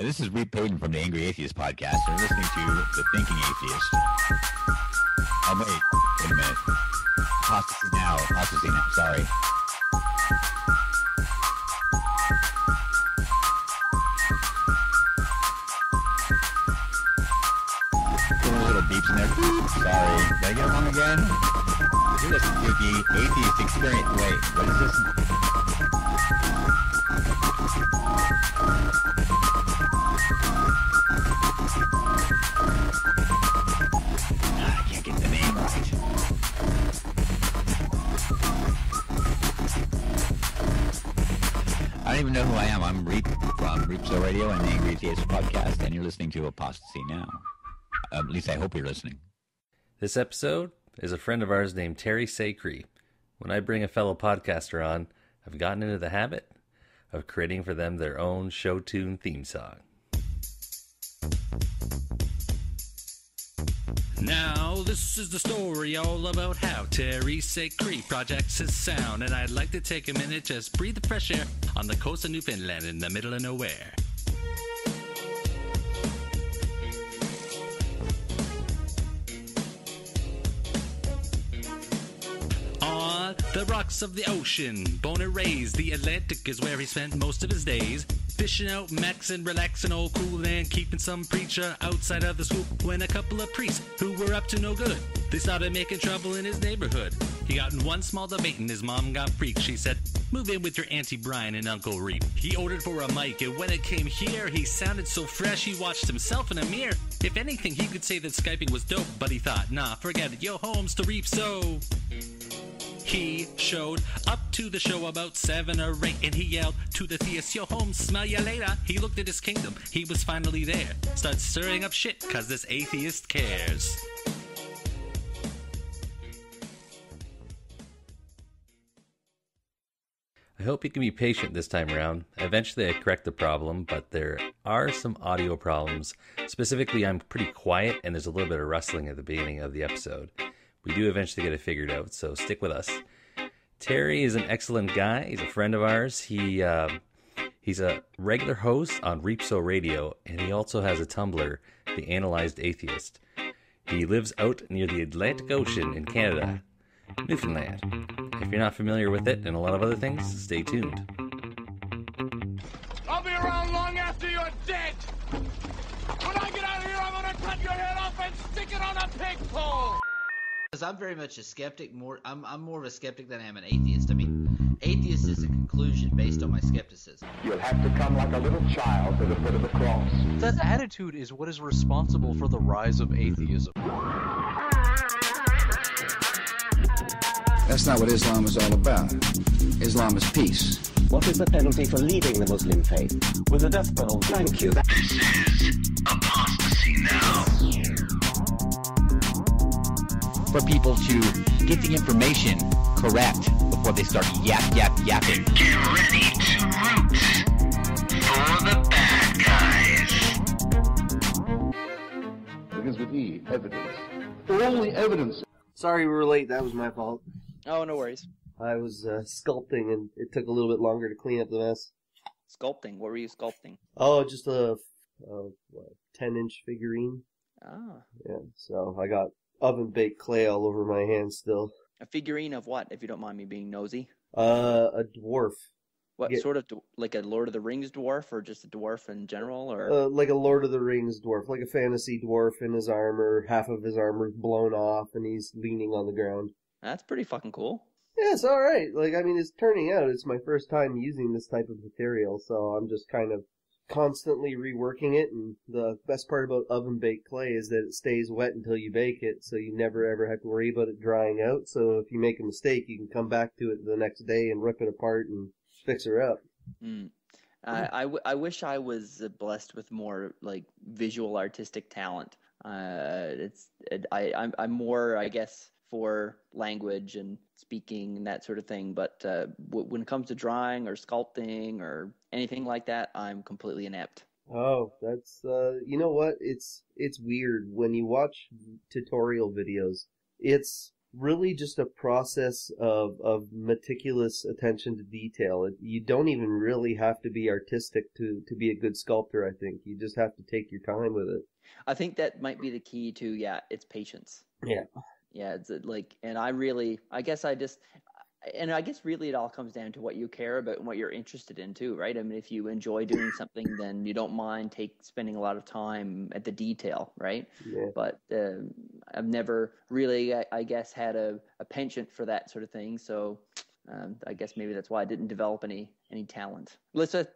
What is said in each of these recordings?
This is Reed Payton from the Angry Atheist podcast. You're listening to The Thinking Atheist. Oh, wait a minute. Apostasy now, sorry. Little beeps in there. Sorry. Did I get it wrong again? You're listening to The Atheist Experience. Wait, what is this? I can't get the name right. I don't even know who I am. I'm Reap from Reapso Radio and the Angry Atheist podcast, and you're listening to Apostasy Now. At least I hope you're listening. This episode is a friend of ours named Terry Sacre. When I bring a fellow podcaster on, I've gotten into the habit of creating for them their own show tune theme song. Now, this is the story all about how Terry Sacre projects his sound, and I'd like to take a minute, just breathe the fresh air on the coast of Newfoundland in the middle of nowhere. On the rocks of the ocean, born and raised, the Atlantic is where he spent most of his days. Fishing out, maxing, relaxing, all cool, and keeping some preacher outside of the school. When a couple of priests who were up to no good, they started making trouble in his neighborhood. He got in one small debate and his mom got freaked. She said, "Move in with your Auntie Brian and Uncle Reap." He ordered for a mic, and when it came here, he sounded so fresh he watched himself in a mirror. If anything, he could say that Skyping was dope, but he thought, nah, forget it, yo, home's to Reap, so... He showed up to the show about 7 or 8, and he yelled to the theist, "Yo, home, smell ya later." He looked at his kingdom, he was finally there. Started stirring up shit, cause this atheist cares. I hope you can be patient this time around. Eventually I correct the problem, but there are some audio problems. Specifically, I'm pretty quiet, and there's a little bit of rustling at the beginning of the episode. We do eventually get it figured out, so stick with us. Terry is an excellent guy. He's a friend of ours. He's a regular host on Reapso Radio, and he also has a Tumblr, The Analyzed Atheist. He lives out near the Atlantic Ocean in Canada, Newfoundland. If you're not familiar with it and a lot of other things, stay tuned. I'll be around long after you're dead. When I get out of here, I'm gonna cut your head off and stick it on a pig pole. Because I'm very much a skeptic. I'm more of a skeptic than I am an atheist. I mean, atheist is a conclusion based on my skepticism. You'll have to come like a little child to the foot of the cross. That attitude is what is responsible for the rise of atheism. That's not what Islam is all about. Islam is peace. What is the penalty for leaving the Muslim faith? With the death penalty. Thank you. This is Apostasy Now. For people to get the information correct before they start yapping. Get ready to root for the bad guys. Begins with E, evidence. All the evidence. Sorry we were late, that was my fault. Oh, no worries. I was sculpting and it took a little bit longer to clean up the mess. Sculpting? What were you sculpting? Oh, just a 10-inch figurine. Ah. Yeah, so I got oven-baked clay all over my hands still. A figurine of what, if you don't mind me being nosy? A dwarf. What sort of, like a Lord of the Rings dwarf, or just a dwarf in general, or? Like a Lord of the Rings dwarf, like a fantasy dwarf in his armor, half of his armor's blown off, and he's leaning on the ground. That's pretty fucking cool. Yeah, it's alright. Like, I mean, it's turning out, it's my first time using this type of material, so I'm just kind of constantly reworking it, and the best part about oven-baked clay is that it stays wet until you bake it, so you never ever have to worry about it drying out, so if you make a mistake, you can come back to it the next day and rip it apart and fix her up. I wish I was blessed with more, like, visual artistic talent. I'm more, I guess, for language and speaking and that sort of thing, but when it comes to drawing or sculpting or anything like that, I'm completely inept. Oh, that's you know what? It's weird when you watch tutorial videos. It's really just a process of meticulous attention to detail. You don't even really have to be artistic to be a good sculptor, I think. You just have to take your time with it. I think that might be the key to, yeah, it's patience. Yeah. Yeah, it's like, and I guess really it all comes down to what you care about and what you're interested in too, right? I mean, if you enjoy doing something, then you don't mind spending a lot of time at the detail, right? Yeah. But I've never really, I guess, had a penchant for that sort of thing. So I guess maybe that's why I didn't develop any talent. That's a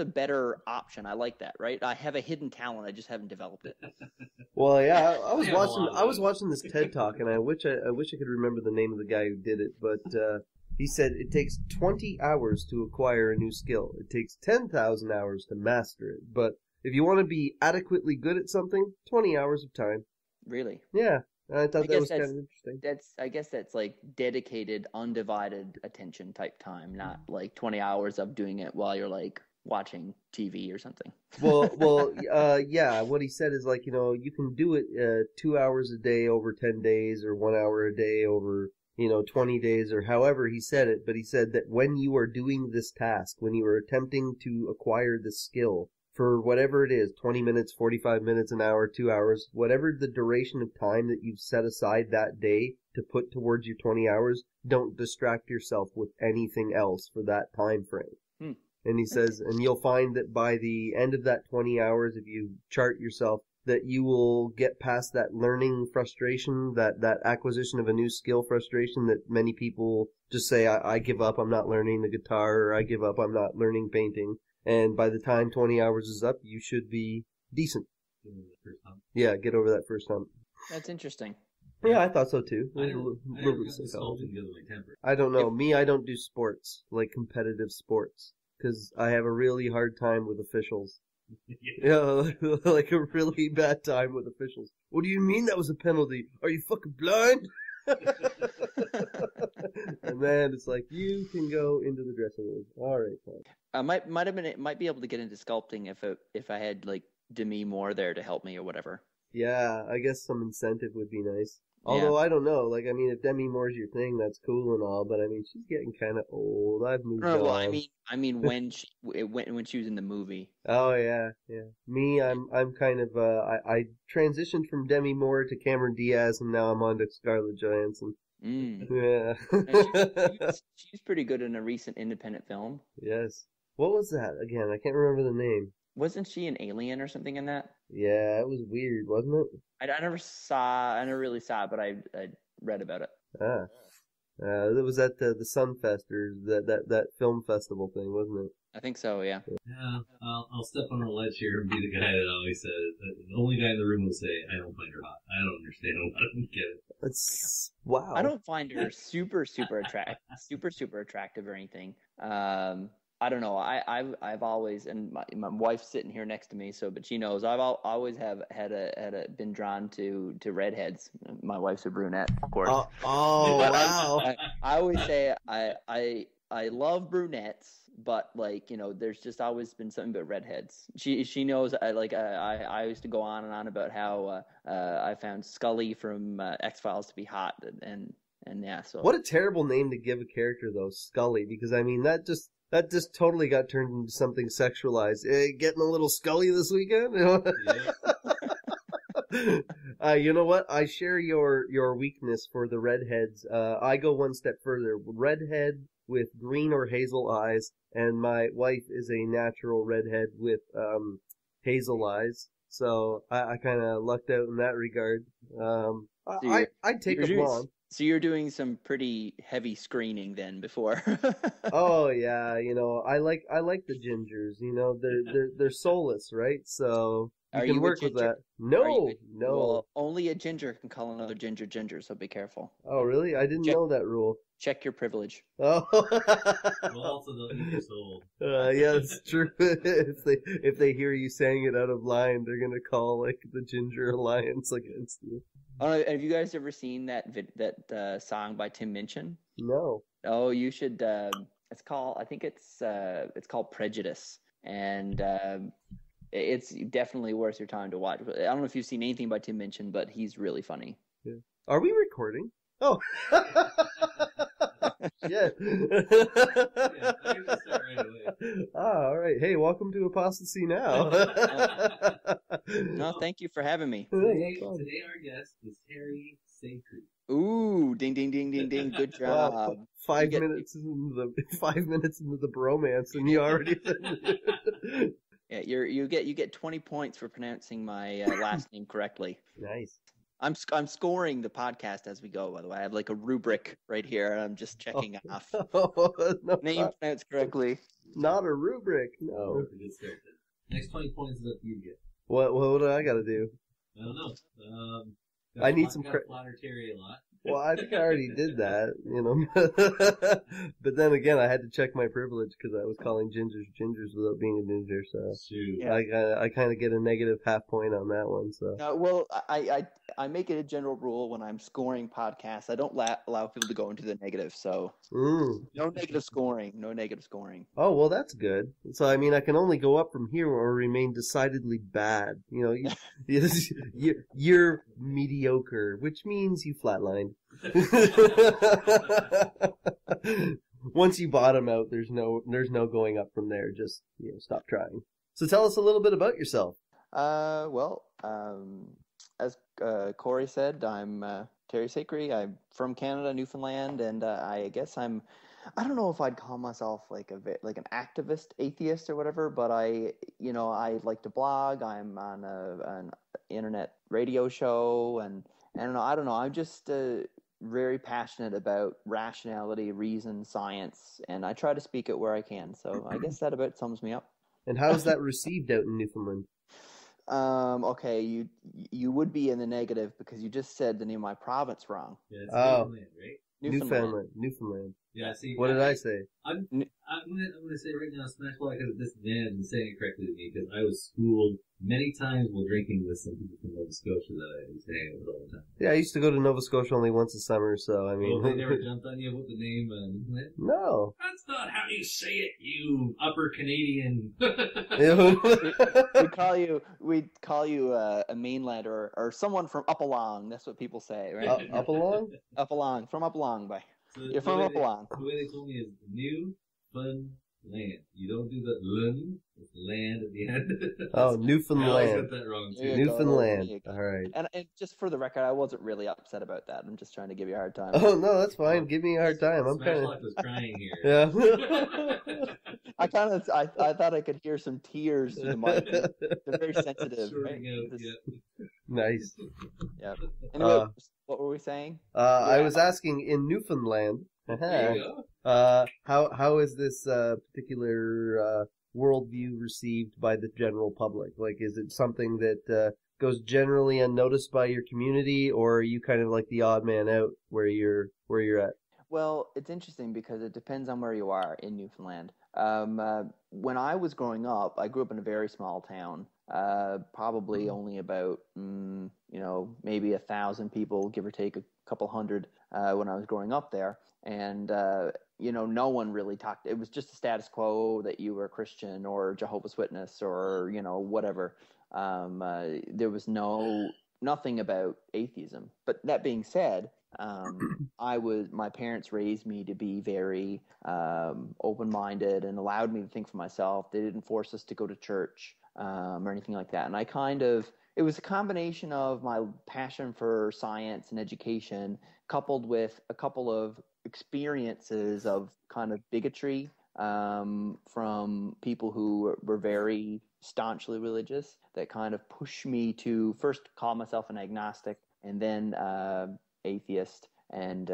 better option. I like that, right? I have a hidden talent. I just haven't developed it. Well, yeah, I was watching this TED Talk, and I wish I could remember the name of the guy who did it, but he said it takes 20 hours to acquire a new skill. It takes 10,000 hours to master it. But if you want to be adequately good at something, 20 hours of time. Really? Yeah. I thought that was kind of interesting. I guess that's like dedicated, undivided attention type time, not like 20 hours of doing it while you're like watching TV or something. Yeah. What he said is like, you can do it 2 hours a day over 10 days, or 1 hour a day over 20 days, or however he said it. But he said that when you are doing this task, when you are attempting to acquire this skill, for whatever it is, 20 minutes, 45 minutes, an hour, 2 hours, whatever the duration of time that you've set aside that day to put towards your 20 hours, don't distract yourself with anything else for that time frame. And he says, and you'll find that by the end of that 20 hours, if you chart yourself, that you will get past that learning frustration, that acquisition of a new skill frustration that many people just say, I give up, I'm not learning the guitar, or I give up, I'm not learning painting. And by the time 20 hours is up, you should be decent. Yeah, get over that first hump. That's interesting. Yeah, I thought so too. I don't know. Me, I don't do sports, like competitive sports, because I have a really hard time with officials. Yeah, like a really bad time with officials. What do you mean that was a penalty? Are you fucking blind? And then it's like, you can go into the dressing room. All right, fine. I might be able to get into sculpting if I had like Demi Moore there to help me or whatever. Yeah, I guess some incentive would be nice. Although I don't know, like, I mean, if Demi Moore's your thing, that's cool and all, but I mean, she's getting kind of old. I've moved on. Well, I mean when she was in the movie. Oh yeah. Me, I'm kind of I transitioned from Demi Moore to Cameron Diaz, and now I'm on to Scarlett Johansson. Yeah. she's pretty good in a recent independent film. Yes. What was that again? I can't remember the name. Wasn't she an alien or something in that? Yeah, it was weird, wasn't it? I never really saw it, but I read about it. It was at the Sunfest, or that film festival thing, wasn't it? I think so, yeah. Yeah, I'll step on the ledge here and be the guy that always says, the only guy in the room will say, I don't find her hot. I don't understand. I don't get it. That's, wow. I don't find her super attractive or anything. I don't know. I've always, and my wife's sitting here next to me, but she knows I've always been drawn to redheads. My wife's a brunette, of course. Wow. I always say I love brunettes, but like, there's just always been something about redheads. She knows. I used to go on and on about how I found Scully from X-Files to be hot, and yeah. So what a terrible name to give a character though, Scully, because I mean that just totally got turned into something sexualized. Getting a little Scully this weekend? You know what? I share your weakness for the redheads. I go one step further. Redhead with green or hazel eyes, and my wife is a natural redhead with hazel eyes. So I kind of lucked out in that regard. I'd take a blonde. So you're doing some pretty heavy screening then before. Oh yeah, I like the gingers. They're soulless, right? So you can work with that. No. Well, only a ginger can call another ginger, so be careful. Oh really? I didn't know that rule. Check your privilege. Oh. Well, also don't eat your soul. Yeah, it's true. if they hear you saying it out of line, they're gonna call like the Ginger Alliance against you. Oh, have you guys ever seen that song by Tim Minchin? No. Oh, you should. It's called. I think it's called Prejudice, and it's definitely worth your time to watch. I don't know if you've seen anything by Tim Minchin, but he's really funny. Yeah. Are we recording? Oh. Shit. All right. Hey, welcome to Apostasy Now. No, thank you for having me. Today our guest is Terry Sacred. Ooh, ding, ding, ding, ding, ding. Good job. Wow. 5 minutes into the bromance, and you already. Yeah, you get 20 points for pronouncing my last name correctly. Nice. I'm scoring the podcast as we go. By the way, I have like a rubric right here, and I'm just checking off. No, name pronounced correctly. Not a rubric. No. Good start then. Next 20 points is up to you, get. What do I got to do? I don't know. I need some flatter Terry a lot. Well, I think I already did that, But then again, I had to check my privilege because I was calling gingers without being a ginger. So yeah. I kind of get a negative half point on that one. So well, I make it a general rule when I'm scoring podcasts. I don't allow people to go into the negative. So no negative scoring. No negative scoring. Oh well, that's good. So I mean, I can only go up from here or remain decidedly bad. You're mediocre, which means you flatlined. Once you bottom out, there's no going up from there. Just stop trying. So tell us a little bit about yourself. As Corey said, I'm Terry Sacred. I'm from Canada, Newfoundland, and I guess I don't know if I'd call myself like an activist atheist or whatever, but I like to blog. I'm on an internet radio show, and I don't know. I'm just very passionate about rationality, reason, science, and I try to speak it where I can. So I guess that about sums me up. And how is that received out in Newfoundland? Okay, you would be in the negative because you just said the name of my province wrong. Yeah, it's Newfoundland, right? Newfoundland. Yeah, see. What did I say? I'm gonna say right now, Smash Ball, because this man and saying it correctly to me, because I was schooled many times while drinking with some people from Nova Scotia that I used to hang out with all the time. Yeah, I used to go to Nova Scotia only once a summer, so I mean. Well, they never jumped on you with the name Newfoundland? No. That's not how you say it, you upper Canadian. We'd call you a mainlander or someone from up along. That's what people say, right? Up along? Up along, from up along, by. So you're from up along. The way they told me is Newfoundland. You don't do the lun, it's land at the end. Oh, Newfoundland. I always got that wrong too. Newfoundland. All right. And just for the record, I wasn't really upset about that. I'm just trying to give you a hard time. Oh no, that's fine. Give me a hard time. I'm kind of. was crying here. Yeah. I thought I could hear some tears through the mic. They're very sensitive. Right? Nice. Yeah. Anyway, what were we saying? I was asking in Newfoundland. There you go. How is this particular worldview received by the general public? Like, is it something that goes generally unnoticed by your community, or are you kind of like the odd man out where you're at? Well, it's interesting because it depends on where you are in Newfoundland. When I was growing up, I grew up in a very small town, probably only about, maybe 1,000 people, give or take a couple hundred, when I was growing up there. And, no one really talked. It was just a status quo that you were a Christian or Jehovah's Witness or, whatever. There was nothing about atheism. But that being said, my parents raised me to be very open-minded and allowed me to think for myself. They didn't force us to go to church or anything like that. And it was a combination of my passion for science and education coupled with a couple of experiences of kind of bigotry from people who were very staunchly religious that kind of pushed me to first call myself an agnostic and then atheist. And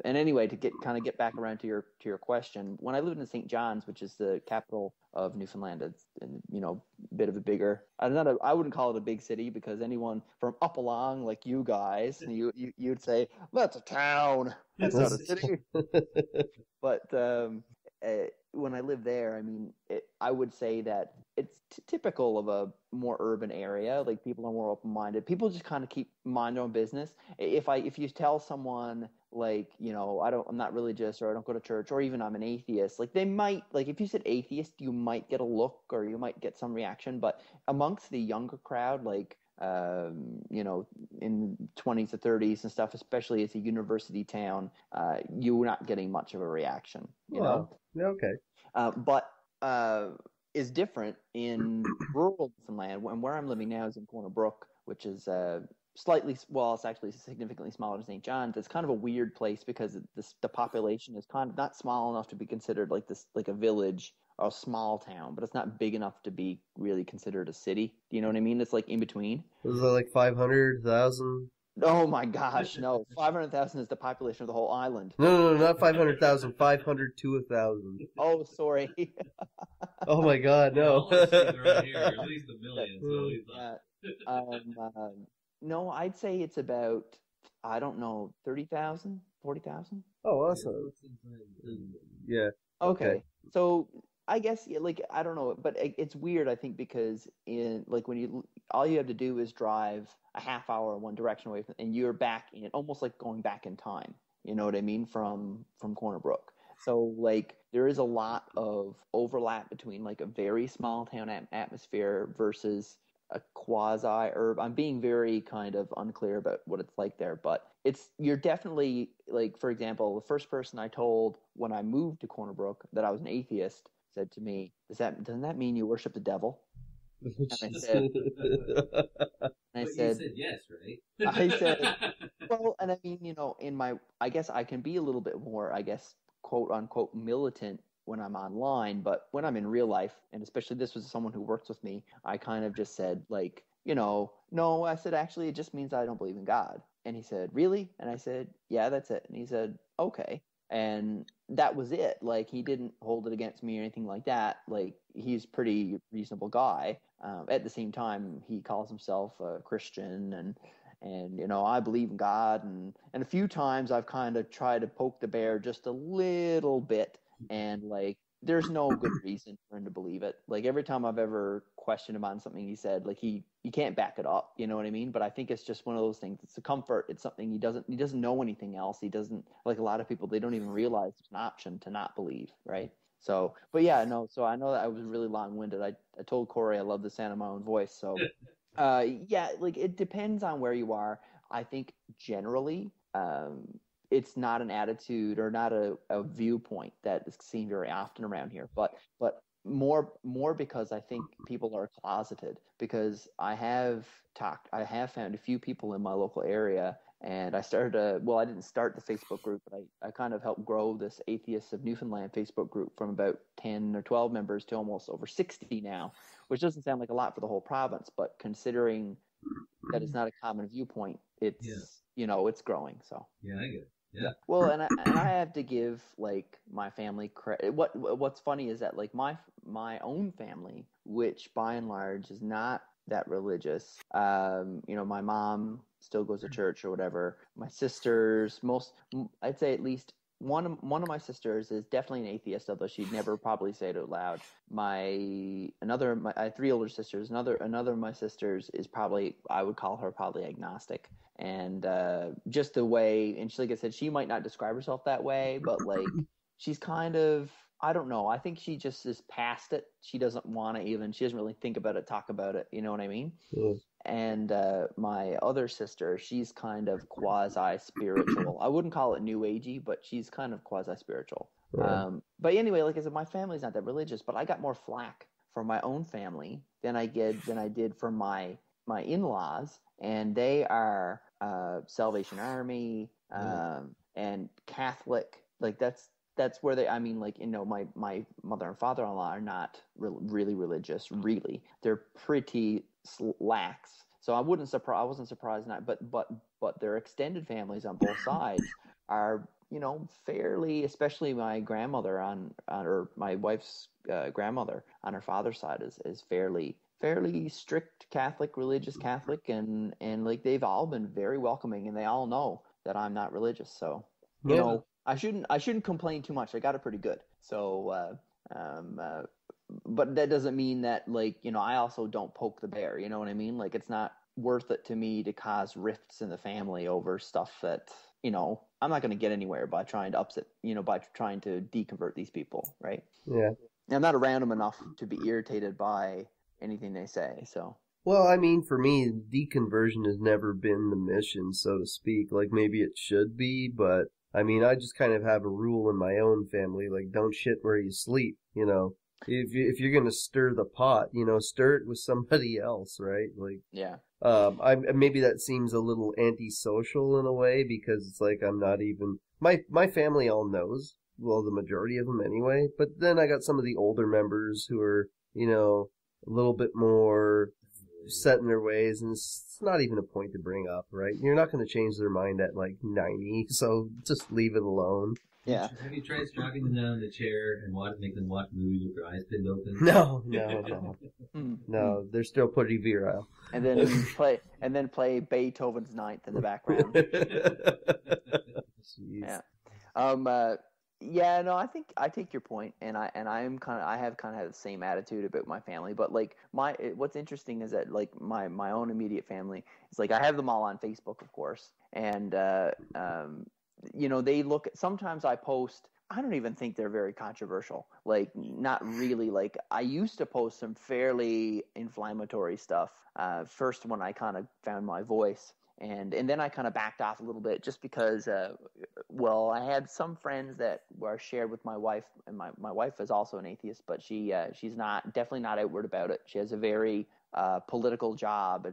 anyway, to get back around to your question, when I lived in St. John's, which is the capital of Newfoundland, it's a bit of a bigger. I wouldn't call it a big city because anyone from up along like you guys, you'd say that's a town, that's not a city. But when I lived there, I mean, I would say that it's typical of a more urban area. Like people are more open-minded. People just kind of keep mind their own business. If you tell someone like, I'm not religious or I don't go to church or even I'm an atheist, like they might, like if you said atheist, you might get a look or you might get some reaction. But amongst the younger crowd, like you know, in 20s to 30s and stuff, especially as a university town, you're not getting much of a reaction, you know? Okay. But is different in rural Newfoundland, and where I'm living now is in Corner Brook, which is it's actually significantly smaller than St. John's. It's kind of a weird place because the population is kind of not small enough to be considered like a village or a small town, but it's not big enough to be really considered a city. Do you know what I mean? It's like in between. Was it like 500,000? Oh my gosh, no. 500,000 is the population of the whole island. No, not 500,000. 500 to 1,000. Oh, sorry. Oh my God, no. Right here, at least a million. So no, I'd say it's about, I don't know, 30,000, 40,000. Oh, awesome. Yeah. Okay. So I guess, like, I don't know, but it's weird, I think, because all you have to do is drive a half hour one direction away and you're back in, almost like going back in time. You know what I mean? From Corner Brook. So, like, there is a lot of overlap between, like, a very small town atmosphere versus a quasi-urban. I'm being very kind of unclear about what it's like there, but you're definitely, like, for example, the first person I told when I moved to Corner Brook that I was an atheist said to me, doesn't that mean you worship the devil? And I said, you said yes, right? I said, well, and I mean, you know, I guess I can be a little bit more, I guess, quote unquote militant when I'm online, but when I'm in real life, and especially this was someone who works with me, I kind of just said, like, you know, no, I said, actually, it just means I don't believe in God. And he said, really? And I said, yeah, that's it. And he said, okay. And that was it. Like, he didn't hold it against me or anything like that. Like, he's a pretty reasonable guy. At the same time, he calls himself a Christian, and you know, I believe in God. And a few times I've kind of tried to poke the bear just a little bit. And, like, there's no good reason for him to believe it. Like, every time I've ever questioned him on something he said, like, he can't back it up, you know what I mean? But I think it's just one of those things. It's a comfort. It's something he doesn't know anything else. He doesn't, like a lot of people, they don't even realize it's an option to not believe, right? So, but yeah, no, so I know that I was really long-winded. I told Corey I love the sound of my own voice. So, yeah, like, it depends on where you are. I think generally, it's not an attitude or not a viewpoint that is seen very often around here, but more because I think people are closeted, because I have found a few people in my local area, and I didn't start the Facebook group, but I kind of helped grow this Atheists of Newfoundland Facebook group from about 10 or 12 members to almost over 60 now, which doesn't sound like a lot for the whole province, but considering that it's not a common viewpoint, it's, you know, it's growing. So yeah, I get it. Yeah. Well, and I have to give, like, my family credit. What's funny is that, like, my own family, which by and large is not that religious. You know, my mom still goes to church or whatever. My sisters, I'd say at least one of my sisters is definitely an atheist, although she'd never probably say it out loud. I have 3 older sisters. Another of my sisters is probably, I would call her probably agnostic. And just the way, and she, like I said, she might not describe herself that way, but, like, she's kind of, I don't know. I think she just is past it. She doesn't really think about it, talk about it. You know what I mean? Yeah. And my other sister, she's kind of quasi-spiritual. I wouldn't call it new agey, but she's kind of quasi-spiritual. Right. But anyway, like I said, my family's not that religious, but I got more flack from my own family than I did from my in-laws, and they are Salvation Army and Catholic. Like, that's where they, I mean, like, you know, my mother and father-in-law are not really religious, really. They're pretty lax. So I wasn't surprised not, but their extended families on both sides are, you know, fairly, especially my grandmother or my wife's grandmother on her father's side is fairly strict Catholic, religious Catholic, and like, they've all been very welcoming, and they all know that I'm not religious. So, you know, I shouldn't complain too much. I got it pretty good. So, but that doesn't mean that, like, you know, I also don't poke the bear. You know what I mean? Like, it's not worth it to me to cause rifts in the family over stuff that, you know, I'm not going to get anywhere by trying to by trying to deconvert these people, right? Yeah. I'm not around them enough to be irritated by anything they say. So, Well, I mean, for me, deconversion has never been the mission, so to speak. Like, maybe it should be, but, I mean, I just kind of have a rule in my own family, like, don't shit where you sleep, you know. If you're gonna stir the pot, you know, stir it with somebody else, right? Like, Yeah. maybe that seems a little antisocial in a way, because it's like I'm not even, my family all knows, well, the majority of them anyway, but then I got some of the older members who are, you know, a little bit more set in their ways, and it's not even a point to bring up, right? You're not going to change their mind at like 90, so just leave it alone. Yeah. Have you tried strapping them down in the chair and make them watch movies with their eyes pinned open? No. No, they're still pretty virile. And then play Beethoven's Ninth in the background. Jeez. Yeah. Yeah, no, I take your point, and I have kind of had the same attitude about my family, but like what's interesting is that like my own immediate family is like I have them all on Facebook, of course, and you know, they look. Sometimes I post. I don't even think they're very controversial. Like, not really. Like, I used to post some fairly inflammatory stuff. First, when I kind of found my voice. And then I kind of backed off a little bit just because, well, I had some friends that were shared with my wife, and my wife is also an atheist, but she's definitely not outward about it. She has a very political job.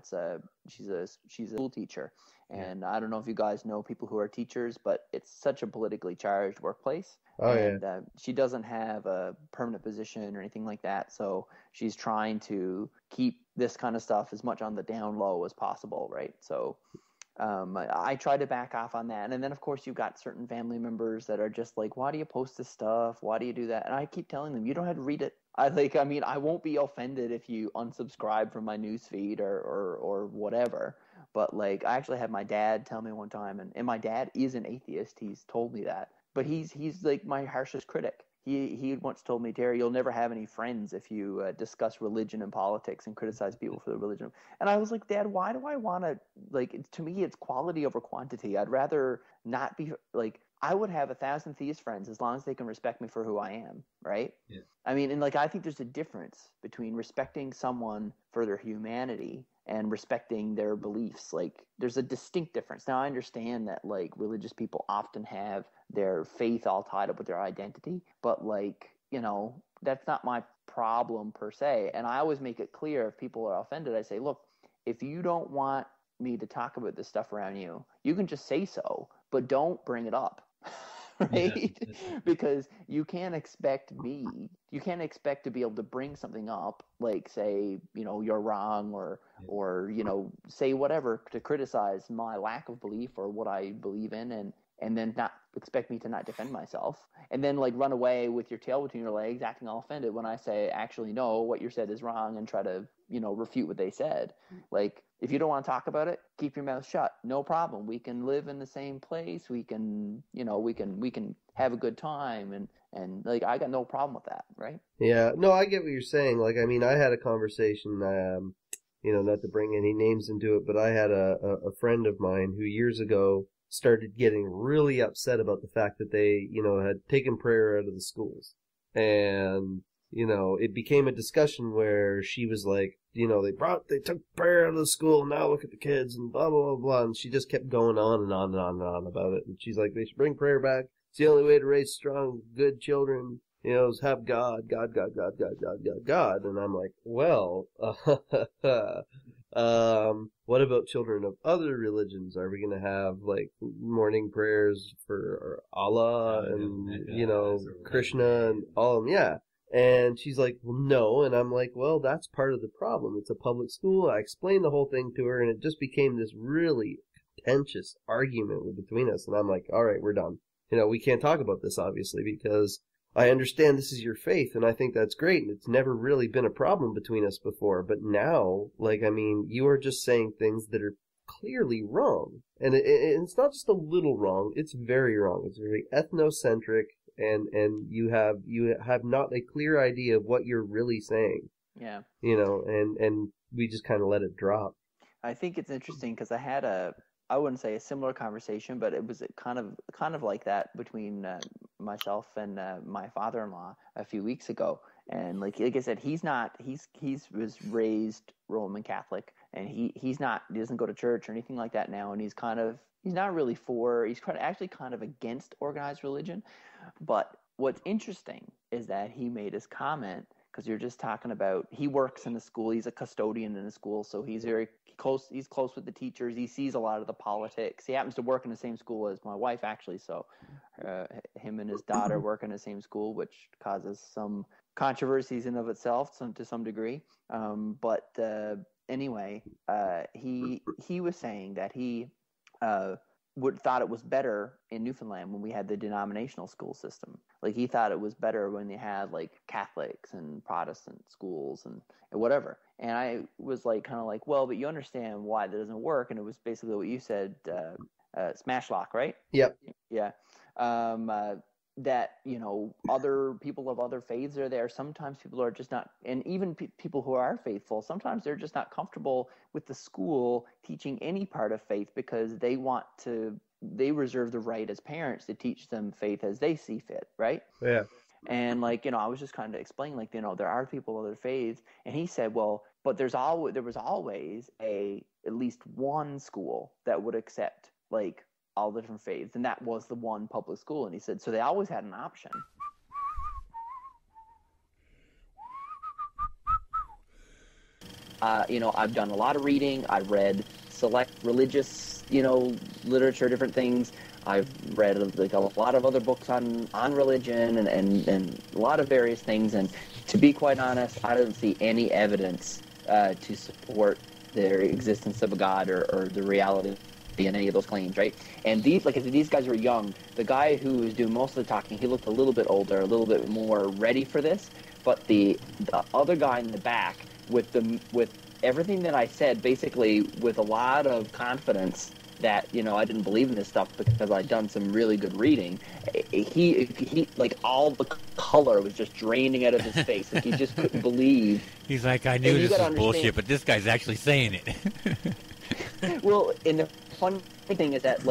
She's a school teacher, and I don't know if you guys know people who are teachers, but it's such a politically charged workplace. Oh, and she doesn't have a permanent position or anything like that, so she's trying to keep this kind of stuff as much on the down low as possible, right? So I try to back off on that. And then, of course, you've got certain family members that are just like, why do you post this stuff? Why do you do that? And I keep telling them, you don't have to read it. I won't be offended if you unsubscribe from my newsfeed or whatever. But, like, I actually had my dad tell me one time, and my dad is an atheist. He's told me that. But he's like my harshest critic. He once told me, Terry, you'll never have any friends if you discuss religion and politics and criticize people for their religion. And I was like, Dad, why do I want to, like, to me, it's quality over quantity. I'd rather not be, like, I would have 1,000 theist friends as long as they can respect me for who I am, right? Yeah. I mean, and, like, I think there's a difference between respecting someone for their humanity and respecting their beliefs. Like, there's a distinct difference. Now, I understand that, like, religious people often have their faith all tied up with their identity, but, like, you know, that's not my problem per se. And I always make it clear if people are offended, I say, look, if you don't want me to talk about this stuff around you, you can just say so, but don't bring it up. Right? Because you can't expect to be able to bring something up, like, say, you know, you're wrong, or, you know, say whatever to criticize my lack of belief or what I believe in, and then not expect me to not defend myself, and then, like, run away with your tail between your legs, acting all offended when I say, actually, no, what you said is wrong, and try to, you know, refute what they said. Like, if you don't want to talk about it, keep your mouth shut. No problem. We can live in the same place. We can, you know, we can have a good time, and like, I got no problem with that, right? Yeah, no, I get what you're saying. Like, I mean, I had a conversation, you know, not to bring any names into it, but I had a friend of mine who years ago started getting really upset about the fact that they, you know, had taken prayer out of the schools. And, you know, it became a discussion where she was like, you know, they took prayer out of the school, now look at the kids, and blah, blah, blah, blah. And she just kept going on and on and on and on about it. And she's like, they should bring prayer back. It's the only way to raise strong, good children, you know, is have God. And I'm like, well, what about children of other religions? Are we going to have, like, morning prayers for Allah and, you know, Krishna and all of them? Yeah. And she's like, well, no. And I'm like, well, that's part of the problem. It's a public school. I explained the whole thing to her, and it just became this really contentious argument between us. And I'm like, all right, we're done. You know, we can't talk about this, obviously, because I understand this is your faith, and I think that's great, and it's never really been a problem between us before. But now, like, I mean, you are just saying things that are clearly wrong. And it's not just a little wrong, it's very wrong. It's very ethnocentric, and you have not a clear idea of what you're really saying. Yeah. You know, and we just kind of let it drop. I think it's interesting because I had I wouldn't say a similar conversation, but it was kind of like that between myself and my father-in-law a few weeks ago. And like I said, he was raised Roman Catholic, and he doesn't go to church or anything like that now, and he's not really he's kind of against organized religion. But what's interesting is that he made his comment, because you're just talking about, he works in the school, he's a custodian in the school, so he's very close, he's close with the teachers, he sees a lot of the politics. He happens to work in the same school as my wife, actually, so him and his daughter work in the same school, which causes some controversies in of itself to some degree. But anyway, he was saying that he thought it was better in Newfoundland when we had the denominational school system. Like, he thought it was better when they had like Catholics and Protestant schools and whatever. And I was like, kind of like, well, but you understand why that doesn't work. And it was basically what you said, smash lock, right? Yep. Yeah. That, other people of other faiths are there. Sometimes people are just not, and even people who are faithful, sometimes they're just not comfortable with the school teaching any part of faith, because they reserve the right as parents to teach them faith as they see fit, right? Yeah. And I was just kind of explaining, there are people of other faiths, and he said, well, but there was always at least one school that would accept all the different faiths, and that was the one public school. And he said, so they always had an option. I've done a lot of reading. I've read select religious, literature, different things. I've read a lot of other books on religion and a lot of various things. And to be quite honest, I don't see any evidence to support the existence of a God or the reality in any of those claims, right? And these guys were young. The guy who was doing most of the talking, he looked a little bit older, a little bit more ready for this. But the other guy in the back, with everything that I said, basically with a lot of confidence that I didn't believe in this stuff because I'd done some really good reading. He all the color was just draining out of his face. He just couldn't believe. He's like, I knew this was bullshit, but this guy's actually saying it. Well, and the funny thing is that,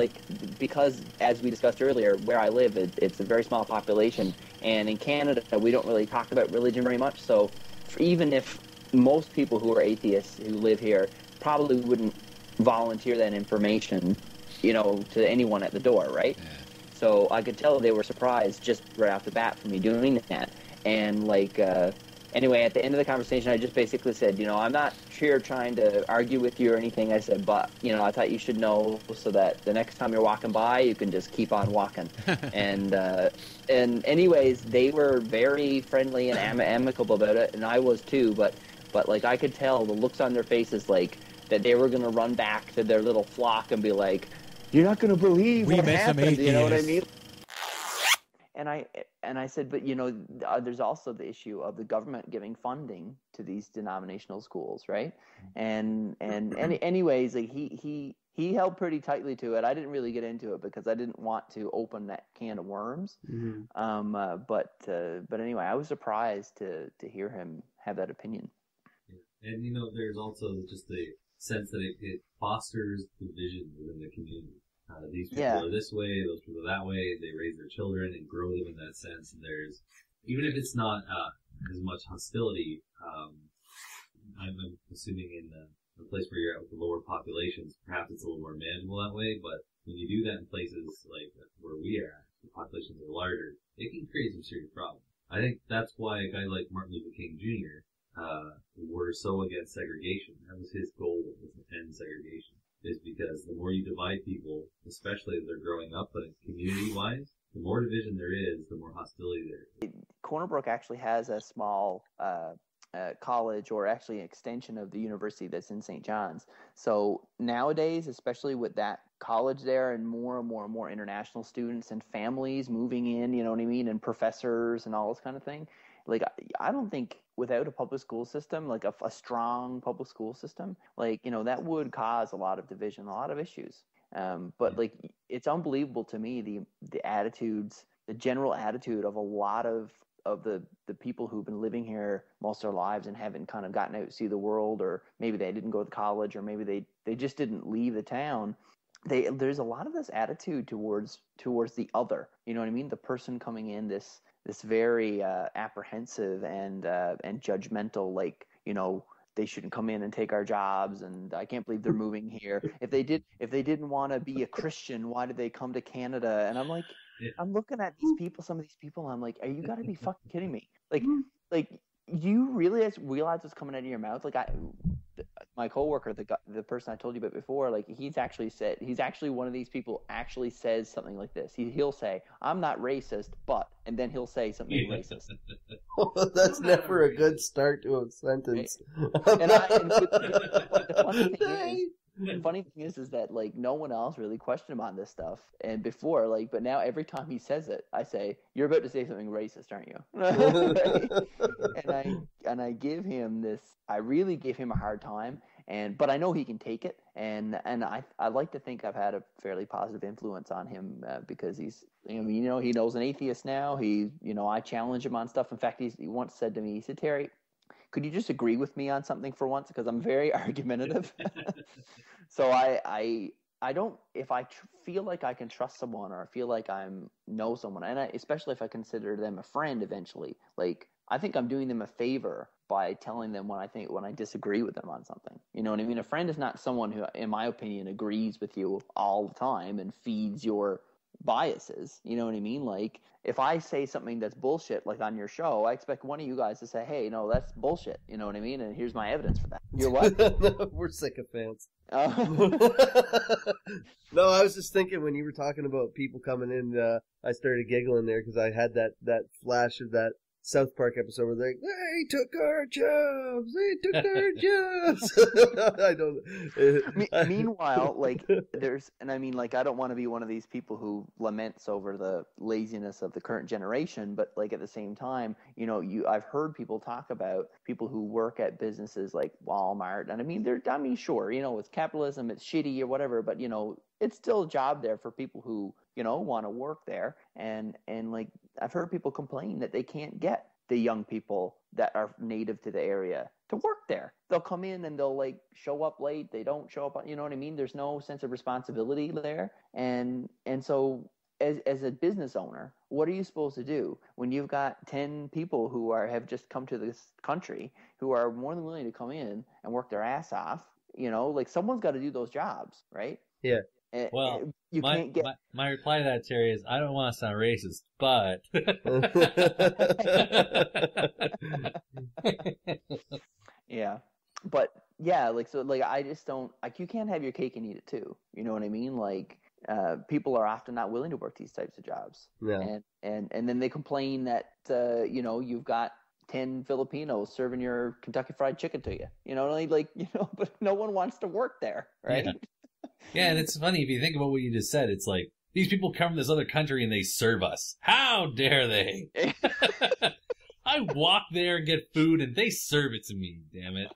because as we discussed earlier, where I live, it's a very small population, and in Canada we don't really talk about religion very much. So even if most people who are atheists who live here probably wouldn't volunteer that information, to anyone at the door, right? Yeah. So I could tell they were surprised just right off the bat for me doing that. And anyway, at the end of the conversation, I just basically said, I'm not here trying to argue with you or anything. I said, but, I thought you should know so that the next time you're walking by, you can just keep on walking. And anyways, they were very friendly and amicable about it, and I was too, but I could tell the looks on their faces, that they were going to run back to their little flock and be like, you're not going to believe what happened, you know what I mean? And I said, but there's also the issue of the government giving funding to these denominational schools, right? And anyways, he held pretty tightly to it. I didn't really get into it because I didn't want to open that can of worms. Mm-hmm. But anyway, I was surprised to hear him have that opinion. Yeah. And there's also just the sense that it fosters division within the community. These people are this way, those people are that way. They raise their children and grow them in that sense. And there's, even if it's not as much hostility, I'm assuming in the place where you're at with the lower populations, perhaps it's a little more manageable that way. But when you do that in places like where we are at, the populations are larger, it can create some serious problems. I think that's why a guy like Martin Luther King Jr. Were so against segregation. That was his goal, was to end segregation. Is because the more you divide people, especially if they're growing up, but community-wise, the more division there is, the more hostility there is. Corner Brook actually has a small college, or actually an extension of the university that's in St. John's. So nowadays, especially with that college there and more international students and families moving in, you know what I mean, and professors and all this kind of thing, I don't think without a public school system, a strong public school system, that would cause a lot of division, a lot of issues. But it's unbelievable to me, the attitudes, the general attitude of a lot of the people who've been living here most of their lives and haven't kind of gotten out to see the world, or maybe they didn't go to college, or maybe they just didn't leave the town. There's a lot of this attitude towards the other, you know what I mean? The person coming in, this very apprehensive and judgmental, like, they shouldn't come in and take our jobs, and I can't believe they're moving here. If they didn't want to be a Christian, why did they come to Canada? And I'm like, I'm looking at these people, some of these people, and I'm like, are you gotta be fucking kidding me? Like you really realize what's coming out of your mouth? Like my coworker, the person I told you about before, like he's actually one of these people actually says something like this. He'll say, I'm not racist, but, and then he'll say something racist. That's never a good start to a sentence. Right? And the funny thing is that, like, no one else really questioned him on this stuff. And before, like, but now every time he says it, I say, you're about to say something racist, aren't you? Right? And I give him this, I really give him a hard time, but I know he can take it. And I like to think I've had a fairly positive influence on him, because he's, he knows an atheist now. I challenge him on stuff. In fact, he once said to me, he said, Terry, could you just agree with me on something for once? Because I'm very argumentative. So I don't, if I feel like I can trust someone, or I feel like I know someone, and especially if I consider them a friend eventually, like, I think I'm doing them a favor by telling them when I disagree with them on something. You know what I mean? A friend is not someone who, in my opinion, agrees with you all the time and feeds your biases. You know what I mean? Like, if I say something that's bullshit, like on your show, I expect one of you guys to say, hey, no, that's bullshit. You know what I mean? And here's my evidence for that. You're what? No, we're sycophants. No, I was just thinking when you were talking about people coming in, I started giggling there because I had that flash of that South Park episode where they're like, they took our jobs, I don't. Meanwhile, like, I don't want to be one of these people who laments over the laziness of the current generation, but, like, at the same time, I've heard people talk about people who work at businesses like Walmart, and sure, it's capitalism, it's shitty or whatever, but it's still a job there for people who want to work there, and like, I've heard people complain that they can't get the young people that are native to the area to work there. They'll come in and they'll, like, show up late. They don't show up, you know what I mean? There's no sense of responsibility there. And so as a business owner, what are you supposed to do when you've got 10 people who have just come to this country who are more than willing to come in and work their ass off? Like, someone's got to do those jobs, right? Yeah. Well, can't get my reply to that, Terry, is I don't want to sound racist, but yeah, but yeah, like, so, like, I just don't, like, you can't have your cake and eat it too. You know what I mean? Like, people are often not willing to work these types of jobs. Yeah. And then they complain that you've got 10 Filipinos serving your Kentucky Fried Chicken to you. But no one wants to work there, right? Yeah. Yeah, and it's funny, if you think about what you just said, it's like, these people come from this other country and they serve us. How dare they? I walk there and get food and they serve it to me, damn it.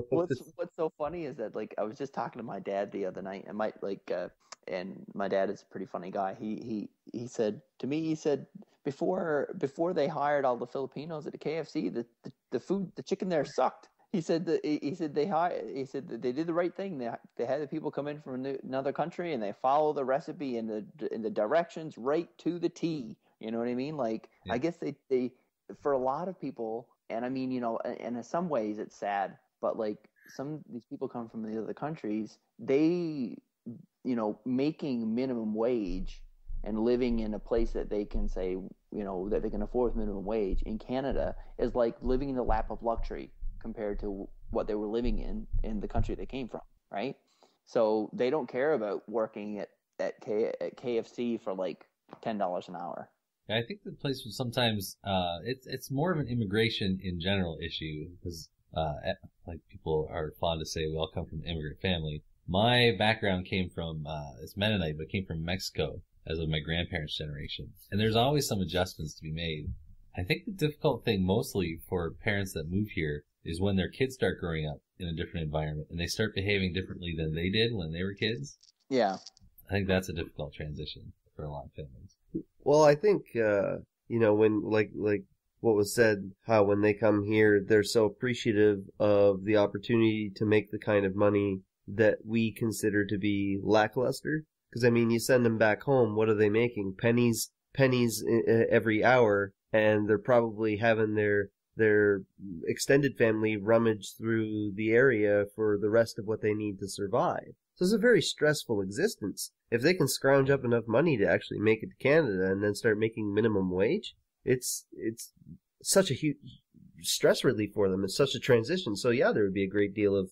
What's so funny is that, like, I was just talking to my dad the other night, and my dad is a pretty funny guy. He said to me, he said, before they hired all the Filipinos at the KFC, the food, the chicken there sucked. He said that they did the right thing. They had the people come in from another country and they follow the recipe in the directions right to the T. You know what I mean? Like, yeah. I guess they for a lot of people, and and in some ways it's sad, but, like, some of these people come from the other countries, they, making minimum wage and living in a place that they can say, that they can afford minimum wage in Canada is like living in the lap of luxury compared to what they were living in the country they came from, right? So they don't care about working at KFC for, like, $10 an hour. I think the place was sometimes it's more of an immigration in general issue, because like, people are fond to say we all come from an immigrant family. My background came from it's Mennonite, but it came from Mexico as of my grandparents' generation, and there's always some adjustments to be made. I think the difficult thing mostly for parents that move here is when their kids start growing up in a different environment and they start behaving differently than they did when they were kids. Yeah. I think that's a difficult transition for a lot of families. Well, I think, when, like what was said, how when they come here, they're so appreciative of the opportunity to make the kind of money that we consider to be lackluster. Because, you send them back home, what are they making? Pennies pennies every hour, and they're probably having their extended family rummage through the area for the rest of what they need to survive. So it's a very stressful existence. If they can scrounge up enough money to actually make it to Canada and then start making minimum wage, it's such a huge stress relief for them. It's such a transition. So yeah, there would be a great deal of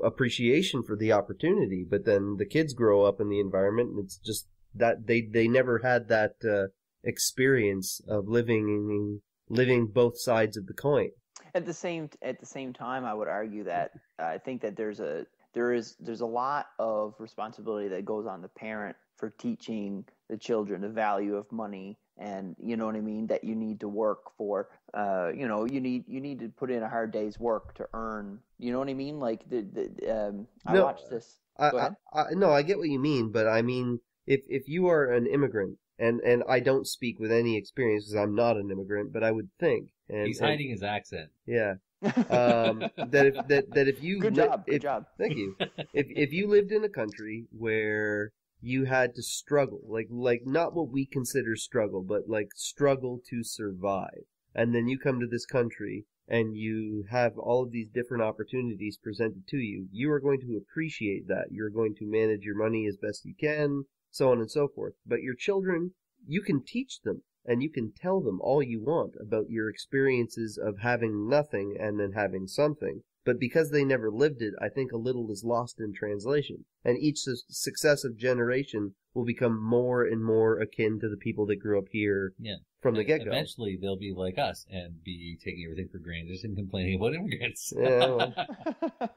appreciation for the opportunity, but then the kids grow up in the environment, and it's just that they never had that experience of living both sides of the coin. At the same time, I would argue that I think that there's a lot of responsibility that goes on the parent for teaching the children the value of money, and you know what I mean, that you need to work for. You need to put in a hard day's work to earn. You know what I mean? Like I watched this. No, I get what you mean, but I mean, if you are an immigrant, and I don't speak with any experience because I'm not an immigrant, but I would think he's hiding his accent. Yeah. that if you good job. Thank you. If you lived in a country where you had to struggle, like not what we consider struggle, but like struggle to survive, and then you come to this country and you have all of these different opportunities presented to you, you are going to appreciate that. You're going to manage your money as best you can, so on and so forth. But your children, you can teach them. And you can tell them all you want about your experiences of having nothing and then having something. But because they never lived it, I think a little is lost in translation. And each successive generation will become more and more akin to the people that grew up here from the get-go. Eventually, they'll be like us and be taking everything for granted and complaining about immigrants. Yeah, well.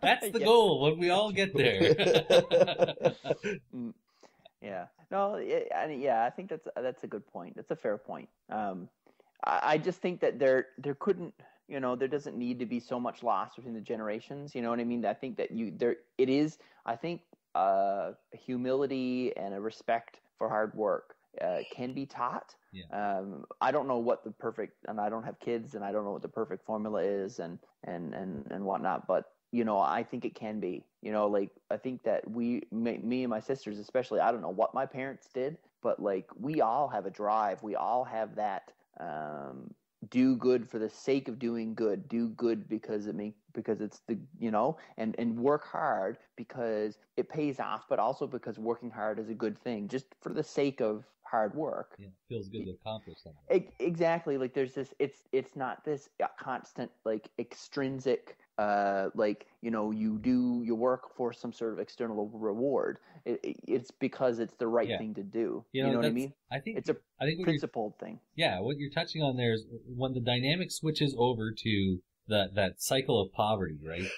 That's the goal when we all get there. Yeah. No. I think that's a good point. That's a fair point. I just think that there couldn't, there doesn't need to be so much loss between the generations. You know what I mean? I think that it is. I think humility and a respect for hard work can be taught. Yeah. I don't know what the perfect, and I don't have kids, and I don't know what the perfect formula is, and whatnot, but. I think it can be, I think that me and my sisters, especially, I don't know what my parents did, but like we all have a drive. We all have that, do good for the sake of doing good, do good because it's the, and work hard because it pays off, but also because working hard is a good thing just for the sake of hard work. Yeah, it feels good to accomplish something. Exactly. Like there's this, it's not this constant, like extrinsic, you work for some sort of external reward. It's because it's the right thing to do. You know what I mean? I think it's a principled thing. Yeah, what you're touching on there is when the dynamic switches over to that cycle of poverty, right?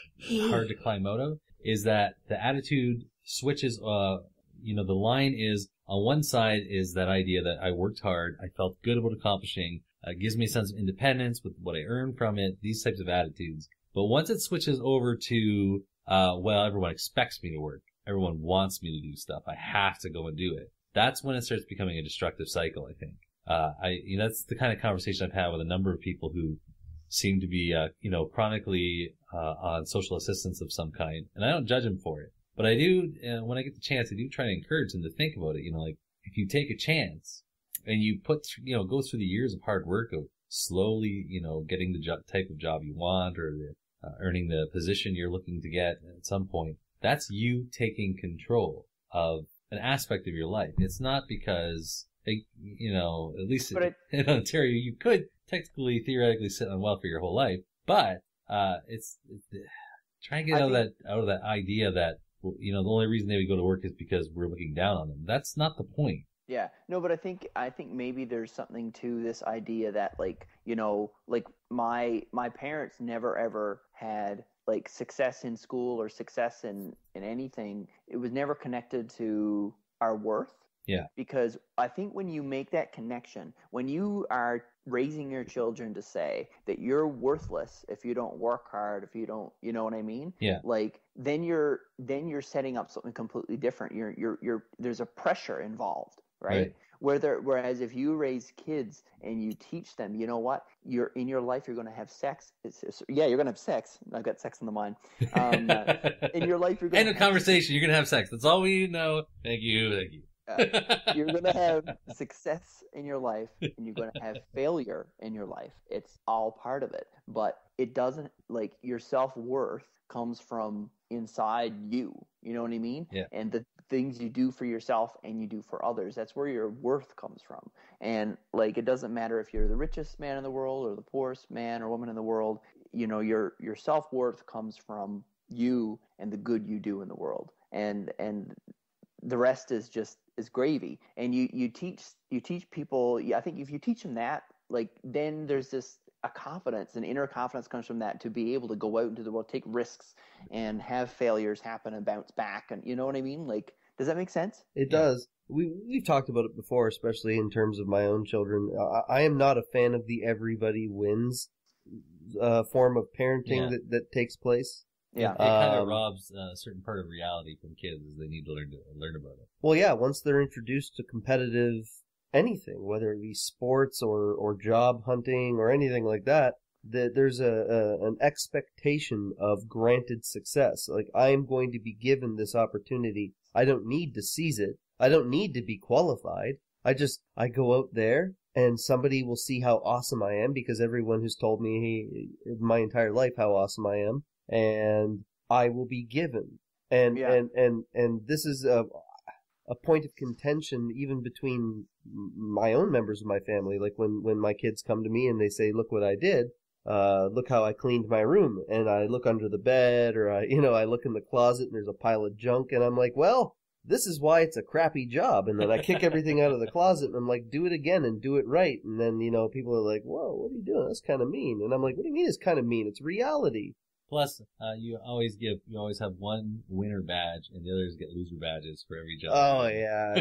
Hard to climb out of, is that the attitude switches. The line is on one side is that idea that I worked hard, I felt good about accomplishing, gives me a sense of independence with what I earned from it. These types of attitudes. But once it switches over to, everyone expects me to work. Everyone wants me to do stuff. I have to go and do it. That's when it starts becoming a destructive cycle, I think. That's the kind of conversation I've had with a number of people who seem to be, chronically, on social assistance of some kind. And I don't judge them for it. But I do, when I get the chance, I do try to encourage them to think about it. Like, if you take a chance and you go through the years of hard work of slowly, getting the type of job you want or earning the position you're looking to get at some point, that's you taking control of an aspect of your life. It's not because, at least in Ontario, you could technically, theoretically sit on welfare your whole life, but it's try and get out of that idea that, the only reason they would go to work is because we're looking down on them. That's not the point. Yeah, no, but I think maybe there's something to this idea that my parents never ever had like success in school or success in anything. It was never connected to our worth. Yeah. Because I think when you make that connection, when you are raising your children to say that you're worthless if you don't work hard, if you don't, you know what I mean? Yeah. Like then you're setting up something completely different. You're there's a pressure involved, right? Whereas if you raise kids and you teach them, you know what? You're in your life, you're going to have sex. You're going to have sex. I've got sex in the mind. In your life, you're going to end of conversation. You're going to have sex. That's all we need to know. Thank you. You're going to have success in your life, and you're going to have failure in your life. It's all part of it. But it doesn't, like, your self-worth comes from inside you. You know what I mean? Yeah. And the things you do for yourself and you do for others, that's where your worth comes from. And, like, it doesn't matter if you're the richest man in the world or the poorest man or woman in the world. You know, your self-worth comes from you and the good you do in the world. And the rest is gravy. And you teach people, I think if you teach them that, like, then there's a confidence, an inner confidence comes from that, to be able to go out into the world, take risks, and have failures happen and bounce back. And you know what I mean? Like, does that make sense? It does. We've talked about it before, especially in terms of my own children. I am not a fan of the everybody wins form of parenting that takes place. Yeah, it kind of robs a certain part of reality from kids, as they need to learn about it. Well, yeah, once they're introduced to competitive anything, whether it be sports or job hunting or anything like that, there's an expectation of granted success. Like, I'm going to be given this opportunity. I don't need to seize it. I don't need to be qualified. I go out there and somebody will see how awesome I am, because everyone who's told me my entire life how awesome I am, and I will be given. And this is a point of contention even between my own members of my family. Like, when my kids come to me and they say, look what I did, look how I cleaned my room, and I look under the bed, or I look in the closet and there's a pile of junk, and I'm like, well, this is why it's a crappy job. And then I kick everything out of the closet and I'm like, do it again and do it right. And then, people are like, whoa, what are you doing? That's kind of mean. And I'm like, what do you mean it's kind of mean? It's reality. Plus, you always have one winner badge, and the others get loser badges for every job. Oh yeah,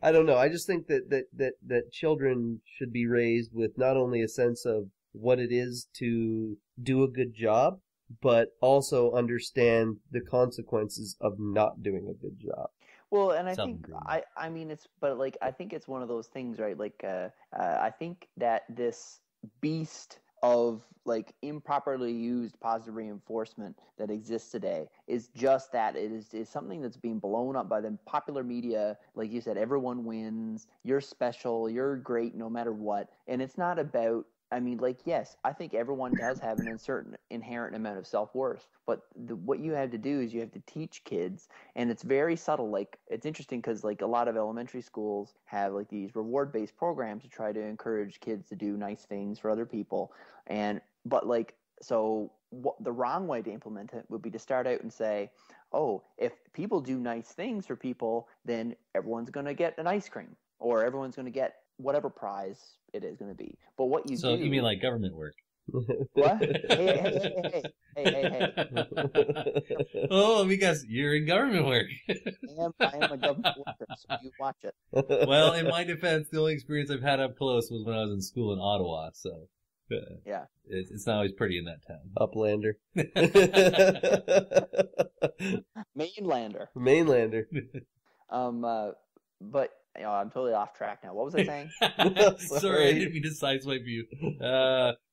I don't know. I just think that children should be raised with not only a sense of what it is to do a good job, but also understand the consequences of not doing a good job. Well, and I think I think it's one of those things, right? Like, I think that this beast of, like, improperly used positive reinforcement that exists today is just that. It is something that's being blown up by the popular media. Like you said, everyone wins, you're special, you're great no matter what. And it's not about, yes, I think everyone does have an certain inherent amount of self-worth, but what you have to do is you have to teach kids, and it's very subtle. Like, it's interesting because, like, a lot of elementary schools have, like, these reward-based programs to try to encourage kids to do nice things for other people. The wrong way to implement it would be to start out and say, oh, if people do nice things for people, then everyone's going to get an ice cream, or everyone's going to get whatever prize it is going to be. But what you do... So you mean like government work? What? Hey. Oh, because you're in government work. I am a government worker, so you watch it. Well, in my defense, the only experience I've had up close was when I was in school in Ottawa, so... yeah. It's not always pretty in that town. Uplander. Mainlander. But... I'm totally off track now. What was I saying? Sorry, I didn't mean to sideswipe you.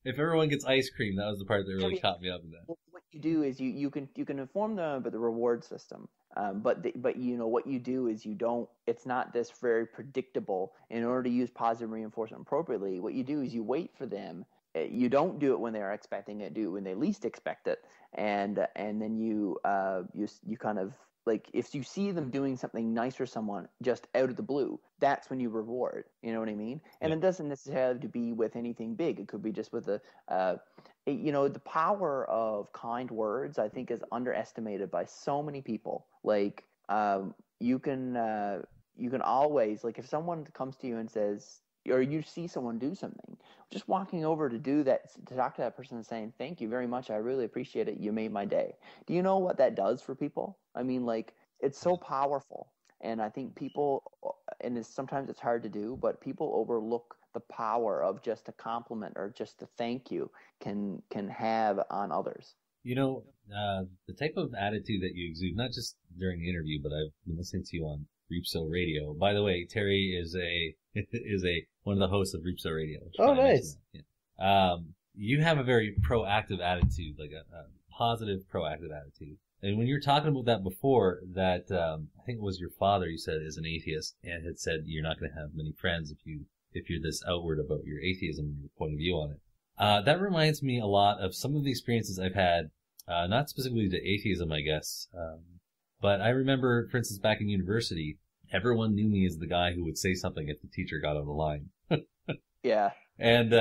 If everyone gets ice cream, that was the part that really caught me up in that. What you do is you can inform them about the reward system, but what you do is you don't. It's not this very predictable. In order to use positive reinforcement appropriately, what you do is you wait for them. You don't do it when they are expecting it. Do it when they least expect it, and then you kind of. Like, if you see them doing something nice for someone just out of the blue, that's when you reward. You know what I mean? And it doesn't necessarily have to be with anything big. It could be just with the power of kind words, I think, is underestimated by so many people. Like, you can always, like, if someone comes to you and says, or you see someone do something, just walking over to do that, to talk to that person and saying, thank you very much, I really appreciate it, you made my day. Do you know what that does for people? It's so powerful. And I think people, and sometimes it's hard to do, but people overlook the power of just a compliment or just a thank you can have on others. The type of attitude that you exude, not just during the interview, but I've been listening to you on Reapso Radio. By the way, Terry is one of the hosts of Reapso Radio. Oh, nice. Yeah. You have a very proactive attitude, like a positive, proactive attitude. And when you were talking about that before, that I think it was your father, you said, is an atheist, and had said you're not going to have many friends if you're this outward about your atheism and your point of view on it. That reminds me a lot of some of the experiences I've had, not specifically to atheism, I guess, but I remember, for instance, back in university, everyone knew me as the guy who would say something if the teacher got out of line. Yeah. And,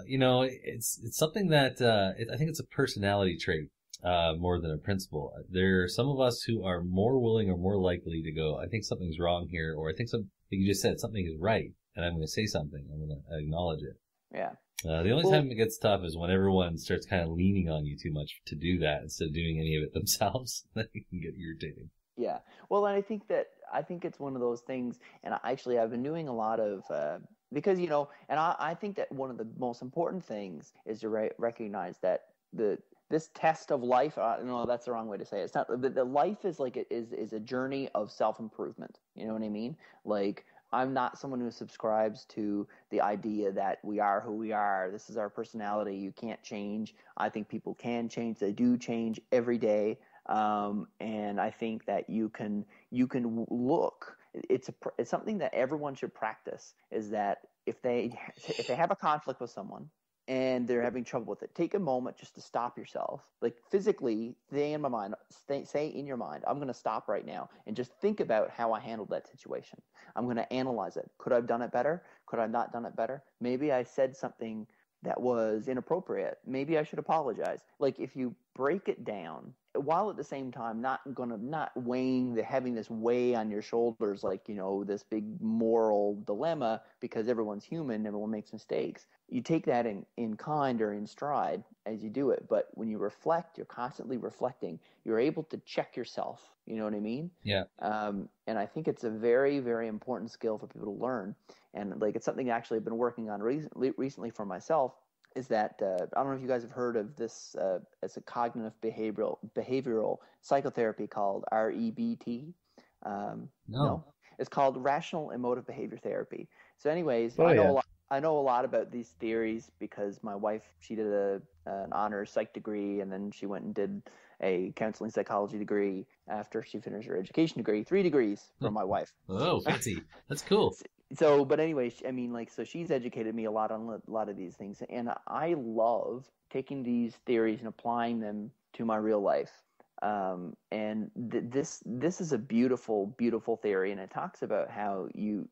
you know, it's something that, I think it's a personality trait, more than a principle. There are some of us who are more willing or more likely to go, I think something's wrong here, or I think like you just said, something is right, and I'm going to say something. I'm going to acknowledge it. Yeah. The only time it gets tough is when everyone starts kind of leaning on you too much to do that instead of doing any of it themselves. That can get irritating. Yeah. Well, and I think it's one of those things, and I've been doing a lot of, because, you know, and I think that one of the most important things is to recognize that this test of life, no, that's the wrong way to say it. It's not, the life is like, is a journey of self-improvement. You know what I mean? Like, I'm not someone who subscribes to the idea that we are who we are. This is our personality. You can't change. I think people can change. They do change every day. And I think that you can look. It's something that everyone should practice. Is that if they have a conflict with someone and they're having trouble with it, take a moment just to stop yourself. Like physically, say in your mind, I'm going to stop right now and just think about how I handled that situation. I'm going to analyze it. Could I have done it better? Could I have not done it better? Maybe I said something that was inappropriate. Maybe I should apologize. Like if you break it down, while at the same time not having this weigh on your shoulders, like, you know, this big moral dilemma, because everyone's human, everyone makes mistakes. You take that in kind or in stride as you do it. But when you reflect, you're constantly reflecting. You're able to check yourself. You know what I mean? Yeah. And I think it's a very, very important skill for people to learn. And like, it's something actually I've been working on recently for myself. Is that I don't know if you guys have heard of this as a cognitive behavioral psychotherapy called REBT. No, it's called Rational Emotive Behavior Therapy. So, anyways, I know a lot about these theories because my wife, she did an honors psych degree, and then she went and did a counseling psychology degree after she finished her education degree. 3 degrees from my wife. Oh, fancy! That's cool. So, but anyway, I mean, like, so she's educated me a lot on a lot of these things, and I love taking these theories and applying them to my real life. And this is a beautiful, beautiful theory, and it talks about how you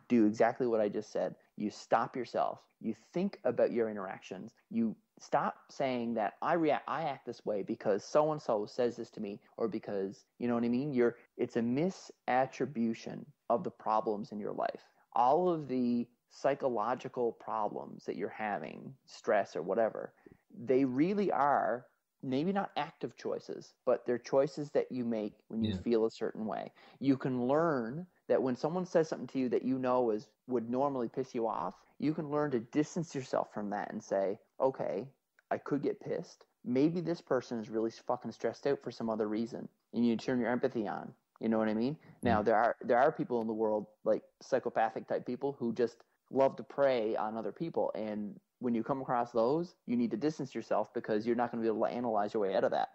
do exactly what I just said. You stop yourself. You think about your interactions. You stop saying that I act this way because so and so says this to me, or because, you know what I mean. It's a misattribution of the problems in your life. All of the psychological problems that you're having, stress or whatever, they really are maybe not active choices, but they're choices that you make when you feel a certain way. You can learn that when someone says something to you that you know would normally piss you off, you can learn to distance yourself from that and say, okay, I could get pissed. Maybe this person is really fucking stressed out for some other reason. And you turn your empathy on. You know what I mean? Now, there are people in the world, like psychopathic type people, who just love to prey on other people. And when you come across those, you need to distance yourself because you're not going to be able to analyze your way out of that.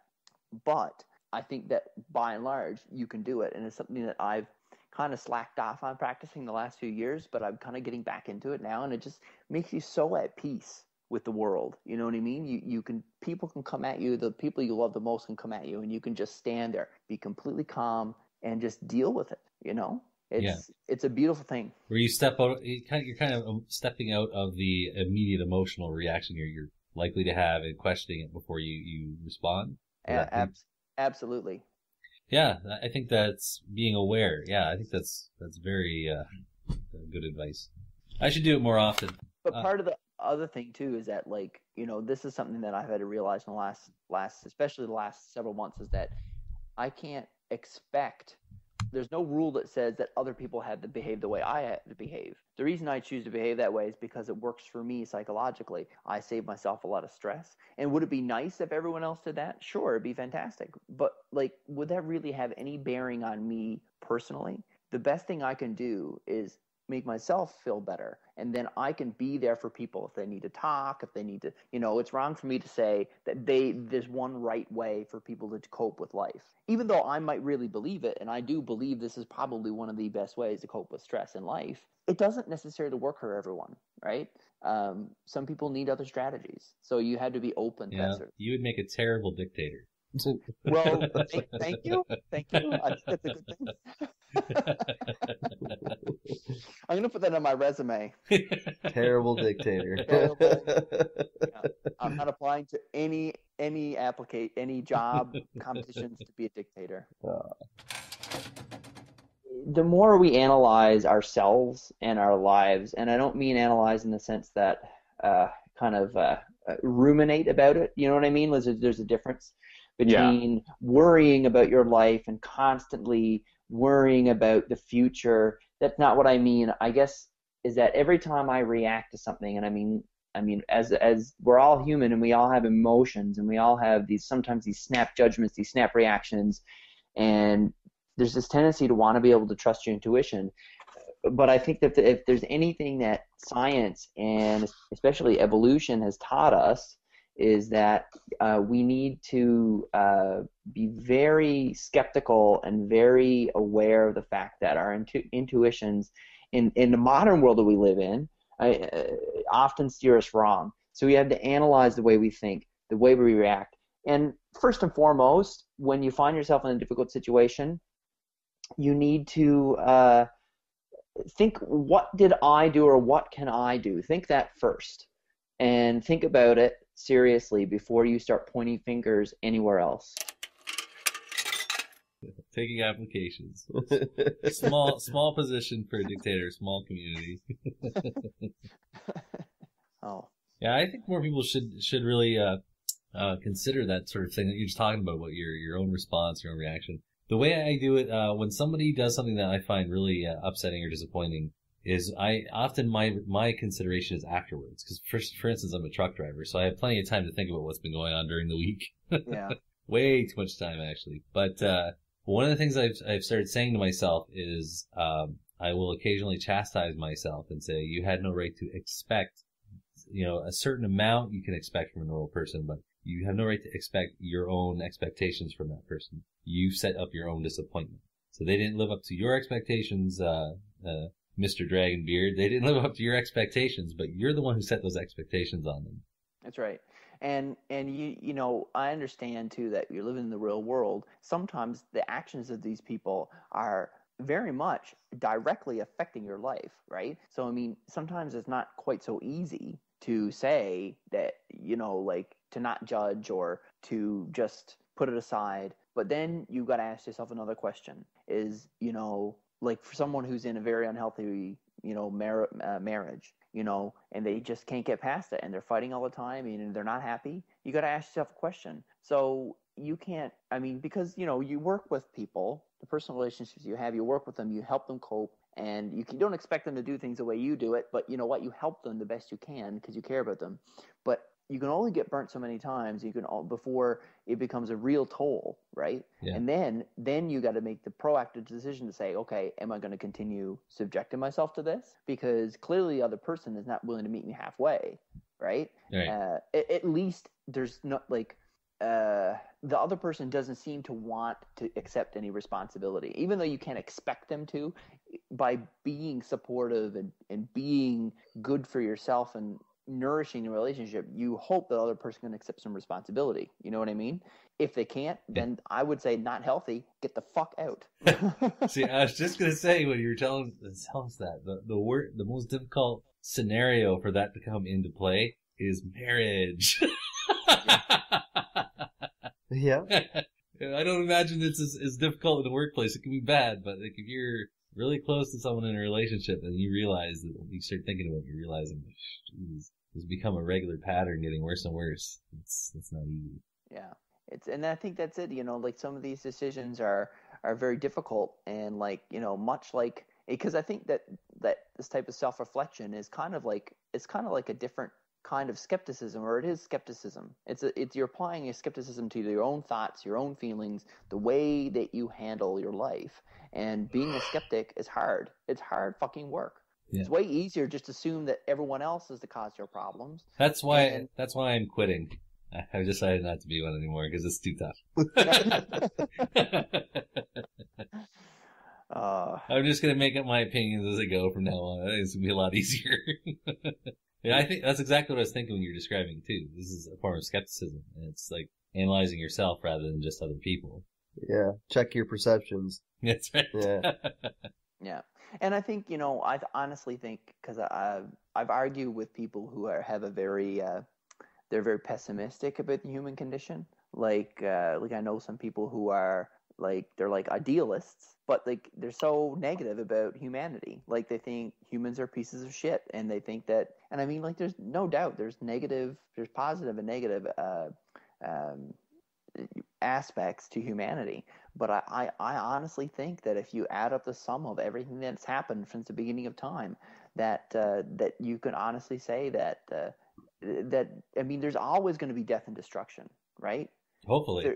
But I think that by and large, you can do it. And it's something that I've kind of slacked off on practicing the last few years, but I'm kind of getting back into it now. And it just makes you so at peace with the world. You know what I mean? People can come at you. The people you love the most can come at you, and you can just stand there, be completely calm, and just deal with it, you know? It's a beautiful thing. Where you step out, you're kind of stepping out of the immediate emotional reaction you're likely to have and questioning it before you respond. Absolutely. Yeah, I think that's being aware. Yeah, I think that's very good advice. I should do it more often. But part of the other thing too is that, like, you know, this is something that I've had to realize in the last especially the last several months, is that I can't expect, there's no rule that says that other people have to behave the way I have to behave. The reason I choose to behave that way is because it works for me psychologically. I save myself a lot of stress. And would it be nice if everyone else did that? Sure, it'd be fantastic. But, like, would that really have any bearing on me personally? The best thing I can do is make myself feel better, and then I can be there for people if they need to talk, if they need to, it's wrong for me to say that there's one right way for people to cope with life, even though I might really believe it, and I do believe this is probably one of the best ways to cope with stress in life. It doesn't necessarily work for everyone, right? Some people need other strategies, so you had to be open to that sort of. You would make a terrible dictator. Well, thank you. I think that's a good thing. I'm going to put that on my resume. Terrible dictator. I'm not applying to any job competitions to be a dictator. The more we analyze ourselves and our lives, and I don't mean analyze in the sense that ruminate about it. You know what I mean? There's a difference between worrying about your life and constantly worrying about the future. That's not what I mean. I guess is that every time I react to something, and I mean as we're all human and we all have emotions and we all have sometimes these snap judgments, these snap reactions, and there's this tendency to want to be able to trust your intuition. But I think that if there's anything that science and especially evolution has taught us, is that we need to be very skeptical and very aware of the fact that our intuitions in the modern world that we live in often steer us wrong. So we have to analyze the way we think, the way we react. And first and foremost, when you find yourself in a difficult situation, you need to think, what did I do or what can I do? Think that first. And think about it seriously before you start pointing fingers anywhere else. Taking applications. Small position for a dictator, small community. Oh. Yeah, I think more people should really consider that sort of thing that you're just talking about your own response, your own reaction. The way I do it, when somebody does something that I find really upsetting or disappointing, is I often my consideration is afterwards. Because for instance, I'm a truck driver, so I have plenty of time to think about what's been going on during the week. Yeah. Way too much time, actually. But one of the things I've started saying to myself is I will occasionally chastise myself and say, you had no right to expect, a certain amount you can expect from a normal person, but you have no right to expect your own expectations from that person. You set up your own disappointment. So they didn't live up to your expectations, Mr. Dragonbeard. They didn't live up to your expectations, but you're the one who set those expectations on them. That's right. And I understand too that you're living in the real world. Sometimes the actions of these people are very much directly affecting your life, right? So I mean, sometimes it's not quite so easy to say that, to not judge or to just put it aside. But then you got to ask yourself another question: is, for someone who's in a very unhealthy, marriage, and they just can't get past it, and they're fighting all the time, and they're not happy, you got to ask yourself a question. So you can't, because, you work with people, the personal relationships you have, you work with them, you help them cope, and you don't expect them to do things the way you do it, but you know what, you help them the best you can because you care about them. But you can only get burnt so many times before it becomes a real toll, right? Yeah. And then you got to make the proactive decision to say, okay, am I going to continue subjecting myself to this? Because clearly the other person is not willing to meet me halfway, right? Right. At least there's not the other person doesn't seem to want to accept any responsibility, even though you can't expect them to. By being supportive and being good for yourself and nourishing the relationship, you hope the other person can accept some responsibility. You know what I mean? If they can't, then I would say not healthy. Get the fuck out. See, I was just gonna say when you were telling us that the most difficult scenario for that to come into play is marriage. Yeah. I don't imagine it's as difficult in the workplace. It can be bad, but if you're really close to someone in a relationship and you realize that when you start thinking about it, you're realizing, geez, it's become a regular pattern, getting worse and worse. It's not easy. Yeah. And I think that's it. Some of these decisions are very difficult, and much like, because I think that this type of self-reflection is kind of like a different kind of skepticism, or it is skepticism. It's you're applying a skepticism to your own thoughts, your own feelings, the way that you handle your life. And being a skeptic is hard. It's hard fucking work. It's way easier just to assume that everyone else is the cause of your problems. That's why I'm quitting. I've decided not to be one anymore because it's too tough. I'm just going to make up my opinions as I go from now on. I think it's going to be a lot easier. Yeah, I think that's exactly what I was thinking when you were describing too. This is a form of skepticism, and it's like analyzing yourself rather than just other people. Yeah, check your perceptions. That's right. Yeah. Yeah, and I think I honestly think because I've argued with people who have a very they're very pessimistic about the human condition. Like I know some people who are they're idealists, but they're so negative about humanity. Like they think humans are pieces of shit, and they think that. And I mean, there's no doubt there's positive and negative aspects to humanity. But I honestly think that if you add up the sum of everything that's happened since the beginning of time, that you can honestly say that I mean, there's always going to be death and destruction, right? Hopefully.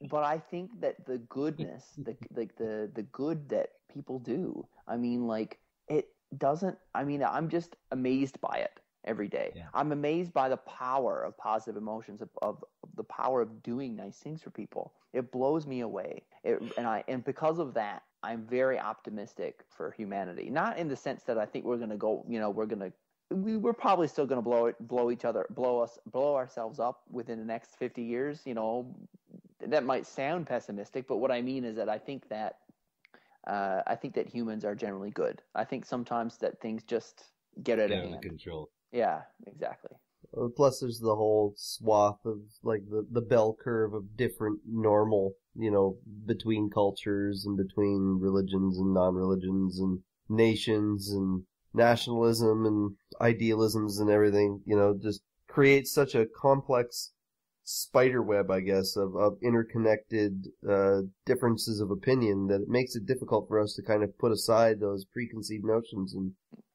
But I think that the goodness, the good that people do, I mean, it doesn't. I mean, I'm just amazed by it every day. Yeah. I'm amazed by the power of positive emotions, of the power of doing nice things for people. It blows me away. And because of that, I'm very optimistic for humanity. Not in the sense that I think we're going to go, we're probably still going to blow ourselves up within the next 50 years. That might sound pessimistic, but what I mean is that I think that humans are generally good. I think sometimes that things just get out of hand. Control. Yeah, exactly. Plus, there's the whole swath of the bell curve of different normal, between cultures and between religions and non-religions and nations and nationalism and idealisms and everything. Just creates such a complex spider web, I guess, of interconnected differences of opinion that it makes it difficult for us to kind of put aside those preconceived notions and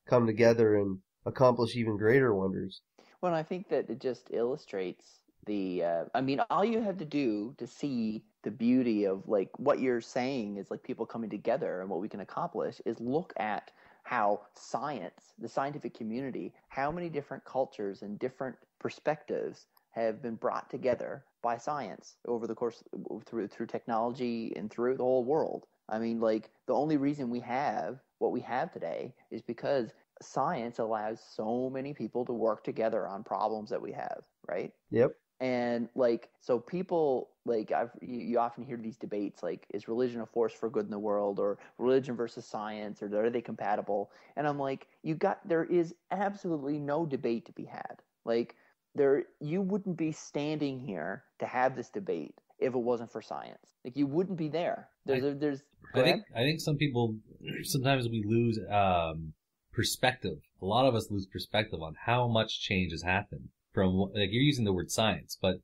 come together and accomplish even greater wonders. Well, I think that it just illustrates I mean, all you have to do to see the beauty of what you're saying is people coming together and what we can accomplish is look at how science, the scientific community, how many different cultures and different perspectives have been brought together by science over the course through technology and through the whole world. I mean, the only reason we have what we have today is because science allows so many people to work together on problems that we have, right? Yep. And so people you often hear these debates is religion a force for good in the world, or religion versus science, or are they compatible? And I'm there is absolutely no debate to be had. You wouldn't be standing here to have this debate if it wasn't for science. You wouldn't be there. I think some people sometimes we lose perspective. A lot of us lose perspective on how much change has happened from you're using the word science, but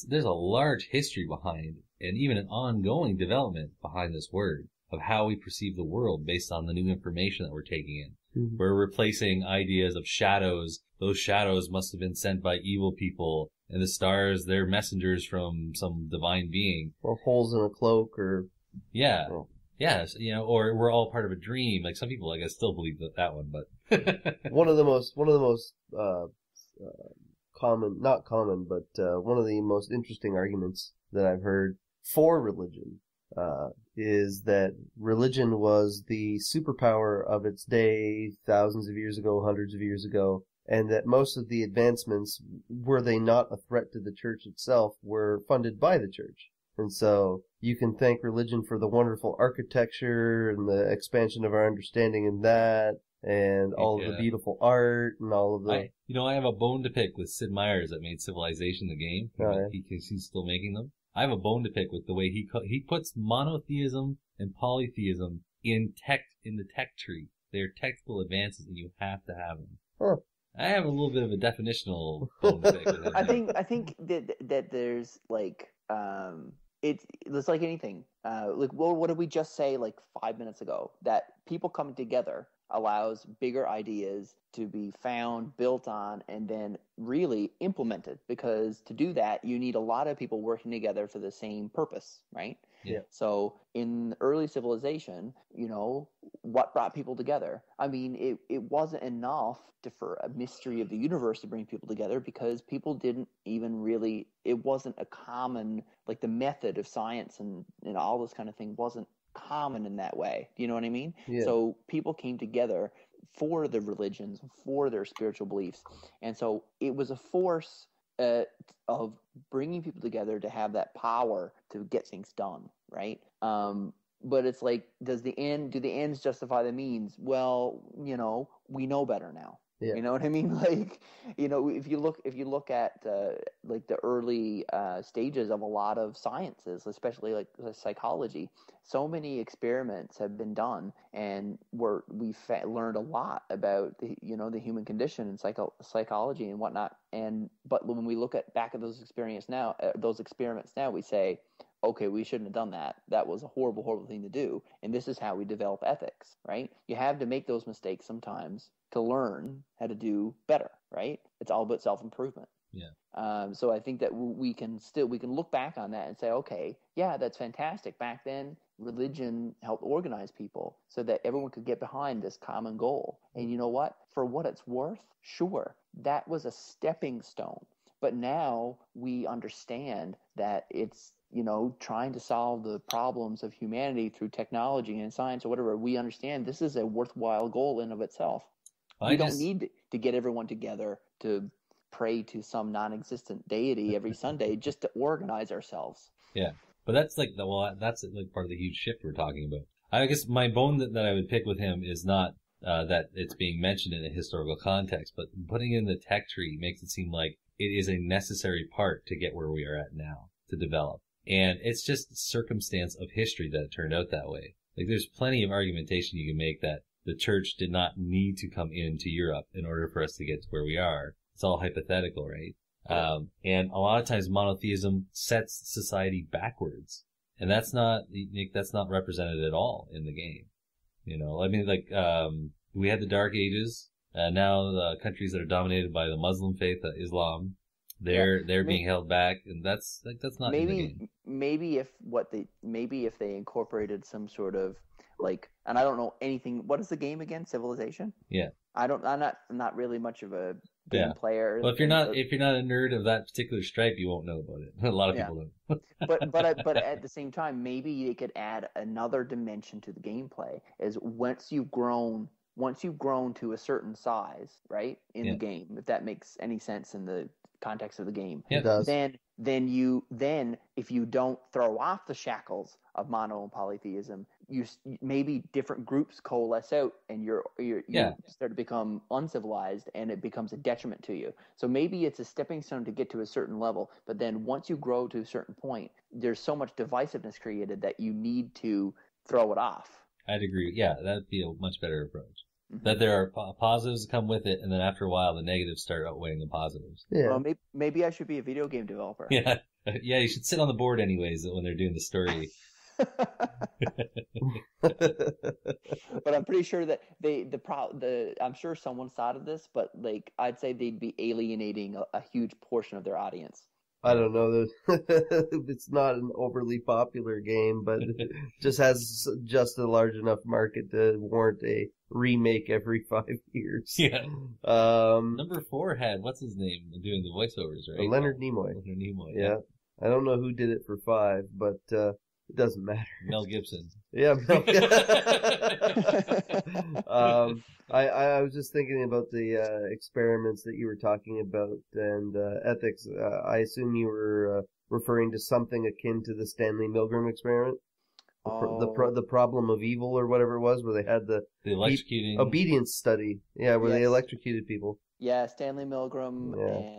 there's a large history behind and even an ongoing development behind this word of how we perceive the world based on the new information that we're taking in. Mm-hmm. We're replacing ideas of shadows. Those shadows must have been sent by evil people, and the stars, they're messengers from some divine being. Or holes in a cloak, or... Yeah. Oh. Yes, or we're all part of a dream. Some people, I guess, still believe that one, but... one of the most common, not common, but one of the most interesting arguments that I've heard for religion is that religion was the superpower of its day thousands of years ago, hundreds of years ago, and that most of the advancements, were they not a threat to the church itself, were funded by the church. And so you can thank religion for the wonderful architecture and the expansion of our understanding in that, and all of the beautiful art and all of the... I have a bone to pick with Sid Meier's that made Civilization the game. He's still making them. I have a bone to pick with the way he puts monotheism and polytheism in the tech tree. They're technical advances, and you have to have them. Huh. I have a little bit of a definitional bone to pick with him. I think that there's it's like anything. What did we just say 5 minutes ago? That people coming together allows bigger ideas to be found, built on, and then really implemented. Because to do that, you need a lot of people working together for the same purpose, right? Yeah. So in early civilization, what brought people together? I mean, it wasn't enough for a mystery of the universe to bring people together, because people didn't even really, it wasn't a common, like the method of science and all this kind of thing wasn't common in that way. Do you know what I mean? Yeah. So people came together for the religions, for their spiritual beliefs. And so it was a force of bringing people together to have that power to get things done, right? But it's like, do the ends justify the means? Well, we know better now. Yeah. You know what I mean? Like, if you look at like the early stages of a lot of sciences, especially like psychology, so many experiments have been done, and we've learned a lot about the human condition and psychology and whatnot. But when we look back at those experiments now, we say, okay, we shouldn't have done that. That was a horrible, horrible thing to do. And this is how we develop ethics, right? You have to make those mistakes sometimes to learn how to do better, right? It's all about self-improvement. Yeah. So I think that we can look back on that and say, okay, yeah, that's fantastic. Back then, religion helped organize people so that everyone could get behind this common goal. And you know what? For what it's worth, sure, that was a stepping stone. But now we understand that it's, trying to solve the problems of humanity through technology and science or whatever. We understand this is a worthwhile goal in of itself. We don't need to get everyone together to pray to some non-existent deity every Sunday just to organize ourselves. Yeah, but that's like that's like part of the huge shift we're talking about. I guess my bone that I would pick with him is not that it's being mentioned in a historical context, but putting in the tech tree makes it seem like it is a necessary part to get where we are at now, to develop. And it's just circumstance of history that it turned out that way. Like, there's plenty of argumentation you can make that the church did not need to come into Europe in order for us to get to where we are. It's all hypothetical, right? And a lot of times monotheism sets society backwards. And that's not represented at all in the game. I mean, like, we had the Dark Ages. Now the countries that are dominated by the Muslim faith, Islam, they're being held back, and that's not in the game. Maybe if they incorporated some sort of, like, and I don't know anything. What is the game again? Civilization? Yeah. I'm not really much of a game player. Well, if you're not a nerd of that particular stripe, you won't know about it. A lot of people don't. but at the same time, maybe they could add another dimension to the gameplay. Is once you've grown to a certain size, right, in the game, if that makes any sense in the context of the game, it does. Then if you don't throw off the shackles of mono and polytheism, you maybe different groups coalesce out, and you start to become uncivilized, and it becomes a detriment to you. So maybe it's a stepping stone to get to a certain level, but then once you grow to a certain point, there's so much divisiveness created that you need to throw it off. I'd agree. Yeah, that'd be a much better approach. Mm-hmm. That there are positives that come with it, and then after a while, the negatives start outweighing the positives. Yeah. Well, maybe I should be a video game developer. Yeah, you should sit on the board anyways when they're doing the story. But I'm pretty sure that I'm sure someone thought of this, but like I'd say they'd be alienating a huge portion of their audience. I don't know. It's not an overly popular game, but it just has just a large enough market to warrant a remake every 5 years. Yeah. Number 4 had, what's his name, doing the voiceovers, right? Leonard Nimoy. Leonard Nimoy. Yeah. I don't know who did it for 5, but it doesn't matter. Mel Gibson. Yeah, Mel I was just thinking about the experiments that you were talking about and ethics. I assume you were referring to something akin to the Stanley Milgram experiment? The problem of evil or whatever it was, where they had the electrocuting obedience study. Yeah, where they electrocuted people. Yeah, Stanley Milgram,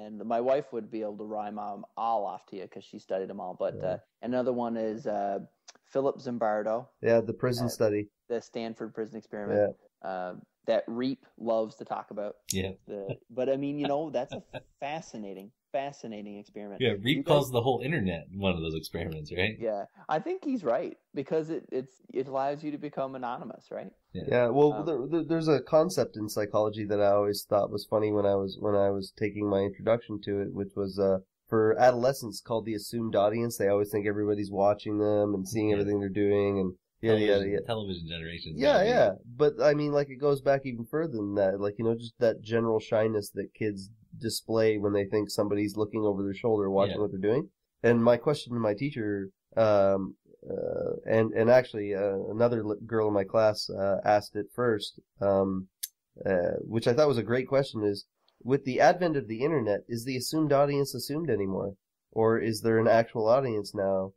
and my wife would be able to rhyme them all off to you because she studied them all. But another one is Philip Zimbardo. Yeah, the prison study. The Stanford prison experiment. Yeah. That Reap loves to talk about. Yeah. But I mean, that's a fascinating experiment. Yeah, Reap calls the whole internet one of those experiments, right? Yeah, I think he's right because it allows you to become anonymous, right? Yeah. Well, there's a concept in psychology that I always thought was funny when I was taking my introduction to it, which was for adolescents called the assumed audience. They always think everybody's watching them and seeing everything they're doing, and television generations. Yeah. But I mean, like, it goes back even further than that. Like, just that general shyness that kids display when they think somebody's looking over their shoulder watching what they're doing. And my question to my teacher, and actually another girl in my class asked it first, which I thought was a great question, is, with the advent of the internet, is the assumed audience assumed anymore? Or is there an actual audience now?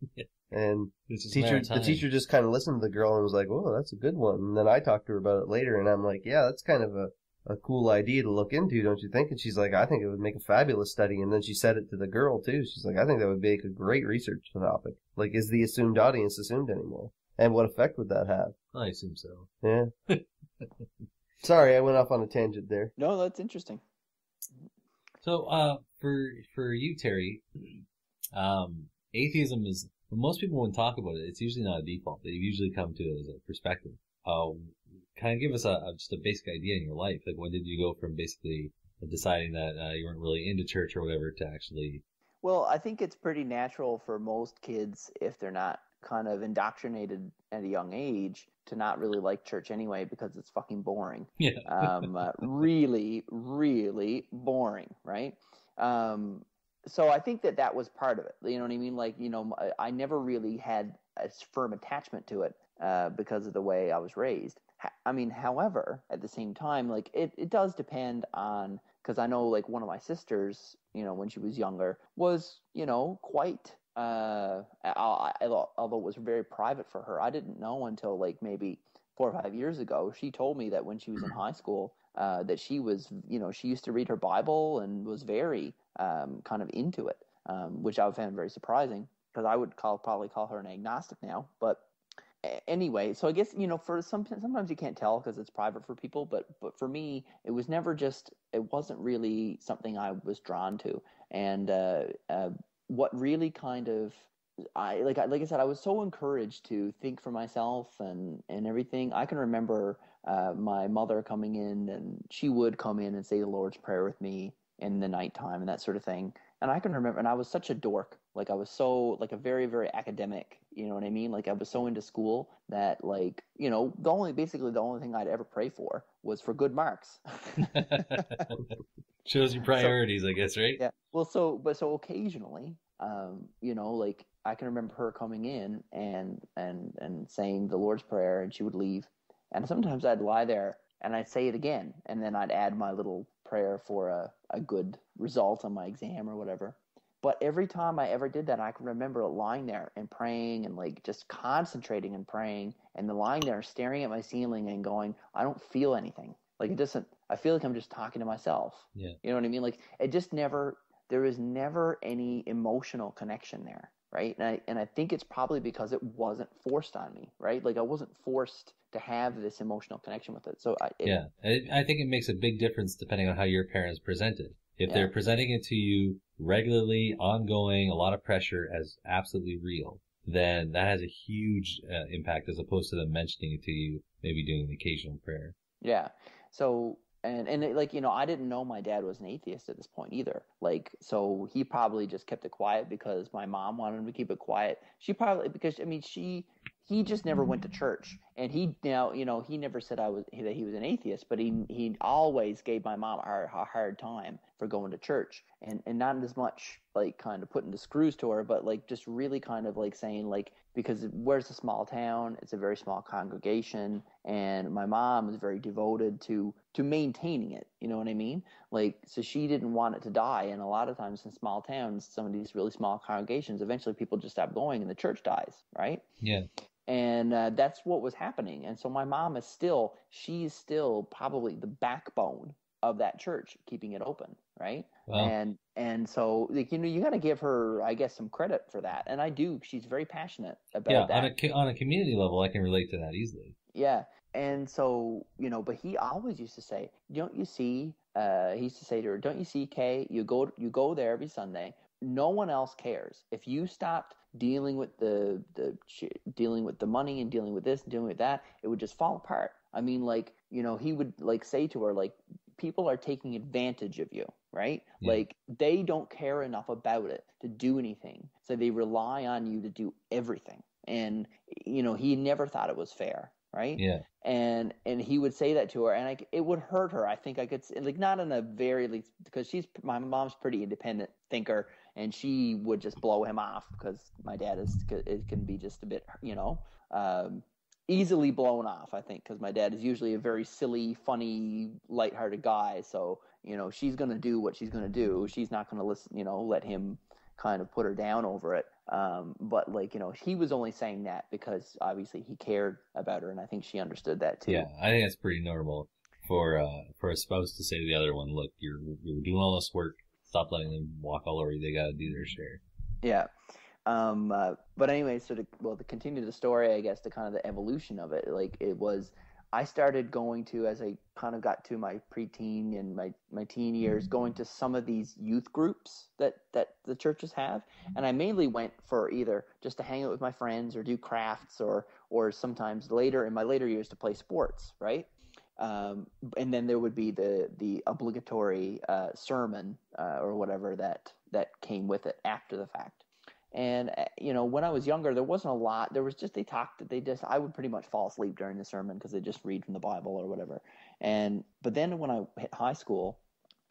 And the teacher just kind of listened to the girl and was like, "Oh, that's a good one." And then I talked to her about it later, and I'm like, "Yeah, that's kind of a cool idea to look into, don't you think?" And she's like, "I think it would make a fabulous study." And then she said it to the girl too. She's like, "I think that would make a great research topic. Like, is the assumed audience assumed anymore? And what effect would that have?" I assume so. Yeah. Sorry, I went off on a tangent there. No, that's interesting. So, for you, Terry, atheism is, when most people, when talk about it, it's usually not a default. They usually come to it as a perspective. Kind of give us just a basic idea in your life. Like, when did you go from basically deciding that you weren't really into church or whatever to actually... Well, I think it's pretty natural for most kids, if they're not kind of indoctrinated at a young age, to not really like church anyway, because it's fucking boring. Yeah. Really, really boring, right? So I think that was part of it. You know what I mean? Like, I never really had a firm attachment to it because of the way I was raised. I mean, however, at the same time, like, it does depend on, because I know, like, one of my sisters, when she was younger, was, quite, although it was very private for her, I didn't know until, like, maybe 4 or 5 years ago. She told me that when she was in high school, that she was, she used to read her Bible and was very kind of into it, which I found very surprising, because I would probably call her an agnostic now. But anyway, so I guess, for sometimes you can't tell because it's private for people, but for me, it was never just, it wasn't really something I was drawn to. And what really kind of, like I said, I was so encouraged to think for myself and everything. I can remember my mother coming in, and she would come in and say the Lord's Prayer with me in the nighttime and that sort of thing. And I can remember, and I was such a dork. Like, I was so, like, a very, very academic, you know what I mean? Like, I was so into school that, like, the only thing I'd ever pray for was for good marks. Shows your priorities, I guess, right? Yeah. Well, so occasionally, like, I can remember her coming in and saying the Lord's Prayer, and she would leave. And sometimes I'd lie there and I'd say it again, and then I'd add my little prayer for a good result on my exam or whatever. But every time I ever did that, I can remember lying there and praying and, like, just concentrating and praying, and then lying there staring at my ceiling and going, I don't feel anything. Like, I feel like I'm just talking to myself. Yeah. You know what I mean? Like, there was never any emotional connection there. Right. And I think it's probably because it wasn't forced on me. Right. Like, I wasn't forced to have this emotional connection with it. So I think it makes a big difference depending on how your parents present it. If they're presenting it to you regularly, ongoing, a lot of pressure as absolutely real, then that has a huge impact, as opposed to them mentioning it to you, maybe doing an occasional prayer. Yeah. So, and like, I didn't know my dad was an atheist at this point either. Like, so he probably just kept it quiet because my mom wanted him to keep it quiet. He just never went to church, and he never said that he was an atheist, but he always gave my mom a hard time for going to church, and not as much like kind of putting the screws to her, but like just really kind of like saying, like, because where's a small town, it's a very small congregation, and my mom is very devoted to maintaining it, you know what I mean? Like, so she didn't want it to die, and a lot of times in small towns, some of these really small congregations, eventually people just stop going and the church dies, right? Yeah. And that's what was happening. And so my mom she's still probably the backbone of that church, keeping it open, right? Wow. And so, like, you got to give her, I guess, some credit for that. And I do. She's very passionate about that. On a community level, I can relate to that easily. Yeah. And so, but he always used to say, don't you see, he used to say to her, don't you see, Kay, you go there every Sunday. No one else cares. If you stopped dealing with the money and dealing with this and dealing with that, it would just fall apart. I mean, like, he would, like, say to her, like, people are taking advantage of you, right? Yeah. Like, they don't care enough about it to do anything, so they rely on you to do everything. and he never thought it was fair, right? Yeah. And he would say that to her, and it would hurt her. I think I could, like, not in a very, like, because my mom's pretty independent thinker, and she would just blow him off because my dad can be just a bit, easily blown off, I think, because my dad is usually a very silly, funny, lighthearted guy. So, she's going to do what she's going to do. She's not going to listen, let him kind of put her down over it. But, like, he was only saying that because obviously he cared about her, and I think she understood that too. Yeah, I think that's pretty normal for a spouse to say to the other one, look, you're doing all this work, stop letting them walk all over you, they got to do their share. Yeah. But anyway, so to continue the story, I guess, to kind of the evolution of it, like, it was, I started going to, as I kind of got to my preteen and my teen years, going to some of these youth groups that the churches have. And I mainly went for either just to hang out with my friends or do crafts or sometimes later in my later years to play sports, right? And then there would be the obligatory sermon or whatever that came with it after the fact. And, when I was younger, there wasn't a lot. There was just, I would pretty much fall asleep during the sermon because they just read from the Bible or whatever. But then when I hit high school,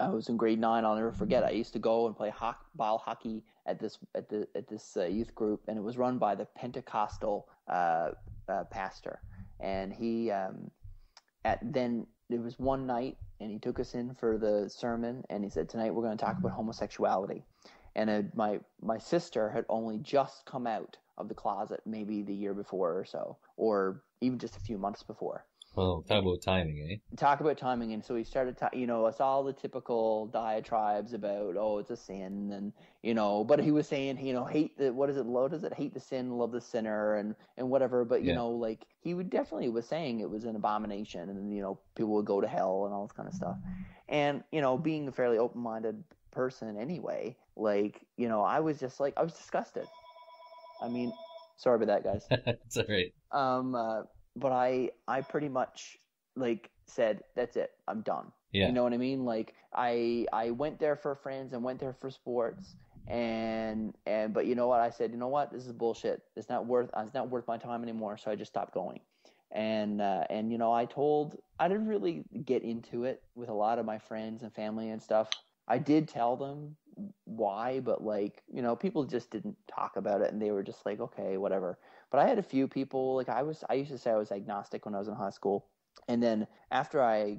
I was in grade 9. I'll never forget. I used to go and play ball hockey at this youth group, and it was run by the Pentecostal pastor. And he, then there was one night, and he took us in for the sermon, and he said, tonight we're going to talk about homosexuality. And my sister had only just come out of the closet maybe the year before or so, or even just a few months before. Well, talk about timing, eh? Talk about timing. And so he started, it's all the typical diatribes about, it's a sin. And, but he was saying, hate hate the sin, love the sinner and whatever. But, like, he definitely was saying it was an abomination and, people would go to hell and all this kind of stuff. And, being a fairly open-minded person anyway, like, I was just like, I was disgusted. I mean, sorry about that, guys. It's all right. But I pretty much, like, said, that's it, I'm done. Yeah. You know what I mean? Like, I went there for friends and went there for sports, but you know what? I said, you know what? This is bullshit. It's not worth my time anymore. So I just stopped going. And I didn't really get into it with a lot of my friends and family and stuff. I did tell them why, but, like, people just didn't talk about it, and they were just like, okay, whatever. But I had a few people, like, I used to say I was agnostic when I was in high school. And then after I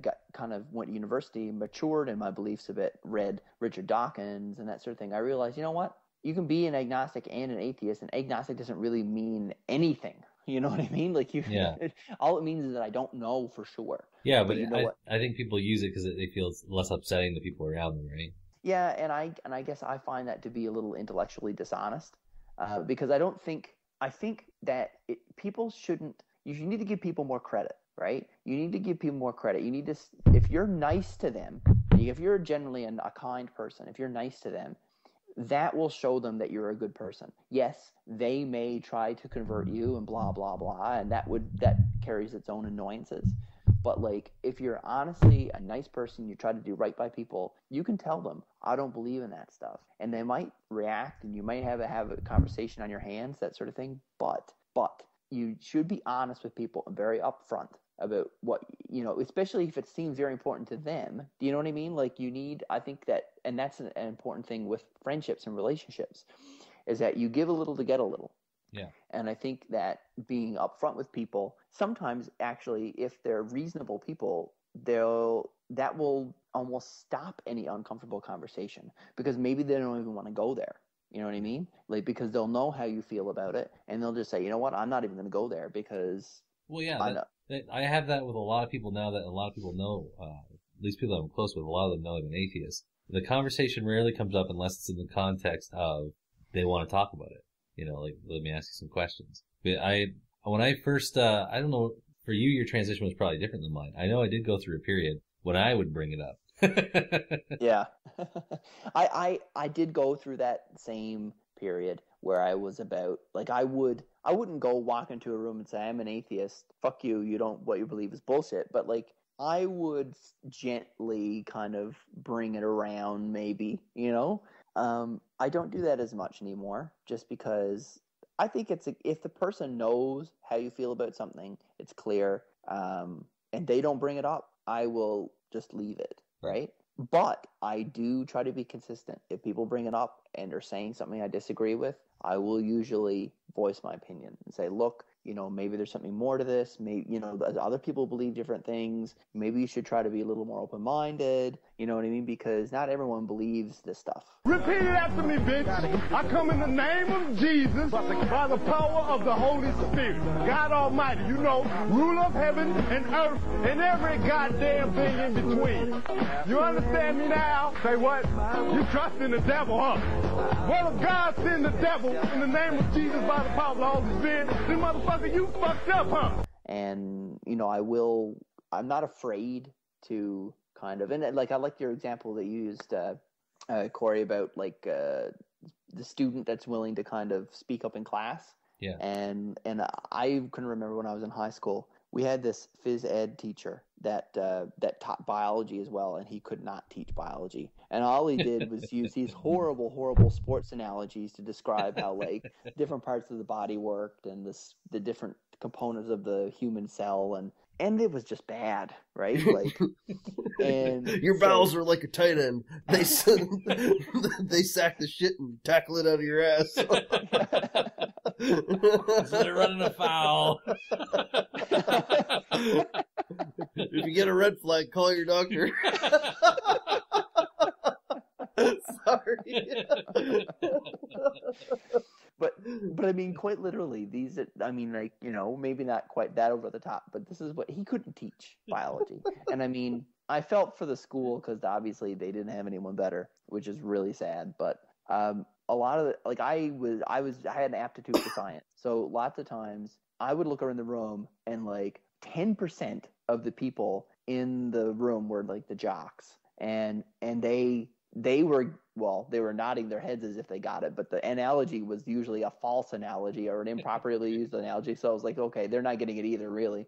went to university, matured in my beliefs a bit, read Richard Dawkins and that sort of thing, I realized, you know what? You can be an agnostic and an atheist, and agnostic doesn't really mean anything. You know what I mean? Like, all it means is that I don't know for sure. Yeah, but I think people use it because they feel it's less upsetting to people around them, right? Yeah, and I guess I find that to be a little intellectually dishonest because I think that people shouldn't. You need to give people more credit, right? You need to give people more credit. You need to, if you're nice to them, if you're generally a kind person, if you're nice to them, that will show them that you're a good person. Yes, they may try to convert you and blah, blah, blah, and that carries its own annoyances. But, like, if you're honestly a nice person, you try to do right by people, you can tell them, I don't believe in that stuff. And they might react, and you might have a conversation on your hands, that sort of thing. But you should be honest with people and very upfront about what, especially if it seems very important to them. Do you know what I mean? Like, I think that, and that's an important thing with friendships and relationships, is that you give a little to get a little. Yeah. And I think that being upfront with people, sometimes actually, if they're reasonable people, that will almost stop any uncomfortable conversation because maybe they don't even want to go there. You know what I mean? Like, because they'll know how you feel about it, and they'll just say, you know what, I'm not even going to go there because. Well, yeah, I have that with a lot of people now that a lot of people know, at least people I'm close with, a lot of them know I'm an atheist. The conversation rarely comes up unless it's in the context of they want to talk about it. Like, let me ask you some questions. But when I first, I don't know, for you, your transition was probably different than mine. I know I did go through a period when I would bring it up. Yeah. I did go through that same period where I was about, like, I wouldn't go walk into a room and say, I'm an atheist. Fuck you. What you believe is bullshit. But, like, I would gently kind of bring it around maybe, I don't do that as much anymore just because I think if the person knows how you feel about something, it's clear, and they don't bring it up, I will just leave it, right? But I do try to be consistent. If people bring it up and are saying something I disagree with, I will usually voice my opinion and say, look, maybe there's something more to this. Maybe, other people believe different things. Maybe you should try to be a little more open-minded. You know what I mean? Because not everyone believes this stuff. Repeat it after me, bitch. I come in the name of Jesus by the power of the Holy Spirit. God Almighty, ruler of heaven and earth and every goddamn thing in between. You understand me now? Say what? You trust in the devil, huh? Well, if God send the devil in the name of Jesus by the power of the Holy Spirit, then motherfucker, you fucked up, huh? And, I'm not afraid to kind of, and I like your example that you used, Corey, about the student that's willing to kind of speak up in class. Yeah. And I can remember when I was in high school, we had this phys ed teacher that taught biology as well, and he could not teach biology. And all he did was use these horrible sports analogies to describe how different parts of the body worked and the different components of the human cell, and it was just bad, right? And your bowels are like a tight end. They sack the shit and tackle it out of your ass. Just let it run in a foul. If you get a red flag, call your doctor. Sorry. But I mean, quite literally, maybe not quite that over the top, but this is what he couldn't teach biology. And I mean, I felt for the school because obviously they didn't have anyone better, which is really sad. But a lot of I had an aptitude for science, so lots of times I would look around the room and 10% of the people in the room were the jocks, and they were nodding their heads as if they got it, but the analogy was usually a false analogy or an improperly used analogy. So I was like, okay, they're not getting it either, really.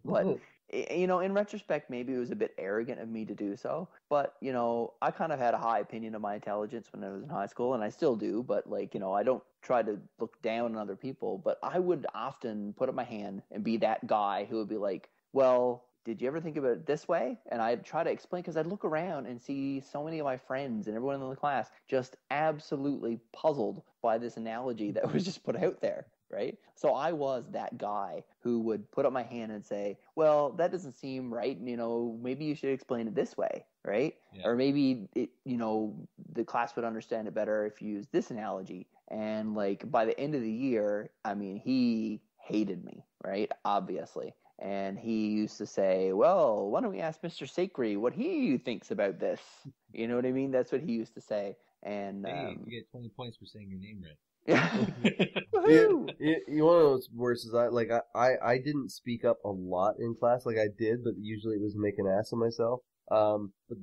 But in retrospect, maybe it was a bit arrogant of me to do so. But I kind of had a high opinion of my intelligence when I was in high school, and I still do. But I don't try to look down on other people. But I would often put up my hand and be that guy who would be like, well, did you ever think about it this way? And I'd try to explain, because I'd look around and see so many of my friends and everyone in the class just absolutely puzzled by this analogy that was just put out there, right? So I was that guy who would put up my hand and say, well, that doesn't seem right. Maybe you should explain it this way, right? Yeah. Or maybe, the class would understand it better if you use this analogy. And by the end of the year, he hated me, right? Obviously. And he used to say, well, why don't we ask Mr. Sacre what he thinks about this? You know what I mean? That's what he used to say. And hey, you get 20 points for saying your name right. You want to know what's worse is I didn't speak up a lot in class. I did, but usually it was to make an ass of myself. But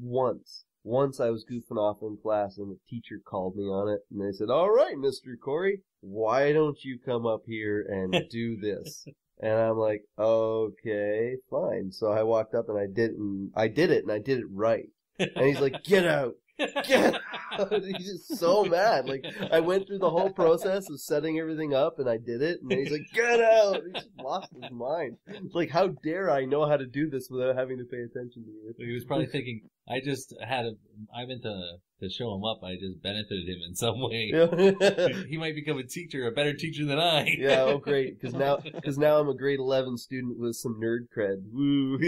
once I was goofing off in class and the teacher called me on it, and they said, all right, Mr. Corey, why don't you come up here and do this? And I'm like, okay, fine. So I walked up and I did it and I did it right. And he's like, get out. Get out. He's just so mad. I went through the whole process of setting everything up and I did it. And then he's like, get out. He just lost his mind. How dare I know how to do this without having to pay attention to you? He was probably thinking, I went to show him up. I just benefited him in some way. He might become a better teacher than I. Yeah, oh great. Because now I'm a grade 11 student with some nerd cred. Woo,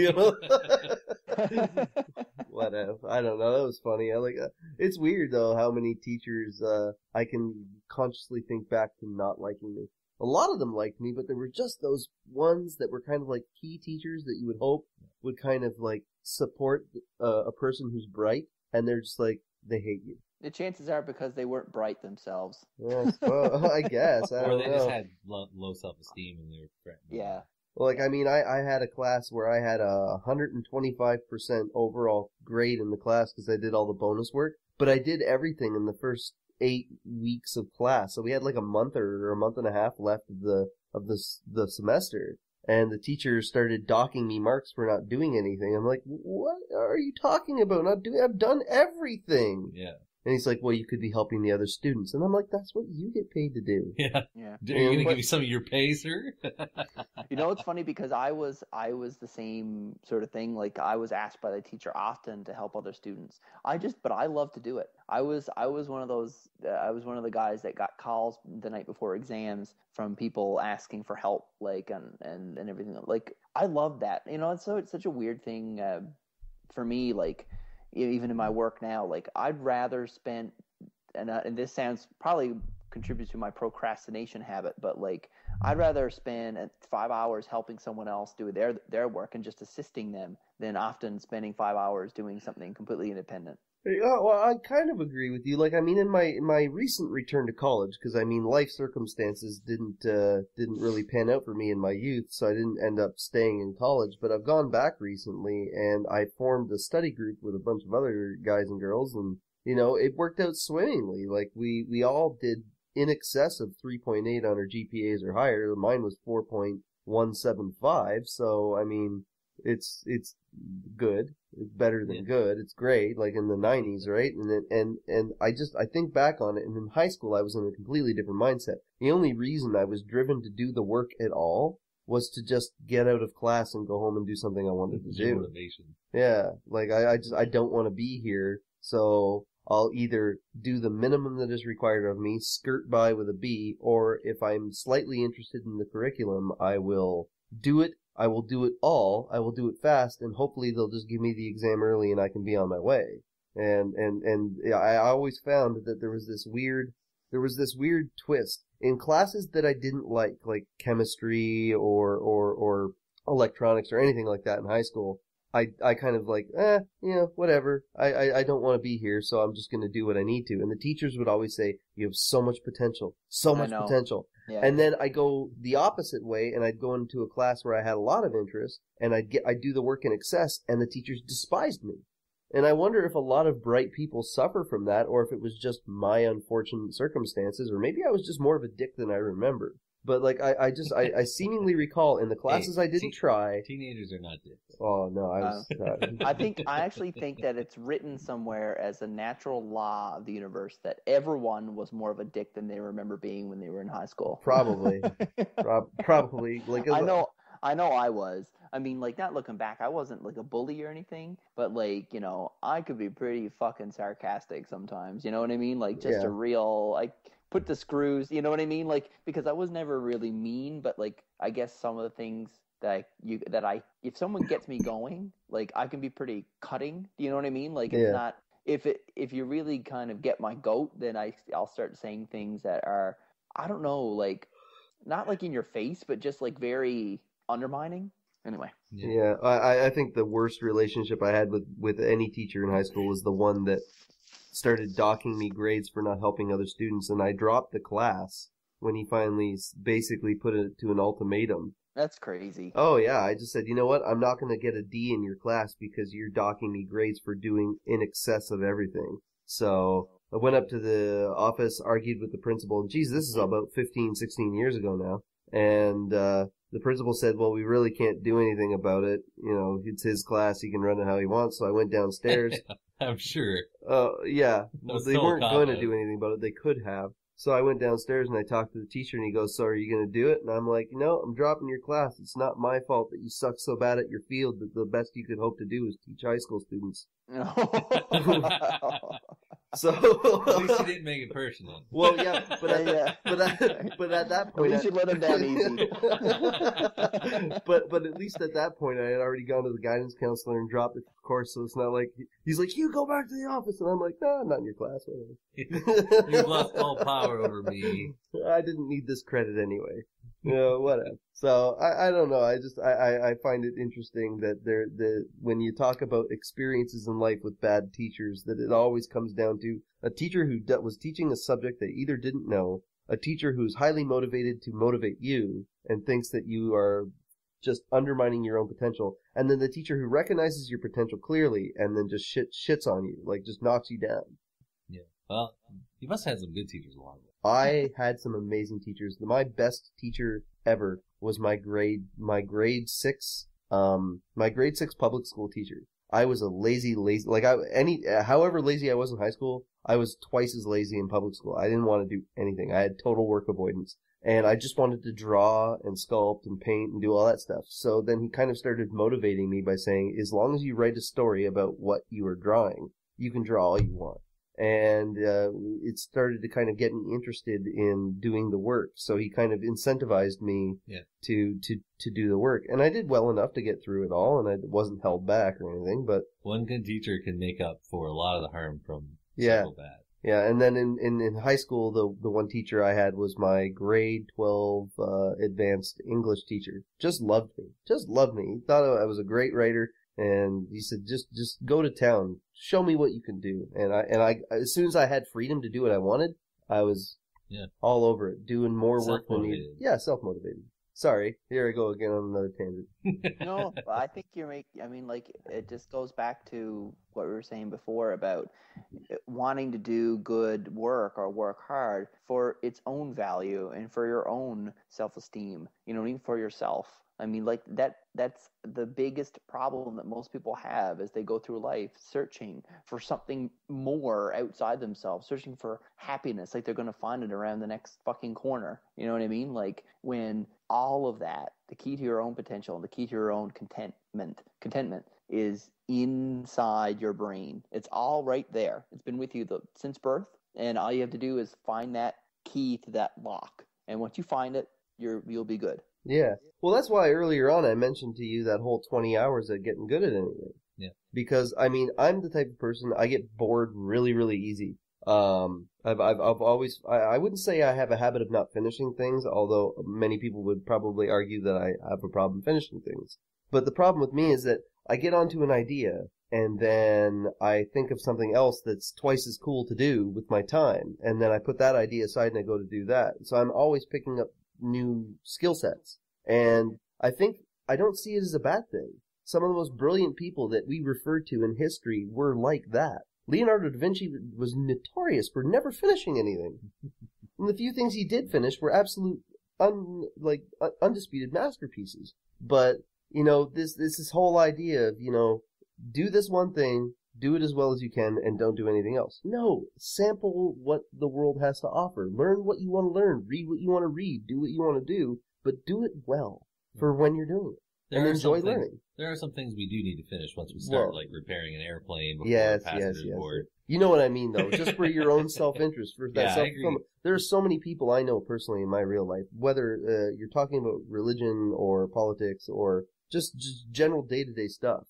Whatever. I don't know. That was funny. It's weird though how many teachers I can consciously think back to not liking me. A lot of them liked me, but there were just those ones that were kind of key teachers that you would hope would kind of support a person who's bright, and they're just they hate you. The chances are because they weren't bright themselves. Yes, well, I guess. I don't know. Just had low self-esteem and they were threatened. Yeah. Well, I had a class where I had a 125% overall grade in the class because I did all the bonus work, but I did everything in the first 8 weeks of class. So we had a month or a month and a half left of the semester. And the teacher started docking me marks for not doing anything. I'm like, what are you talking about? Not doing? I've done everything. Yeah. And he's like, well, you could be helping the other students. And I'm like, that's what you get paid to do. Yeah. Yeah. Are you going to give me some of your pay, sir? You know, it's funny because I was the same sort of thing. Like, I was asked by the teacher often to help other students. But I love to do it. I was one of those, I was one of the guys that got calls the night before exams from people asking for help, like, and everything. Like, I love that. You know, it's such a weird thing for me, like, even in my work now, like, I'd rather spend, and this sounds probably contributes to my procrastination habit, but like, I'd rather spend 5 hours helping someone else do their work and just assisting them than often spending 5 hours doing something completely independent. Yeah, well, I kind of agree with you. Like, I mean, in my recent return to college, because I mean, life circumstances didn't really pan out for me in my youth, so I didn't end up staying in college. But I've gone back recently, and I formed a study group with a bunch of other guys and girls, and you know, it worked out swimmingly. Like, we all did in excess of 3.8 on our GPAs or higher. Mine was 4.175. So I mean, it's good. It's better than good. It's great, like in the 90s, right? And I think back on it, and in high school I was in a completely different mindset. The only reason I was driven to do the work at all was to just get out of class and go home and do something I wanted to do. Motivation. Yeah, like I don't want to be here, so I'll either do the minimum that is required of me, skirt by with a B, or if I'm slightly interested in the curriculum, I will do it. I will do it all. I will do it fast, and hopefully they'll just give me the exam early and I can be on my way. And I always found that there was this weird twist in classes that I didn't like chemistry or electronics or anything like that in high school. I kind of like, whatever. I don't want to be here, so I'm just going to do what I need to. And the teachers would always say, you have so much potential. Yeah. And then I go the opposite way, and I'd go into a class where I had a lot of interest, and I'd do the work in excess, and the teachers despised me. And I wonder if a lot of bright people suffer from that, or if it was just my unfortunate circumstances, or maybe I was just more of a dick than I remember. But like I seemingly recall in the classes I didn't try. Teenagers are not dicks. Oh no, I was. I actually think that it's written somewhere as a natural law of the universe that everyone was more of a dick than they remember being when they were in high school. Probably, probably. Like I know I was. I mean, like, not looking back, I wasn't like a bully or anything, but like, you know, I could be pretty fucking sarcastic sometimes. You know what I mean? Like, just a real like. Put the screws, you know what I mean? Like, because I was never really mean, but like, I guess some of the things that if someone gets me going, like, I can be pretty cutting. Do you know what I mean? Like, it's not, if you really kind of get my goat, then I'll start saying things that are, I don't know, like, not like in your face, but just like very undermining. Anyway. Yeah, I think the worst relationship I had with any teacher in high school was the one that started docking me grades for not helping other students, and I dropped the class when he finally basically put it to an ultimatum. That's crazy. Oh yeah, I just said, you know what, I'm not going to get a D in your class because you're docking me grades for doing in excess of everything. So I went up to the office, argued with the principal, and geez, this is about 15, 16 years ago now, and the principal said, well, we really can't do anything about it. You know, it's his class, he can run it how he wants. So I went downstairs. I'm sure. Yeah. They weren't going to do anything about it. They could have. So I went downstairs and I talked to the teacher, and he goes, so are you going to do it? And I'm like, no, I'm dropping your class. It's not my fault that you suck so bad at your field that the best you could hope to do is teach high school students. So at least you didn't make it personal. Well, yeah, but at that point, at least you let him down easy. but at least at that point, I had already gone to the guidance counselor and dropped it, of course. So it's not like he's like, you go back to the office, and I'm like, no, I'm not in your class. Whatever. You've lost all power over me. I didn't need this credit anyway. Whatever. So I don't know. I find it interesting that when you talk about experiences in life with bad teachers, that it always comes down to a teacher who was teaching a subject they either didn't know, a teacher who's highly motivated to motivate you and thinks that you are just undermining your own potential, and then the teacher who recognizes your potential clearly and then just shits on you, like just knocks you down. Yeah. Well, you must have had some good teachers along the way. I had some amazing teachers. My best teacher ever was my grade 6 public school teacher. I was a lazy, like however lazy I was in high school, I was twice as lazy in public school. I didn't want to do anything. I had total work avoidance. And I just wanted to draw and sculpt and paint and do all that stuff. So then he kind of started motivating me by saying, as long as you write a story about what you are drawing, you can draw all you want. And it started to kind of get me interested in doing the work. So he kind of incentivized me to do the work. And I did well enough to get through it all, and I wasn't held back or anything. But one good teacher can make up for a lot of the harm from several bad. Yeah, and then in high school, the one teacher I had was my grade 12 advanced English teacher. Just loved me. He thought I was a great writer, and he said, just go to town. Show me what you can do. And I as soon as I had freedom to do what I wanted, I was all over it, doing more work than me. Yeah, self-motivated. Sorry, here I go again on another tangent. No, but I think it just goes back to what we were saying before about wanting to do good work or work hard for its own value and for your own self-esteem, even for yourself. I mean, like that's the biggest problem that most people have as they go through life, searching for something more outside themselves, searching for happiness, like they're going to find it around the next fucking corner. You know what I mean? Like when all of that, the key to your own potential, the key to your own contentment is inside your brain. It's all right there. It's been with you since birth, and all you have to do is find that key to that lock. And once you find it, you'll be good. Yeah. Well, that's why earlier on I mentioned to you that whole 20 hours at getting good at anything. Yeah. Because, I mean, I'm the type of person, I get bored really, really easy. I've always, I wouldn't say I have a habit of not finishing things, although many people would probably argue that I have a problem finishing things. But the problem with me is that I get onto an idea, and then I think of something else that's twice as cool to do with my time, and then I put that idea aside and I go to do that. So I'm always picking up new skill sets. And I don't see it as a bad thing. Some of the most brilliant people that we refer to in history were like that. Leonardo da Vinci was notorious for never finishing anything. And the few things he did finish were absolute, undisputed masterpieces. But, this whole idea of, do this one thing, do it as well as you can, and don't do anything else. No, sample what the world has to offer. Learn what you want to learn. Read what you want to read. Do what you want to do. But do it well for when you're doing it. And enjoy learning. There are some things we do need to finish once we start, like repairing an airplane before passengers board. You know what I mean, though. Just for your own self-interest. For that self-fulfillment. There are so many people I know personally in my real life, whether you're talking about religion or politics or just general day-to-day stuff,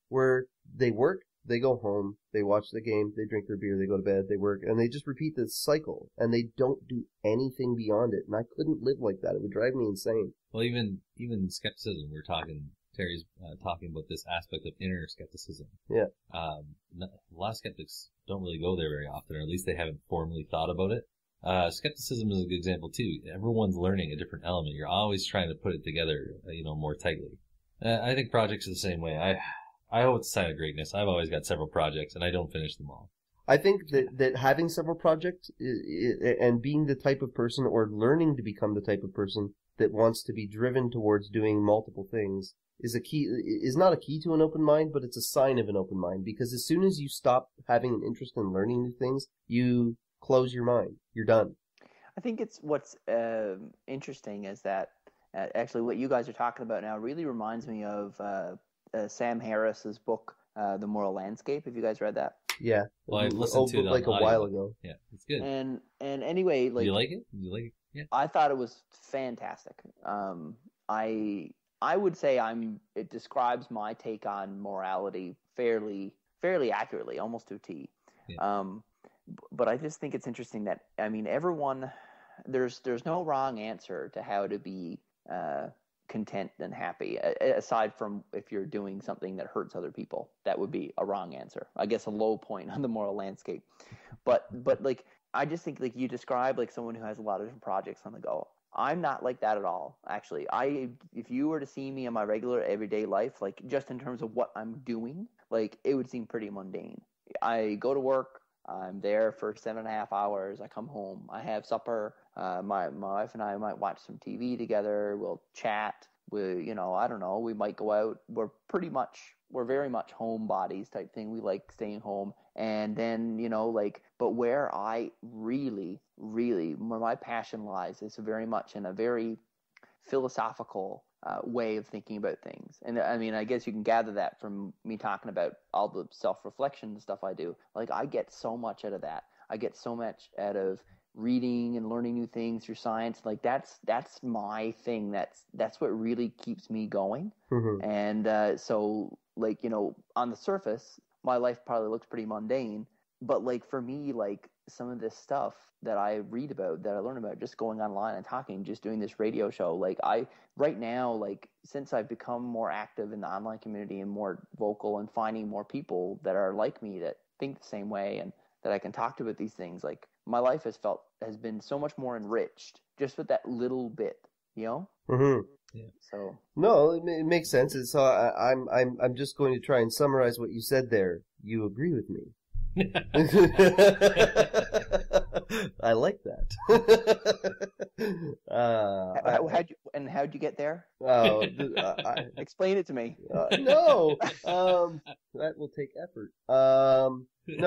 where they work, they go home, they watch the game, they drink their beer, they go to bed, they work, and they just repeat this cycle, and they don't do anything beyond it. And I couldn't live like that. It would drive me insane. Well, even skepticism, Terry's talking about this aspect of inner skepticism. Yeah. A lot of skeptics don't really go there very often, or at least they haven't formally thought about it. Skepticism is a good example too. Everyone's learning a different element. You're always trying to put it together, more tightly. I think projects are the same way. I hope it's a sign of greatness. I've always got several projects, and I don't finish them all. I think that having several projects and being the type of person, or learning to become the type of person that wants to be driven towards doing multiple things, is not a key to an open mind, but it's a sign of an open mind. Because as soon as you stop having an interest in learning new things, you close your mind. You're done. I think it's what's interesting is that actually what you guys are talking about now really reminds me of Sam Harris's book, The Moral Landscape. Have you guys read that? Yeah. Well, I listened to it like a while ago. Yeah, it's good. And anyway, you like it? Did you like it? Yeah. I thought it was fantastic. I would say it describes my take on morality fairly accurately, almost to a T. Yeah. But I just think it's interesting that everyone, there's no wrong answer to how to be content and happy, aside from if you're doing something that hurts other people. That would be a wrong answer. I guess a low point on the moral landscape. But like, I just think like you describe like someone who has a lot of different projects on the go. I'm not like that at all, actually. If you were to see me in my regular everyday life, like just in terms of what I'm doing, like it would seem pretty mundane. I go to work, I'm there for 7.5 hours, I come home, I have supper, my wife and I might watch some TV together, we'll chat, We, I don't know, we might go out. We're very much homebodies type thing. We like staying home. And then, but where I really, really, where my passion lies is very much in a very philosophical way of thinking about things. And I mean, I guess you can gather that from me talking about all the self-reflection and stuff I do. Like, I get so much out of that. I get so much out of reading and learning new things through science. Like, that's my thing. That's what really keeps me going. Mm-hmm. And so, like, on the surface, my life probably looks pretty mundane, but like for me, like some of this stuff that I read about, that I learn about, just going online and talking, just doing this radio show, like right now, like since I've become more active in the online community and more vocal and finding more people that are like me, that think the same way and that I can talk to about these things, like my life has been so much more enriched just with that little bit, Mm-hmm. Yeah. So no, it makes sense. And so I'm just going to try and summarize what you said there. You agree with me. I like that. How'd you get there? Explain it to me. No, that will take effort. No,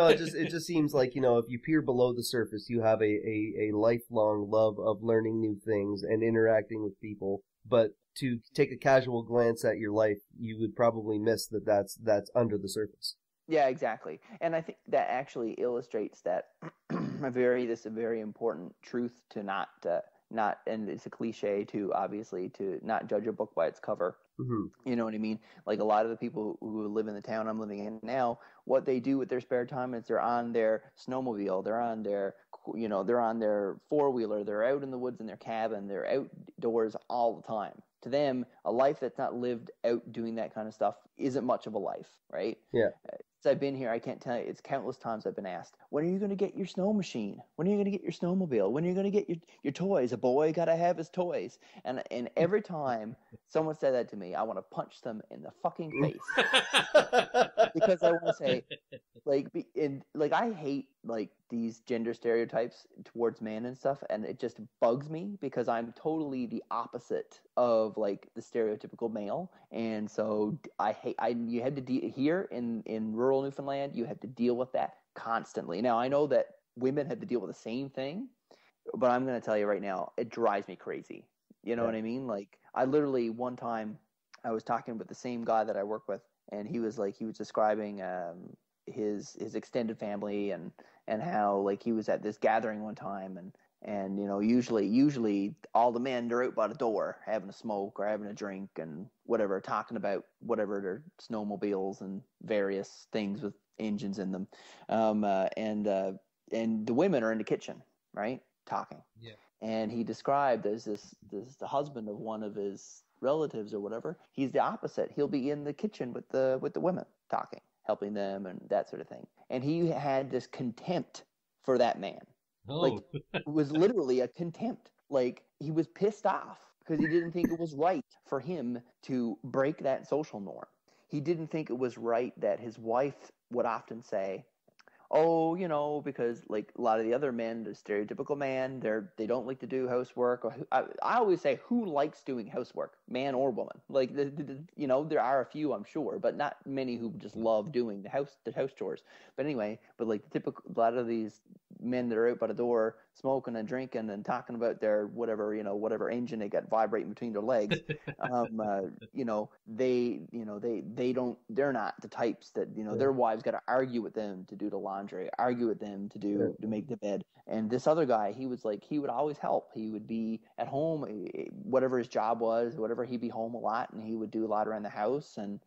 it just seems like, if you peer below the surface, you have a lifelong love of learning new things and interacting with people. But to take a casual glance at your life, you would probably miss that's under the surface. Yeah, exactly. And I think that actually illustrates that a very important truth to not, and it's a cliche to not judge a book by its cover. Mm-hmm. You know what I mean? Like a lot of the people who live in the town I'm living in now, what they do with their spare time is they're on their snowmobile, they're on their four-wheeler, they're out in the woods in their cabin, they're outdoors all the time. To them, a life that's not lived out doing that kind of stuff isn't much of a life, right? Yeah. Since I've been here, I can't tell you, it's countless times I've been asked, when are you going to get your snow machine? When are you going to get your snowmobile? When are you going to get your toys? A boy got to have his toys. And every time someone said that to me, I want to punch them in the fucking face. Because I want to say, I hate, these gender stereotypes towards men and stuff, and it just bugs me because I'm totally the opposite of, the stereotypical male. And so you had to here in rural Newfoundland, you have to deal with that constantly. Now, I know that women have to deal with the same thing, but I'm going to tell you right now, it drives me crazy. You know what I mean? I literally, one time, I was talking with the same guy that I work with, and he was describing his extended family and how he was at this gathering one time, and usually all the men, they're out by the door having a smoke or having a drink and whatever, talking about whatever, their snowmobiles and various things with engines in them, and the women are in the kitchen, right, talking. Yeah. And he described as the husband of one of his relatives or whatever. He's the opposite. He'll be in the kitchen with the women talking, helping them and that sort of thing. And he had this contempt for that man. Oh. It was literally a contempt. He was pissed off because he didn't think it was right for him to break that social norm. He didn't think it was right that his wife would often say, oh, because a lot of the other men, the stereotypical man, they don't like to do housework. Or I always say, who likes doing housework, man or woman? There are a few, I'm sure, but not many who just love doing the house chores. But anyway, a lot of these men that are out by the door smoking and drinking and talking about their whatever engine they got vibrating between their legs, they're not the types that, their wives got to argue with them to do the laundry, argue with them to make the bed. And this other guy, he would always help. He would be at home, whatever his job was, whatever, he'd be home a lot, and he would do a lot around the house. And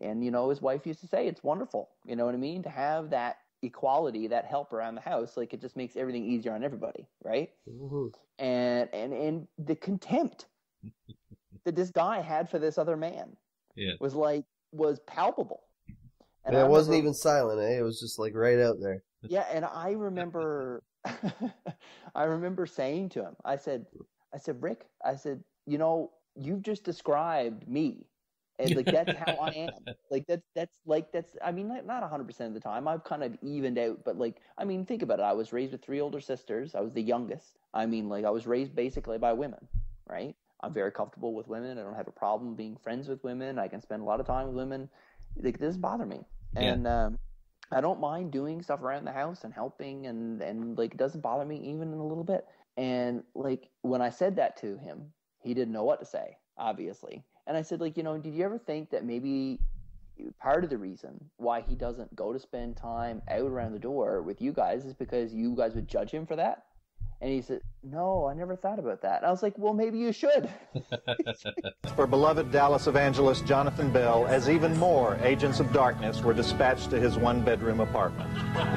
his wife used to say, it's wonderful, you know what I mean, to have that equality, that help around the house. It just makes everything easier on everybody, right? Mm-hmm. And the contempt that this guy had for this other man was palpable. And it wasn't even silent, it was just right out there. Yeah, and I remember saying to him, I said, Rick, I said, you've just described me. And that's how I am. That's I mean, not 100% of the time. I've kind of evened out, but think about it. I was raised with 3 older sisters. I was the youngest. I was raised basically by women, right? I'm very comfortable with women. I don't have a problem being friends with women. I can spend a lot of time with women. Like, it doesn't bother me. And I don't mind doing stuff around the house and helping, and like, it doesn't bother me even in a little bit. And like, when I said that to him, he didn't know what to say, obviously. And I said, like, you know, did you ever think that maybe part of the reason why he doesn't go to spend time out around the door with you guys is because you guys would judge him for that? And he said, no, I never thought about that. And I was like, well, maybe you should. For beloved Dallas evangelist Jonathan Bell, as even more agents of darkness were dispatched to his one-bedroom apartment.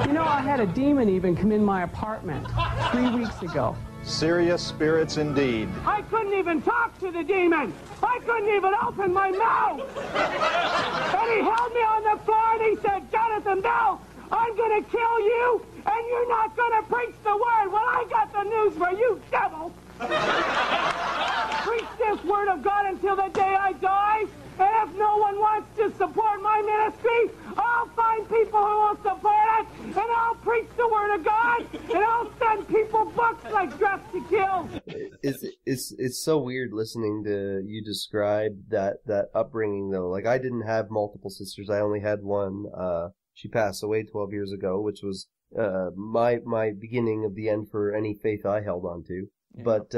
You know, I had a demon even come in my apartment 3 weeks ago. Serious spirits indeed. I couldn't even talk to the demon. I couldn't even open my mouth. And he held me on the floor and he said, Jonathan Bell, I'm going to kill you, and you're not going to preach the word. Well, I got the news for you, devil. Preach this word of God until the day I die, and if no one wants to support my ministry, I'll find people who will support it, and I'll preach the word of God, and I'll send people books like Dress to Kill. It's so weird listening to you describe that upbringing, though. Like, I didn't have multiple sisters. I only had one. She passed away 12 years ago, which was my beginning of the end for any faith I held on to. Yeah. But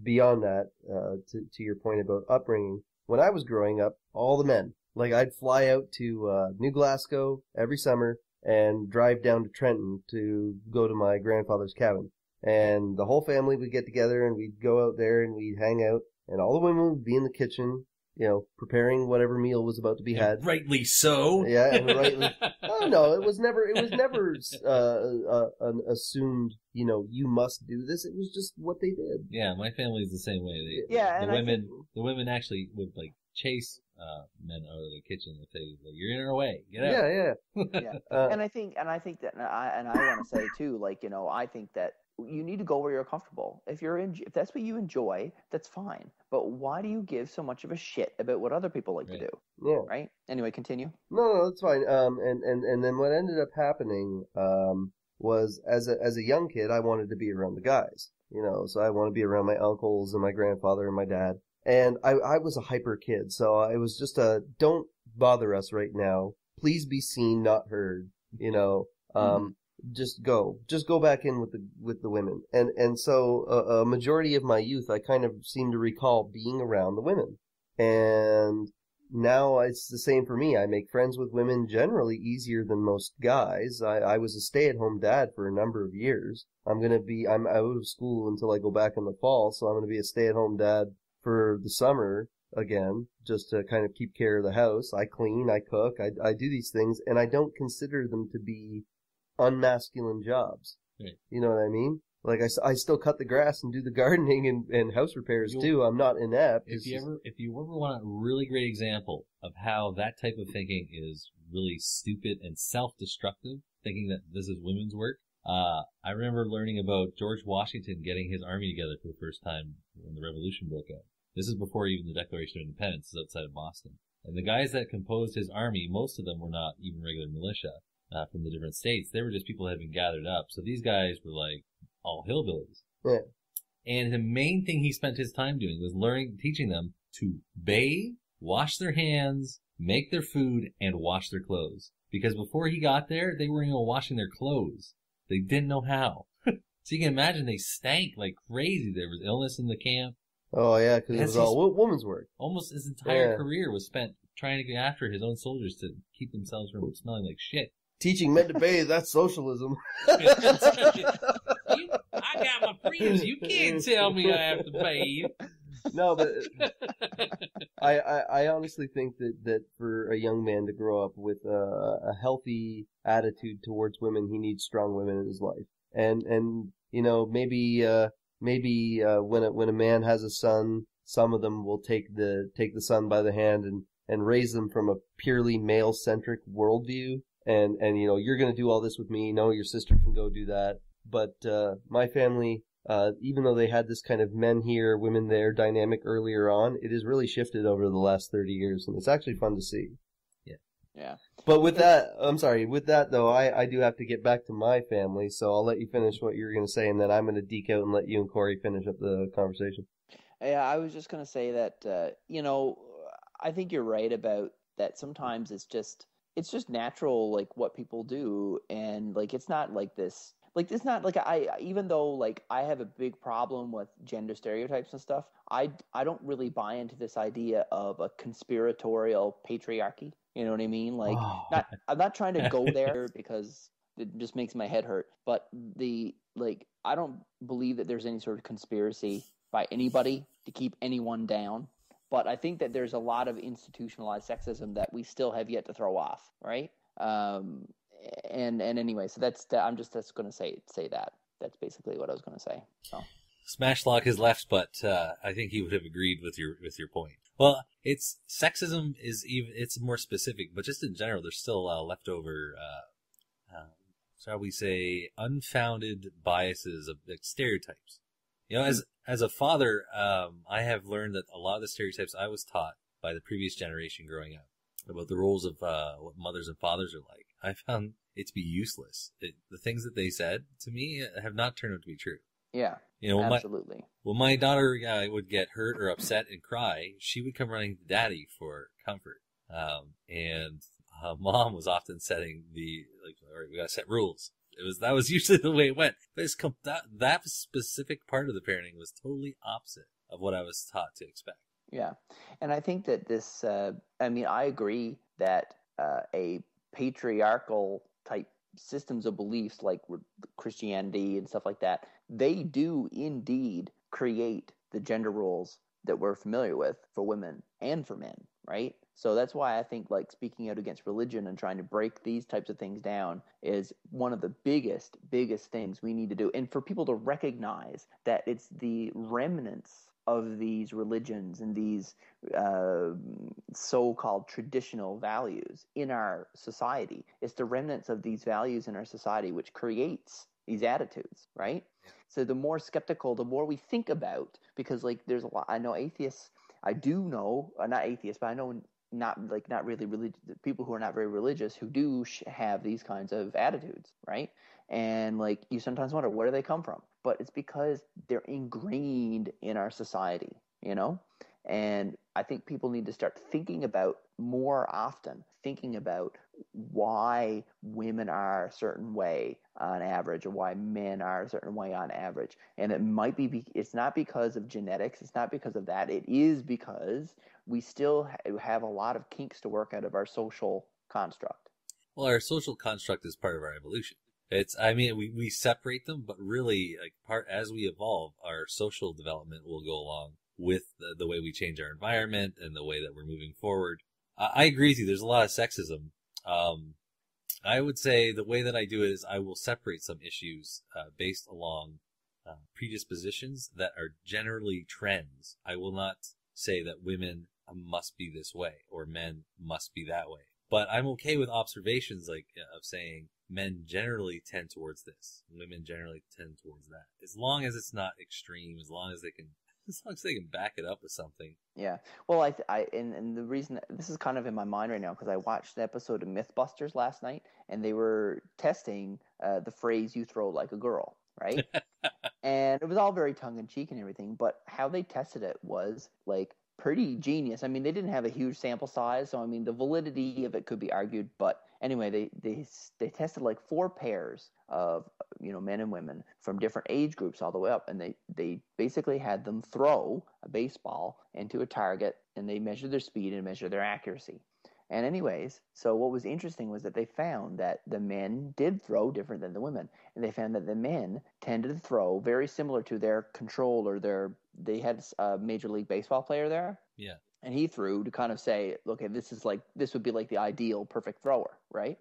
beyond that, to your point about upbringing, when I was growing up, all the men, like, I'd fly out to New Glasgow every summer and drive down to Trenton to go to my grandfather's cabin. And the whole family would get together and we'd go out there and we'd hang out, and all the women would be in the kitchen, you know, preparing whatever meal was about to be had. Rightly so. Yeah, and rightly. Oh no, it was never an assumed, you know, you must do this. It was just what they did. Yeah, my family's the same way. The women actually would like chase men out of the kitchen if they like, you're in our way. Get out. Yeah. And I think that, and I want to say too, like, you know, I think that you need to go where you're comfortable. If that's what you enjoy, that's fine. But why do you give so much of a shit about what other people like to do? Yeah. Right? Anyway, continue. No, that's fine. And then what ended up happening was as a young kid, I wanted to be around the guys. You know, so I wanted to be around my uncles and my grandfather and my dad. And I was a hyper kid, so I was just don't bother us right now. Please be seen, not heard. You know. Just go back in with the women. And so a majority of my youth, I kind of seem to recall being around the women. And now it's the same for me. I make friends with women generally easier than most guys. I was a stay-at-home dad for a number of years. I'm out of school until I go back in the fall, so I'm going to be a stay-at-home dad for the summer again, just to kind of keep care of the house. I clean, I cook, I do these things, and I don't consider them to be unmasculine jobs. Right. You know what I mean? Like, I still cut the grass and do the gardening and house repairs too. I'm not inept. If you ever want a really great example of how that type of thinking is really stupid and self-destructive, thinking that this is women's work, I remember learning about George Washington getting his army together for the first time when the Revolution broke out. This is before even the Declaration of Independence. It's outside of Boston. And the guys that composed his army, most of them were not even regular militia. From the different states. They were just people that had been gathered up. So these guys were like all hillbillies. Yeah. And the main thing he spent his time doing was teaching them to bathe, wash their hands, make their food, and wash their clothes. Because before he got there, they weren't even washing their clothes. They didn't know how. So you can imagine they stank like crazy. There was illness in the camp. Oh yeah, because it was all woman's work. Almost his entire career was spent trying to get after his own soldiers to keep themselves from smelling like shit. Teaching men to bathe, that's socialism. I got my Prius. You can't tell me I have to bathe. No, but I honestly think that for a young man to grow up with a healthy attitude towards women, he needs strong women in his life. And you know, maybe when a man has a son, some of them will take the son by the hand and raise them from a purely male-centric worldview. And you know, you're going to do all this with me. No, your sister can go do that. But my family, even though they had this kind of men here, women there dynamic earlier on, it has really shifted over the last 30 years, and it's actually fun to see. Yeah. But with that, though, I do have to get back to my family, so I'll let you finish what you're going to say, and then I'm going to deke out and let you and Corey finish up the conversation. Yeah, I was just going to say that, I think you're right about that. Sometimes it's just natural, like what people do. And like, it's not like this, like, it's not like even though like I have a big problem with gender stereotypes and stuff, I don't really buy into this idea of a conspiratorial patriarchy. You know what I mean? Like, I'm not trying to go there because it just makes my head hurt. But I don't believe that there's any sort of conspiracy by anybody to keep anyone down. But I think that there's a lot of institutionalized sexism that we still have yet to throw off, right? And anyway, so I'm just going to say that. That's basically what I was going to say. So. Smashlock has left, but I think he would have agreed with your point. Well, sexism it's more specific, but just in general, there's still leftover, shall we say, unfounded biases of like, stereotypes. As a father, I have learned that a lot of the stereotypes I was taught by the previous generation growing up about the roles of what mothers and fathers are like, I found it to be useless. The things that they said to me have not turned out to be true. Yeah, absolutely. When my daughter would get hurt or upset and cry, she would come running to daddy for comfort. And mom was often setting all right, we gotta set rules. That was usually the way it went. But that specific part of the parenting was totally opposite of what I was taught to expect. Yeah. And I think that this, I agree that a patriarchal type systems of beliefs like Christianity and stuff like that, they do indeed create the gender roles that we're familiar with for women and for men, right? So that's why I think like speaking out against religion and trying to break these types of things down is one of the biggest things we need to do. And for people to recognize that it's the remnants of these religions and these so-called traditional values in our society. It's the remnants of these values in our society which creates these attitudes, right? So the more skeptical, the more we think about, because like there's a lot, I know atheists, I do know, not atheists, but I know not really religious people who are not very religious who do have these kinds of attitudes, right? And like you sometimes wonder, where do they come from? But it's because they're ingrained in our society, And I think people need to start thinking about more often, thinking about why women are a certain way on average or why men are a certain way on average. And it might be, it's not because of genetics. It's not because of that. It is because we still have a lot of kinks to work out of our social construct. Well, our social construct is part of our evolution. We separate them, but really, as we evolve, our social development will go along with the way we change our environment and the way that we're moving forward. I agree with you. There's a lot of sexism. I would say the way that I do it is I will separate some issues based along predispositions that are generally trends. I will not say that women must be this way or men must be that way. But I'm okay with observations of saying men generally tend towards this, women generally tend towards that. As long as it's not extreme, as long as they can back it up with something. Yeah. Well, and the reason this is kind of in my mind right now because I watched the episode of Mythbusters last night, and they were testing the phrase "you throw like a girl," right? And it was all very tongue in cheek and everything, but how they tested it was like pretty genius. I mean, they didn't have a huge sample size, so I mean, the validity of it could be argued. But anyway, they tested like 4 pairs of men and women from different age groups all the way up, and they basically had them throw a baseball into a target, and they measured their speed and measured their accuracy. And anyways, so what was interesting was that they found that the men did throw different than the women. And they found that the men tended to throw very similar to their control or they had a Major League Baseball player there. Yeah. And he threw to kind of say, look, this would be like the ideal perfect thrower, right?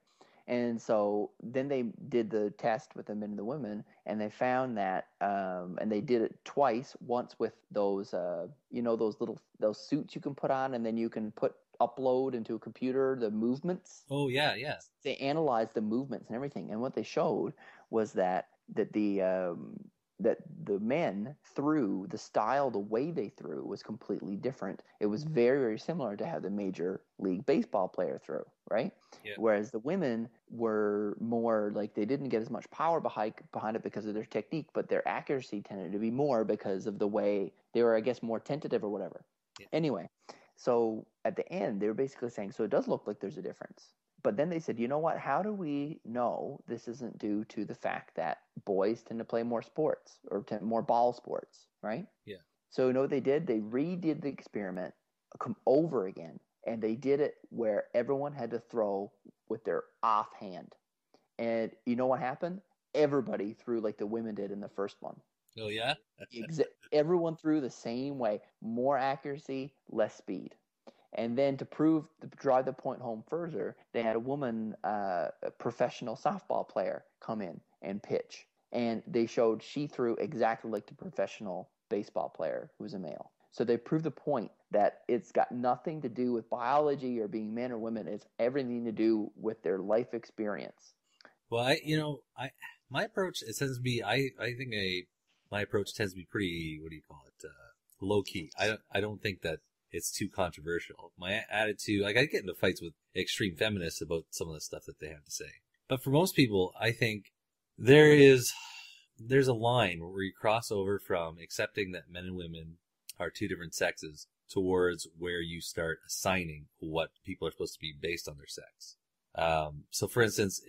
And so then they did the test with the men and the women, and they found that, and they did it twice, once with those, those suits you can put on, and then you can upload into a computer the movements. Oh yeah. They analyzed the movements and everything, and what they showed was that the that the men threw, the style, the way they threw was completely different. It was very, very similar to how the Major League Baseball player threw, right? Yeah. Whereas the women were more like they didn't get as much power behind it because of their technique, but their accuracy tended to be more because of the way they were, I guess, more tentative or whatever. Yeah. Anyway, so at the end, they were basically saying, so it does look like there's a difference. But then they said, you know what? How do we know this isn't due to the fact that boys tend to play more sports or more ball sports, right? Yeah. So you know what they did? They redid the experiment over again, and they did it where everyone had to throw with their offhand. And you know what happened? Everybody threw like the women did in the first one. Oh, yeah? Everyone threw the same way. More accuracy, less speed. And then to drive the point home further, they had a woman, a professional softball player, come in and pitch. And they showed she threw exactly like the professional baseball player who was a male. So they proved the point that it's got nothing to do with biology or being men or women. It's everything to do with their life experience. Well, my approach, it tends to be, my approach tends to be pretty, low key. I don't think that it's too controversial. My attitude, I get into fights with extreme feminists about some of the stuff that they have to say. But for most people, I think there's a line where you cross over from accepting that men and women are two different sexes towards where you start assigning what people are supposed to be based on their sex. So for instance,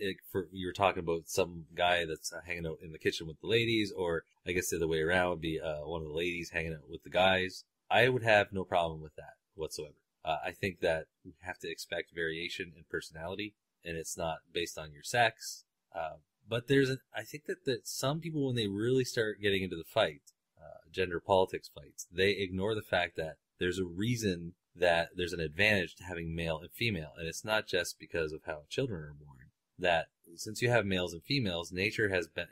you were talking about some guy that's hanging out in the kitchen with the ladies, or I guess the other way around would be one of the ladies hanging out with the guys. I would have no problem with that whatsoever. I think that we have to expect variation in personality, and it's not based on your sex. But I think that some people, when they really start getting into the fight, gender politics fights, they ignore the fact that there's a reason that there's an advantage to having male and female. And it's not just because of how children are born. That since you have males and females, nature has been,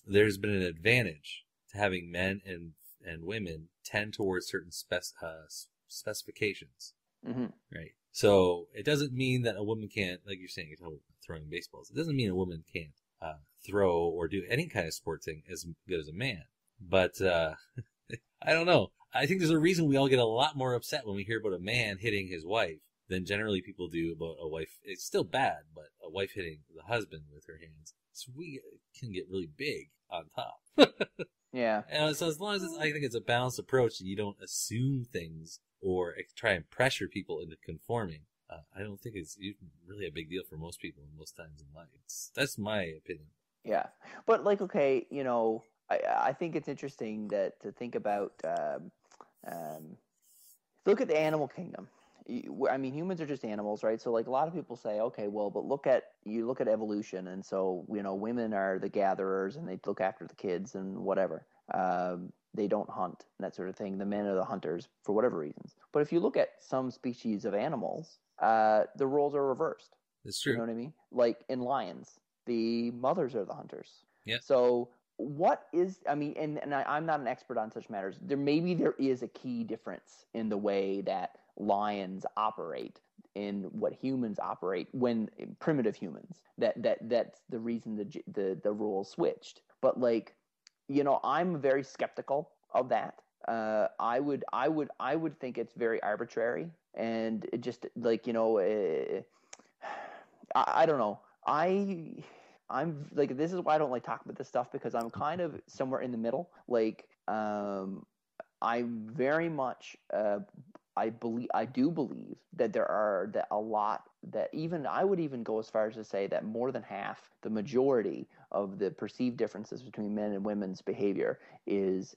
there's been an advantage to having men and women tend towards certain specifications. Mm-hmm. Right. So it doesn't mean that a woman can't, like you're saying, you're talking about throwing baseballs. It doesn't mean a woman can't throw or do any kind of sports thing as good as a man. But I don't know. I think there's a reason we all get a lot more upset when we hear about a man hitting his wife than generally people do about a wife. It's still bad, but a wife hitting the husband with her hands, so we can get really big on top. Yeah. And so as long as I think it's a balanced approach and you don't assume things or try and pressure people into conforming, I don't think it's really a big deal for most people most times in life. That's my opinion. Yeah. But like, okay, I think it's interesting to think about, look at the animal kingdom. I mean, humans are just animals, right? So like a lot of people say, okay, well, but look at evolution. And so, women are the gatherers and they look after the kids and whatever. They don't hunt and that sort of thing. The men are the hunters for whatever reasons. But if you look at some species of animals, the roles are reversed. That's true. You know what I mean? Like in lions, the mothers are the hunters. Yeah. So I'm not an expert on such matters. There is a key difference in the way that lions operate in what humans operate when primitive humans. That's the reason the rules switched. But I'm very skeptical of that. I would think it's very arbitrary, and it just I don't know. I'm like, this is why I don't like talking about this stuff, because I'm kind of somewhere in the middle. I very much, I do believe that I would even go as far as to say that more than half, the majority of the perceived differences between men and women's behavior is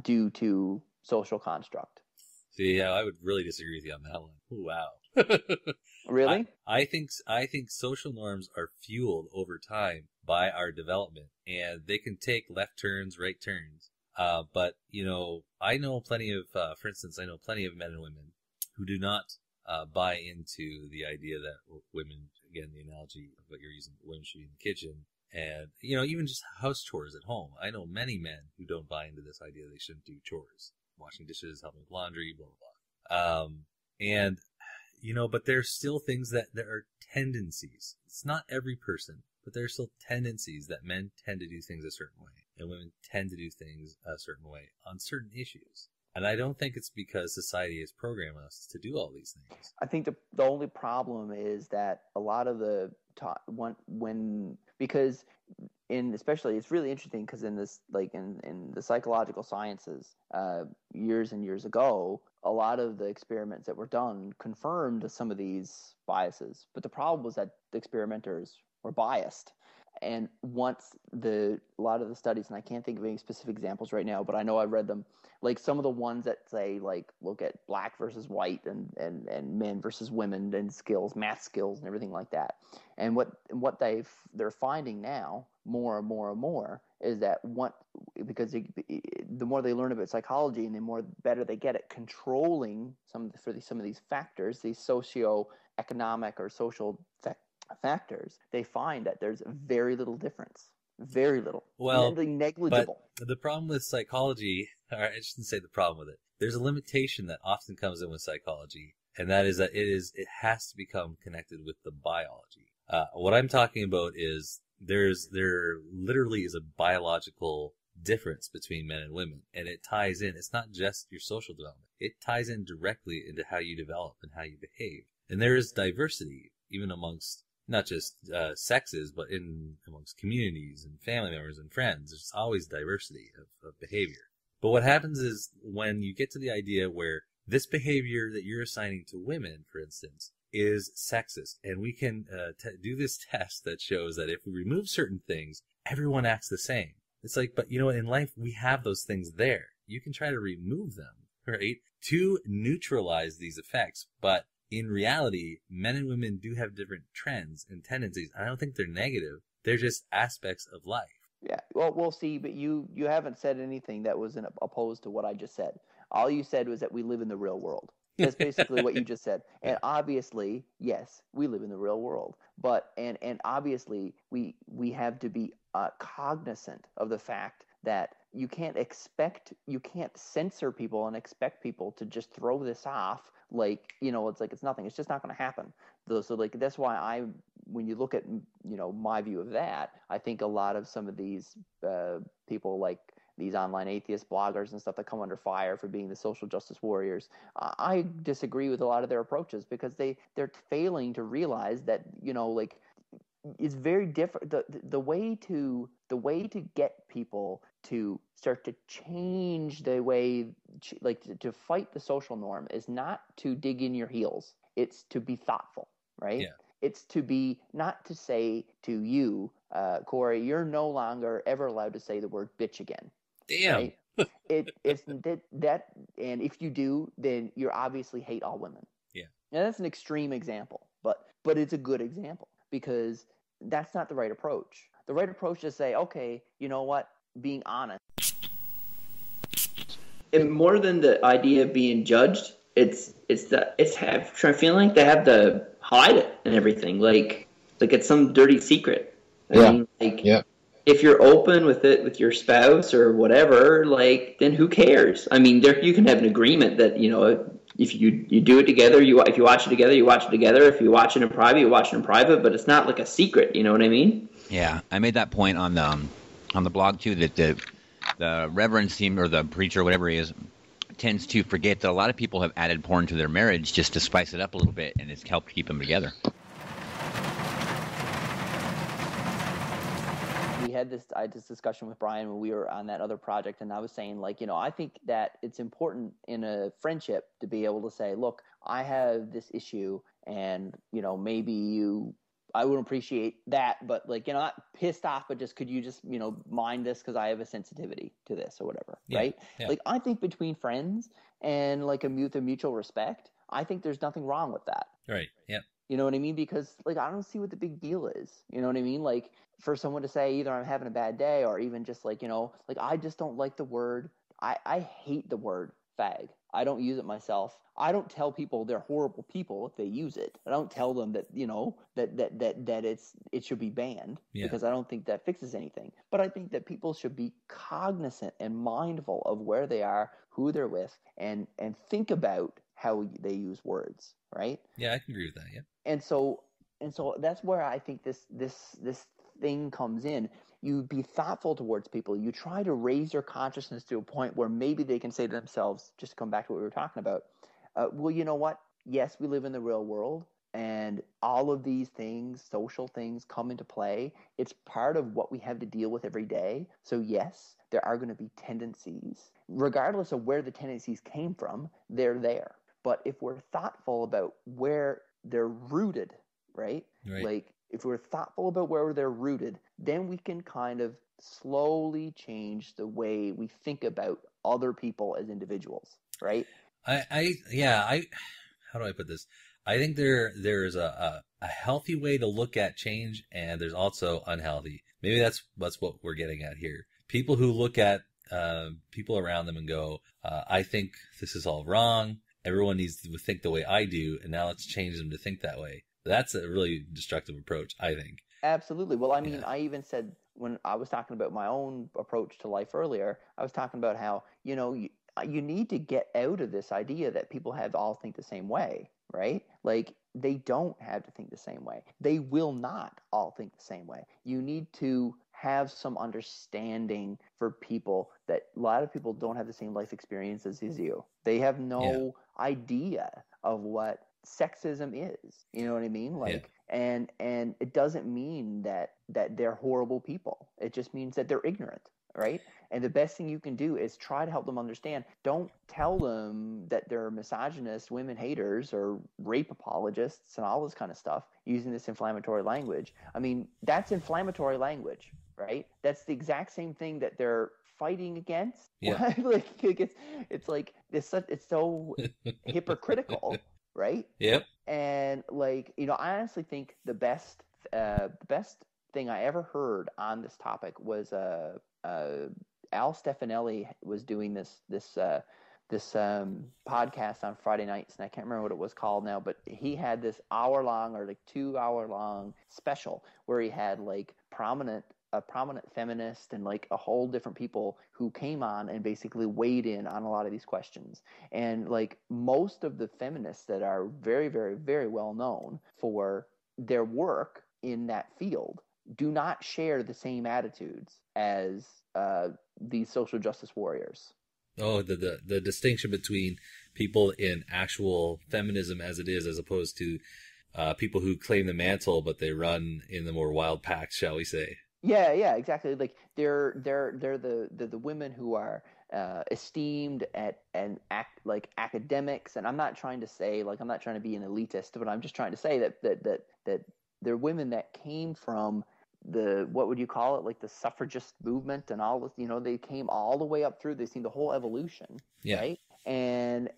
due to social construct. See, yeah, I would really disagree with you on that one. Wow. Really? I think social norms are fueled over time by our development, and they can take left turns, right turns. But I know plenty of, for instance, men and women who do not buy into the idea that women, again, the analogy of what you're using, women should be in the kitchen, and even just house chores at home. I know many men who don't buy into this idea they shouldn't do chores, washing dishes, helping with laundry, blah blah blah. But there's still things that there are tendencies. It's not every person, but there are still tendencies that men tend to do things a certain way and women tend to do things a certain way on certain issues. And I don't think it's because society has programmed us to do all these things. I think the only problem is that a lot of the because especially it's really interesting because in this in the psychological sciences years and years ago, a lot of the experiments that were done confirmed some of these biases, but the problem was that the experimenters were biased. And once a lot of the studies, and I can't think of any specific examples right now, but I know I've read them, like some of the ones that say look at black versus white and men versus women and skills, math skills and everything like that. And what they're finding now more and more and more is that because the more they learn about psychology and the more better they get at controlling some of these factors, these socioeconomic or social factors, they find that there's very little difference. Very little. Well, negligible. But the problem with psychology, or I shouldn't say the problem with it, there's a limitation that often comes in with psychology, and that is that it has to become connected with the biology. What I'm talking about is there literally is a biological difference between men and women, and it ties in. It's not just your social development. It ties in directly into how you develop and how you behave. And there is diversity even amongst not just sexes, but amongst communities and family members and friends. There's always diversity of behavior. But what happens is when you get to the idea where this behavior that you're assigning to women, for instance, is sexist, and we can do this test that shows that if we remove certain things, everyone acts the same. It's like, but in life we have those things there. You can try to remove them, right, to neutralize these effects, but in reality, men and women do have different trends and tendencies. I don't think they're negative. They're just aspects of life. Yeah, well, we'll see, but you haven't said anything that was opposed to what I just said. All you said was that we live in the real world. That's basically what you just said. And obviously, yes, we live in the real world. But and obviously, we have to be cognizant of the fact that you can't censor people and expect people to just throw this off it's nothing. It's just not going to happen. So that's why when you look at my view of that, I think a lot of some of these people, like these online atheist bloggers and stuff, that come under fire for being the social justice warriors, I disagree with a lot of their approaches because they're failing to realize that it's very different. The way to get people to start to change the way, to fight the social norm, is not to dig in your heels. It's to be thoughtful, right? Yeah. It's to be, not to say to you, Corey, you're no longer ever allowed to say the word bitch again. Damn. Right? It's that, and if you do, then you obviously hate all women. Yeah. Now that's an extreme example, but it's a good example because that's not the right approach. The right approach is to say, okay, you know what? Being honest. And more than the idea of being judged, it's feeling like they have to hide it and everything, like it's some dirty secret. I mean, if you're open with it with your spouse or whatever, then who cares? I mean, you can have an agreement that if you do it together, if you watch it together, you watch it together. If you watch it in private, you watch it in private. But it's not like a secret. You know what I mean? Yeah, I made that point on the blog too, that the reverend or the preacher, whatever he is, tends to forget that a lot of people have added porn to their marriage just to spice it up a little bit, and it's helped keep them together. I had this discussion with Brian when we were on that other project, and I was saying, I think that it's important in a friendship to be able to say, look, I have this issue, and maybe I would appreciate that, but not pissed off, but could you just mind this because I have a sensitivity to this or whatever, right? Yeah. I think between friends and a mutual respect, I think there's nothing wrong with that. Right. Yeah. You know what I mean? Because I don't see what the big deal is. You know what I mean? For someone to say either I'm having a bad day or even just I just don't like the word. I hate the word fag. I don't use it myself. I don't tell people they're horrible people if they use it. I don't tell them that that it should be banned because I don't think that fixes anything. But I think that people should be cognizant and mindful of where they are, who they're with, and think about how they use words, right? Yeah, I can agree with that. Yeah. And so that's where I think this thing comes in, you be thoughtful towards people. You try to raise their consciousness to a point where maybe they can say to themselves, just to come back to what we were talking about, well, you know what? Yes, we live in the real world, and all of these things, social things, come into play. It's part of what we have to deal with every day. So yes, there are going to be tendencies. Regardless of where the tendencies came from, they're there. But if we're thoughtful about where they're rooted, right? Like, if we're thoughtful about where they're rooted, then we can kind of slowly change the way we think about other people as individuals, right? How do I put this? I think there's a healthy way to look at change, and there's also unhealthy. Maybe that's what we're getting at here. People who look at people around them and go, I think this is all wrong. Everyone needs to think the way I do, and now let's change them to think that way. That's a really destructive approach, I think. Absolutely. Well, I mean, I even said when I was talking about my own approach to life earlier, I was talking about how, you know, you need to get out of this idea that people all think the same way, right? Like, they don't have to think the same way. They will not all think the same way. You need to have some understanding for people that a lot of people don't have the same life experiences as you. They have no idea of what sexism is. You know what I mean? Like, and it doesn't mean that they're horrible people. It just means that they're ignorant, right? And the best thing you can do is try to help them understand. Don't tell them that they're misogynists, women haters, or rape apologists and all this kind of stuff using this inflammatory language. I mean, that's inflammatory language, right? That's the exact same thing that they're fighting against. Yeah. Like, it's so hypocritical, right? Yep. And like, you know, I honestly think the best thing I ever heard on this topic was Al Stefanelli was doing this podcast on Friday nights, and I can't remember what it was called now, but he had this hour-long or like 2-hour-long special where he had like a prominent feminist and like a whole different people who came on and basically weighed in on a lot of these questions. And like most of the feminists that are very, very, very well known for their work in that field do not share the same attitudes as these social justice warriors. Oh, the distinction between people in actual feminism as it is, as opposed to people who claim the mantle, but they run in the more wild packs, shall we say? Yeah, exactly. Like they're the women who are esteemed and act like academics. And I'm not trying to say, like, I'm not trying to be an elitist, but I'm just trying to say that they're women that came from what would you call it, like the suffragist movement and all this, you know, they came all the way up through, they've seen the whole evolution, right? And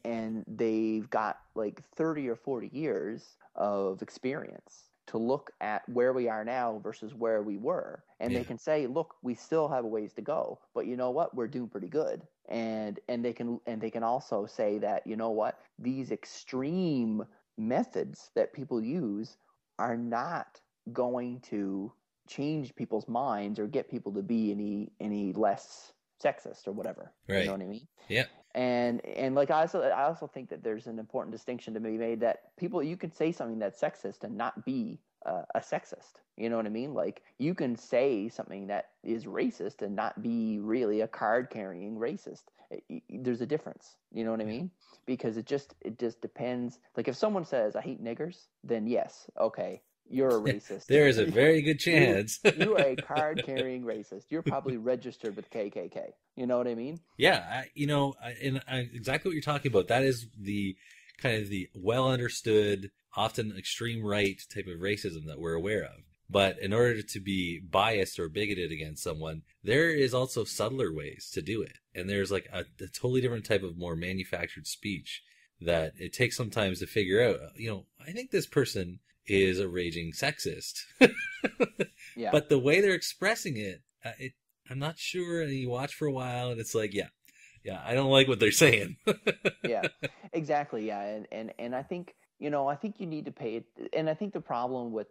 they've got like 30 or 40 years of experience to look at where we are now versus where we were. And they can say, look, we still have a ways to go, but you know what? We're doing pretty good. And they can also say that, you know what? These extreme methods that people use are not going to change people's minds or get people to be any less sexist or whatever. Right. You know what I mean? Yeah. And like I also think that there's an important distinction to be made that you can say something that's sexist and not be a sexist. You know what I mean? Like, you can say something that is racist and not be really a card-carrying racist. There's a difference. You know what I mean? Because it just depends. Like, if someone says, I hate niggers, then yes, okay, you're a racist. There is a very good chance. You are a card-carrying racist. You're probably registered with KKK. You know what I mean? Yeah, exactly what you're talking about. That is the kind of the well-understood, often extreme right type of racism that we're aware of. But in order to be biased or bigoted against someone, there is also subtler ways to do it. And there's like a totally different type of more manufactured speech that it takes sometimes to figure out, you know, I think this person is a raging sexist. Yeah. But the way they're expressing it, I'm not sure. And you watch for a while and it's like, yeah, I don't like what they're saying. Yeah, exactly. Yeah. And I think, you know, I think you need to pay it. And I think the problem with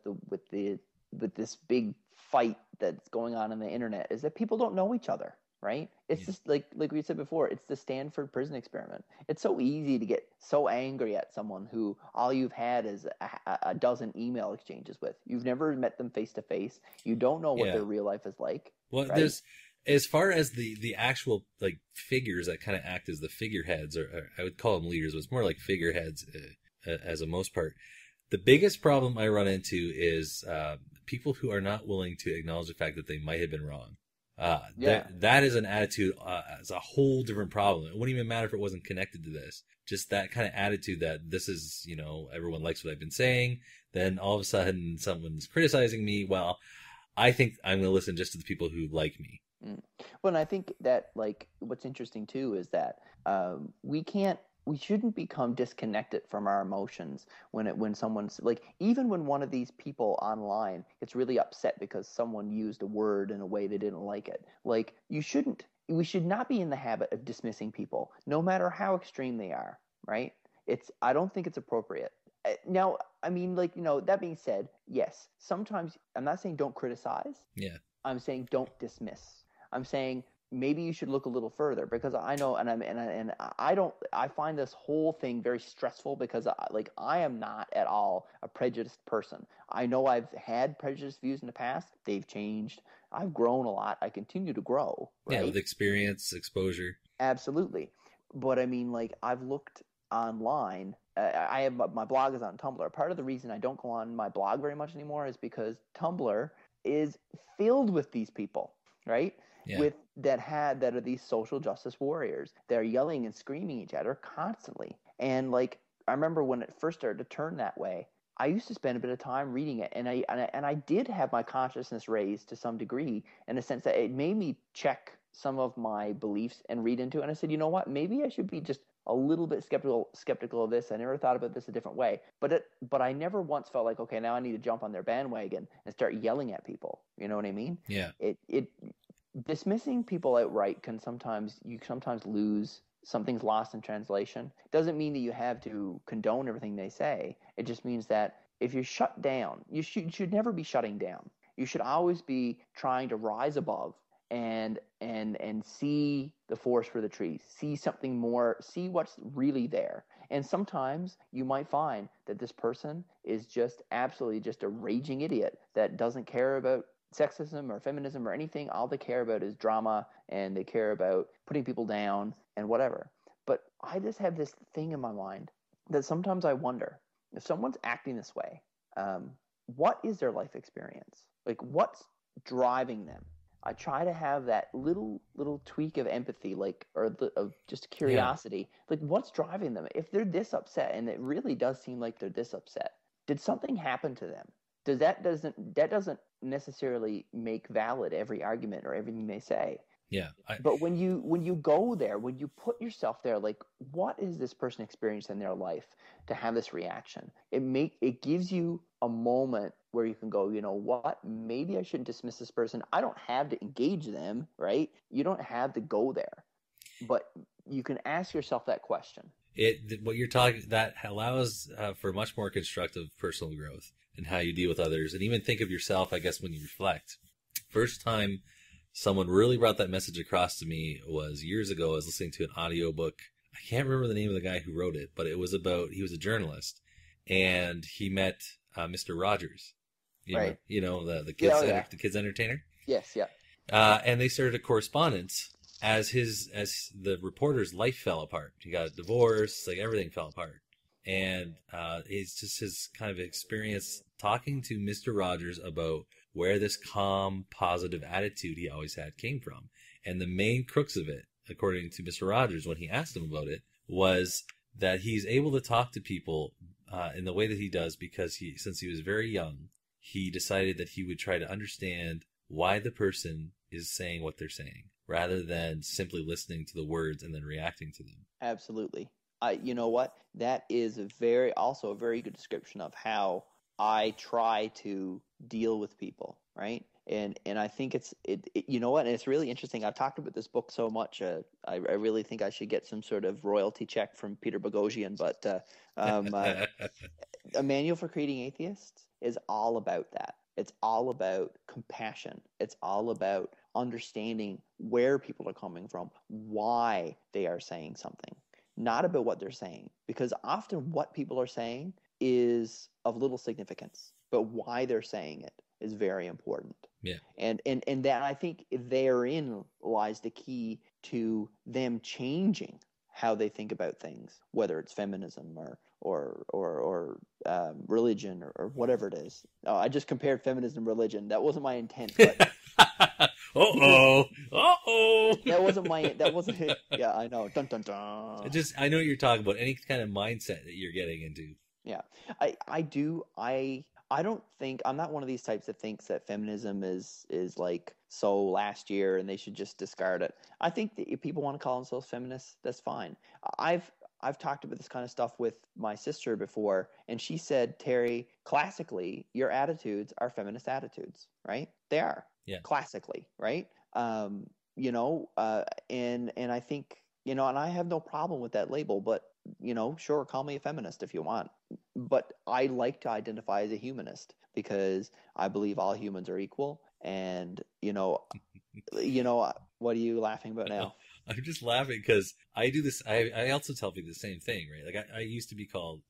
this big fight that's going on the internet is that people don't know each other. right? It's just like we said before, it's the Stanford prison experiment. It's so easy to get so angry at someone who all you've had is a dozen email exchanges with. You've never met them face to face. You don't know what their real life is like. Well, right? there's, as far as the actual like figures that kind of act as the figureheads, or I would call them leaders, but it's more like figureheads as a most part. The biggest problem I run into is people who are not willing to acknowledge the fact that they might have been wrong. That is an attitude, it's a whole different problem. It wouldn't even matter if it wasn't connected to this. Just that kind of attitude that this is, everyone likes what I've been saying. Then all of a sudden someone's criticizing me. Well, I think I'm going to listen just to the people who like me. Well, and I think that, like, what's interesting too is that we shouldn't become disconnected from our emotions when someone's like, even when one of these people online gets really upset because someone used a word in a way they didn't like it. Like, we should not be in the habit of dismissing people, no matter how extreme they are, right? I don't think it's appropriate. Now, I mean, like, that being said, yes, sometimes I'm not saying don't criticize. Yeah. I'm saying don't dismiss. I'm saying maybe you should look a little further, because I know, I find this whole thing very stressful, because I am not at all a prejudiced person. I know I've had prejudiced views in the past. They've changed. I've grown a lot. I continue to grow. Right? Yeah, with experience, exposure. Absolutely. But I mean, like, I've looked online. I have my blog is on Tumblr. Part of the reason I don't go on my blog very much anymore is because Tumblr is filled with these people, right? Yeah. That are these social justice warriors. They're yelling and screaming at each other constantly. And like, I remember when it first started to turn that way, I used to spend a bit of time reading it, and I did have my consciousness raised to some degree, in the sense that it made me check some of my beliefs and read into it. And I said, you know what? Maybe I should be just a little bit skeptical of this. I never thought about this a different way. But I never once felt like, okay, now I need to jump on their bandwagon and start yelling at people. You know what I mean? Yeah. Dismissing people outright can sometimes lose. Something's lost in translation. Doesn't mean that you have to condone everything they say. It just means that if you're shut down, you should never be shutting down. You should always be trying to rise above and see the forest for the trees, see something more, see what's really there. And sometimes you might find that this person is just absolutely just a raging idiot that doesn't care about sexism or feminism or anything. All they care about is drama, and they care about putting people down and whatever. But I just have this thing in my mind that sometimes I wonder, if someone's acting this way, what is their life experience? Like, what's driving them? I try to have that little tweak of empathy, of just curiosity. Yeah. Like, what's driving them? If they're this upset, and it really does seem like they're this upset, did something happen to them? That doesn't necessarily make valid every argument or everything they say. Yeah. But when you go there, when you put yourself there, like, what is this person experiencing in their life to have this reaction? It gives you a moment where you can go, you know what? Maybe I shouldn't dismiss this person. I don't have to engage them, right? You don't have to go there, but you can ask yourself that question. What you're talking, that allows for much more constructive personal growth and how you deal with others, and even think of yourself, I guess, when you reflect. First time someone really brought that message across to me was years ago. I was listening to an audiobook. I can't remember the name of the guy who wrote it, but it was about, he was a journalist, and he met Mr. Rogers. Right. The kids, the kids entertainer. Yes, yeah. And they started a correspondence as the reporter's life fell apart. He got a divorce, like everything fell apart. And it's just his kind of experience talking to Mr. Rogers about where this calm, positive attitude he always had came from. And the main crux of it, according to Mr. Rogers, when he asked him about it, was that he's able to talk to people in the way that he does because since he was very young, he decided that he would try to understand why the person is saying what they're saying, rather than simply listening to the words and then reacting to them. Absolutely. You know what? That is also a very good description of how I try to deal with people, right? And I think it's you know what? And it's really interesting. I've talked about this book so much. I really think I should get some sort of royalty check from Peter Boghossian. But A Manual for Creating Atheists is all about that. It's all about compassion. It's all about understanding where people are coming from, why they are saying something, not about what they're saying. Because often what people are saying is of little significance, but why they're saying it is very important. Yeah. And that, I think therein lies the key to them changing how they think about things, whether it's feminism or religion or whatever it is. Oh, I just compared feminism and religion. That wasn't my intent, but That wasn't yeah, I know. Dun dun dun. I know what you're talking about. Any kind of mindset that you're getting into. Yeah. I don't think, I'm not one of these types that thinks that feminism is like so last year and they should just discard it. I think that if people want to call themselves feminists, that's fine. I've talked about this kind of stuff with my sister before, and she said, Terry, classically, your attitudes are feminist attitudes, right? They are. Yeah. Classically, right? And I think, and I have no problem with that label, but, sure, call me a feminist if you want. But I like to identify as a humanist because I believe all humans are equal. And, what are you laughing about now? I'm just laughing because I do this. I also tell people the same thing, right? Like I used to be called,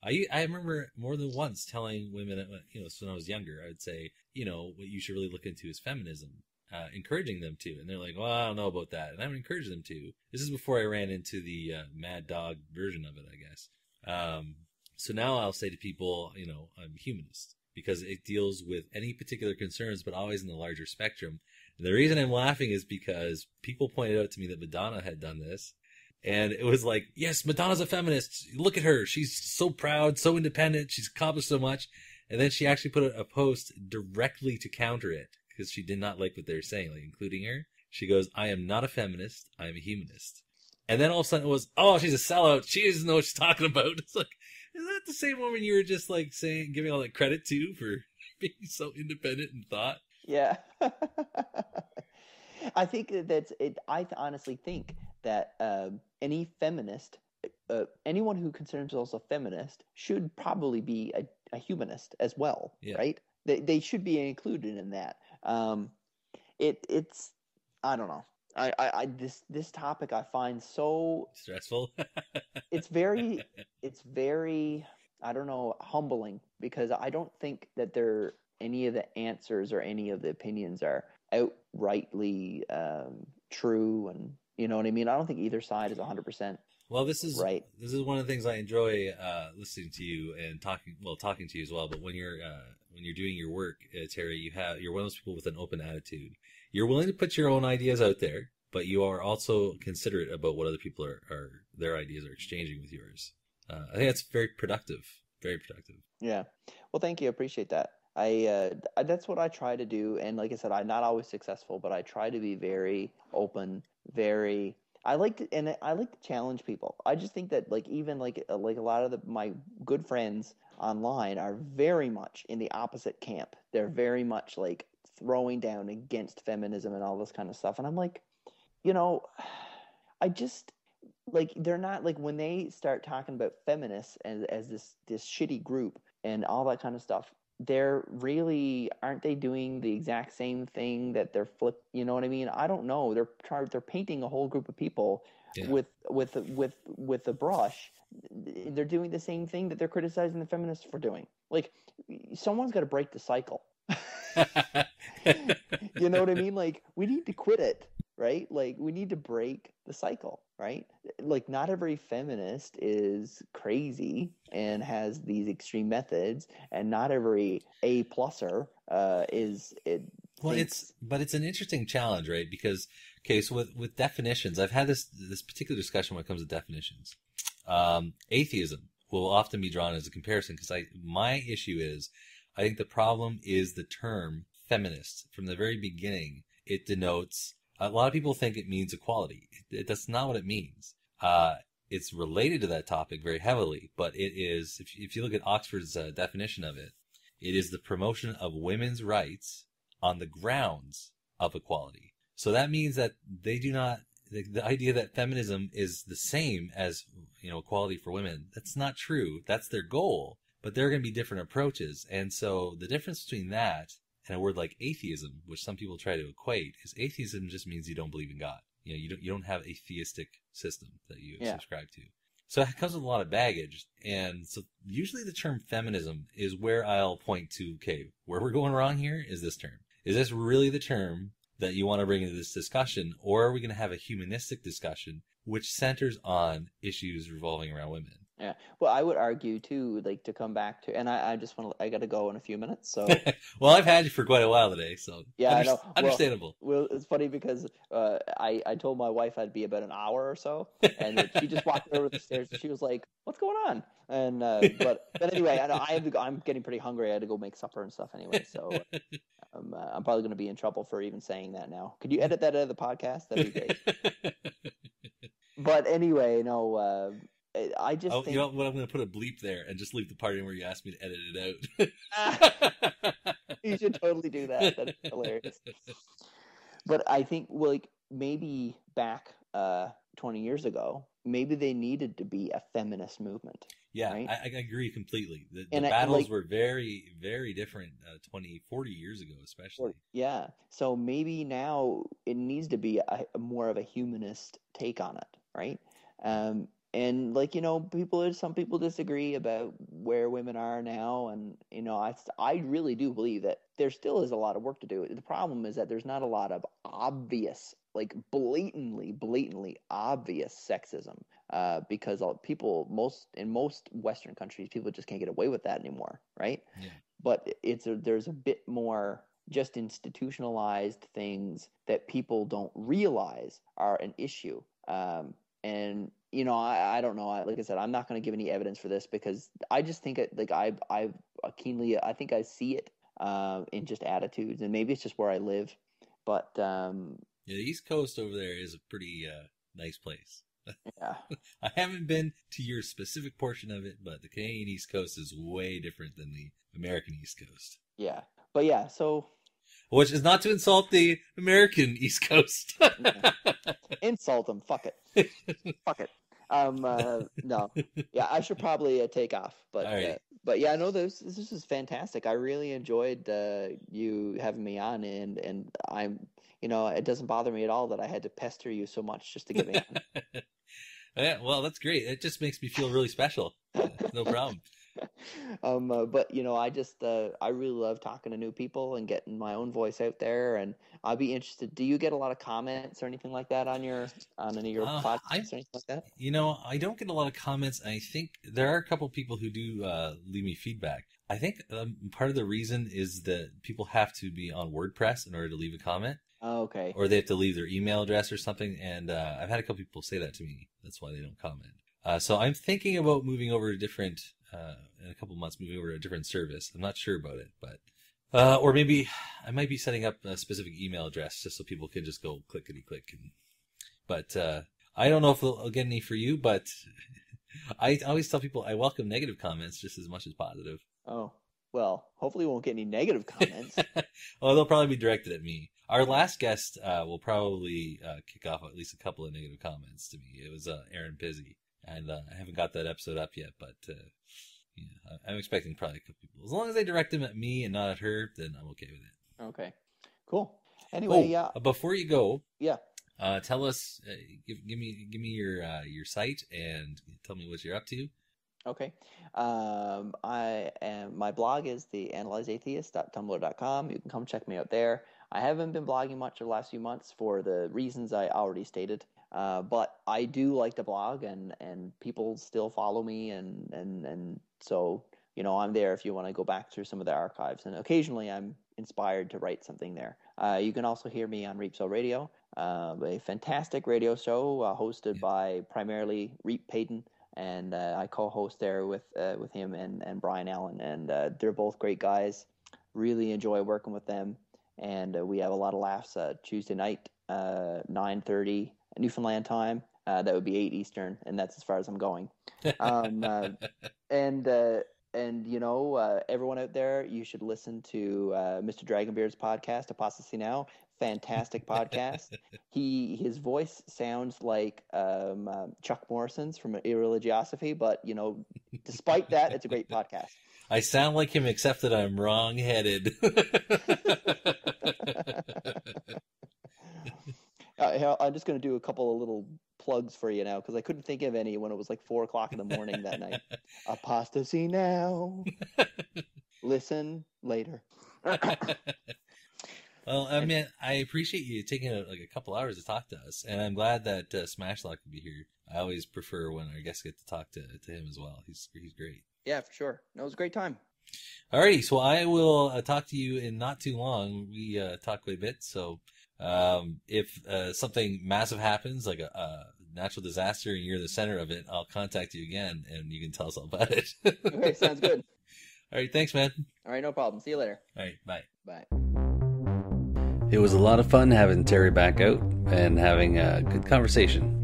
I remember more than once telling women, when I was younger, I would say, what you should really look into is feminism. Encouraging them to, and they're like, well, I don't know about that, and I would encourage them to. This is before I ran into the mad dog version of it, I guess. So now I'll say to people, I'm humanist because it deals with any particular concerns, but always in the larger spectrum. And the reason I'm laughing is because people pointed out to me that Madonna had done this, and it was like, yes, Madonna's a feminist. Look at her; she's so proud, so independent. She's accomplished so much, and then she actually put a post directly to counter it. Because she did not like what they were saying, like including her. She goes, I am not a feminist, I am a humanist. And then all of a sudden it was, oh, she's a sellout. She doesn't know what she's talking about. It's like, is that the same woman you were just like saying, giving all that credit to for being so independent in thought? Yeah. I think that's it. I honestly think that any feminist, anyone who considers themselves a feminist should probably be a humanist as well, right? They should be included in that. It's I don't know. This topic I find so stressful. it's very I don't know, humbling, because I don't think that any of the answers or any of the opinions are outrightly true, and you know what I mean. I don't think either side is 100%. Well, this is right. This is one of the things I enjoy listening to you and talking to you as well. But when you're doing your work, Terry, you're one of those people with an open attitude. You're willing to put your own ideas out there, but you are also considerate about what other people are their ideas are exchanging with yours. I think that's very productive. Very productive. Yeah. Well, thank you. I appreciate that. That's what I try to do, and like I said, I'm not always successful, but I try to be very open, very. I like to challenge people. I just think that even a lot of my good friends online are very much in the opposite camp. They're very much like throwing down against feminism and all this kind of stuff. And I'm like, I just they're not when they start talking about feminists as this shitty group and all that kind of stuff. They're really, aren't they doing the exact same thing that they're you know what I mean? I don't know. They're painting a whole group of people with a brush. They're doing the same thing that they're criticizing the feminists for doing. Someone's got to break the cycle. You know what I mean? We need to quit it, right? We need to break the cycle, right? Not every feminist is crazy and has these extreme methods, and not every A-plusser is it. Well, it's an interesting challenge, right? Because so with definitions, I've had this particular discussion when it comes to definitions. Atheism will often be drawn as a comparison because my issue is, I think the problem is the term feminist. From the very beginning, it denotes, a lot of people think it means equality. That's not what it means. It's related to that topic very heavily, but it is, if you look at Oxford's definition of it, it is the promotion of women's rights on the grounds of equality. So that means that they do not, the idea that feminism is the same as, equality for women, that's not true. That's their goal, but there are going to be different approaches. And so the difference between that and a word like atheism, which some people try to equate, is atheism just means you don't believe in God. You don't have a theistic system that you subscribe to. So it comes with a lot of baggage. And so usually the term feminism is where I'll point to, okay, where we're going wrong here is this term. Is this really the term that you want to bring into this discussion? Or are we going to have a humanistic discussion which centers on issues revolving around women? Yeah. Well, I would argue too, like, to come back to, and I got to go in a few minutes. So, well, I've had you for quite a while today, so yeah, I know. Understandable. Well, it's funny because I told my wife I'd be about an hour or so, and she just walked over the stairs and she was like, "What's going on?" And but anyway, I'm getting pretty hungry. I had to go make supper and stuff anyway, so I'm probably going to be in trouble for even saying that now. Could you edit that out of the podcast? That'd be great. But anyway, no. I just think... You know what? I'm going to put a bleep there and just leave the part in where you asked me to edit it out. You should totally do that. That's hilarious. But I think, like, maybe back 20 years ago, maybe they needed to be a feminist movement. Yeah, right? I agree completely. The battles were very, very different 20, 40 years ago, especially. Yeah. So maybe now it needs to be a more of a humanist take on it, right? And like, some people disagree about where women are now. And, I really do believe that there still is a lot of work to do. The problem is that there's not a lot of obvious, like blatantly obvious sexism, because in most Western countries, people just can't get away with that anymore. Right. Yeah. But there's a bit more just institutionalized things that people don't realize are an issue. And I don't know. Like I said, I'm not going to give any evidence for this because I just think I think I see it in just attitudes, and maybe it's just where I live. But yeah, the East Coast over there is a pretty nice place. Yeah, I haven't been to your specific portion of it, but the Canadian East Coast is way different than the American East Coast. Yeah, but yeah, so. Which is not to insult the American East Coast. Insult them. Fuck it. Fuck it. No. Yeah, I should probably take off. But right. But yeah, no, this is fantastic. I really enjoyed you having me on, and I'm, it doesn't bother me at all that I had to pester you so much just to get me on. Yeah, well, that's great. It just makes me feel really special. No problem. But I really love talking to new people and getting my own voice out there, and I'd be interested. Do you get a lot of comments or anything like that on any of your podcasts or anything like that? I don't get a lot of comments. I think there are a couple of people who do leave me feedback. I think part of the reason is that people have to be on WordPress in order to leave a comment. Oh, okay. Or they have to leave their email address or something, and I've had a couple people say that to me. That's why they don't comment. So I'm thinking about moving over to different, in a couple months, moving over to a different service. I'm not sure about it, but, or maybe I might be setting up a specific email address just so people can just go clickety-click. But I don't know if I'll get any for you, but I always tell people I welcome negative comments just as much as positive. Oh, well, hopefully we won't get any negative comments. Well, they'll probably be directed at me. Our last guest will probably kick off at least a couple of negative comments to me. It was Aaron Pizzi. And I haven't got that episode up yet, but I'm expecting probably a couple people. As long as they direct them at me and not at her, then I'm okay with it. Okay, cool. Anyway, before you go, yeah, tell us, give me your site and tell me what you're up to. Okay, my blog is theanalyzeatheist.tumblr.com. You can come check me out there. I haven't been blogging much the last few months for the reasons I already stated. But I do like to blog, and people still follow me, and so, I'm there if you want to go back through some of the archives, and occasionally I'm inspired to write something there. You can also hear me on Reapso Radio, a fantastic radio show hosted by primarily Reap Payton, and I co-host there with him and Brian Allen, and they're both great guys. Really enjoy working with them, and we have a lot of laughs. Tuesday night, 9:30 Newfoundland time. That would be 8 Eastern, and that's as far as I'm going. Everyone out there, you should listen to Mr. Dragonbeard's podcast, Apostasy Now. Fantastic podcast. His voice sounds like Chuck Morrison's from Irreligiosity, but despite that, it's a great podcast. I sound like him, except that I'm wrong-headed. I'm just going to do a couple of little plugs for you now, because I couldn't think of any when it was like 4 o'clock in the morning that night. Apostasy now. Listen later. Well, I mean, I appreciate you taking a couple hours to talk to us, and I'm glad that Smashlock could be here. I always prefer when our guests get to talk to him as well. He's great. Yeah, for sure. No, it was a great time. Alrighty, so I will talk to you in not too long. We talk quite a bit, so if something massive happens, like a natural disaster, and you're the center of it, I'll contact you again, and you can tell us all about it. Okay, sounds good. All right, thanks, man. All right, no problem. See you later. All right, bye. Bye. It was a lot of fun having Terry back out and having a good conversation.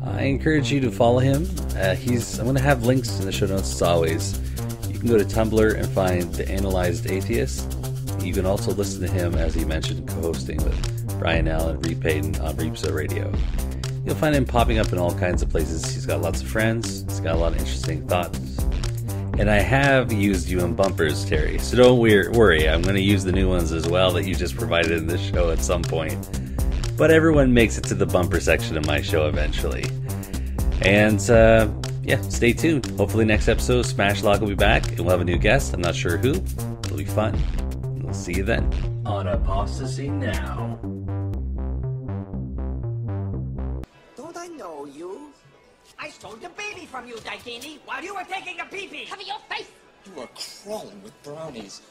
I encourage you to follow him. I'm going to have links in the show notes as always. You can go to Tumblr and find The Analyzed Atheist. You can also listen to him, as he mentioned, co-hosting with Brian Allen and Reed Payton on Reepso Radio. You'll find him popping up in all kinds of places. He's got lots of friends. He's got a lot of interesting thoughts. And I have used you in bumpers, Terry, so don't worry. I'm going to use the new ones as well that you just provided in this show at some point. But everyone makes it to the bumper section of my show eventually. And, stay tuned. Hopefully next episode, Smashlock will be back, and we'll have a new guest. I'm not sure who. It'll be fun. We'll see you then. On Apostasy Now. Don't I know you? I stole the baby from you, Daikini, while you were taking a pee-pee. Cover your face! You were crawling with brownies.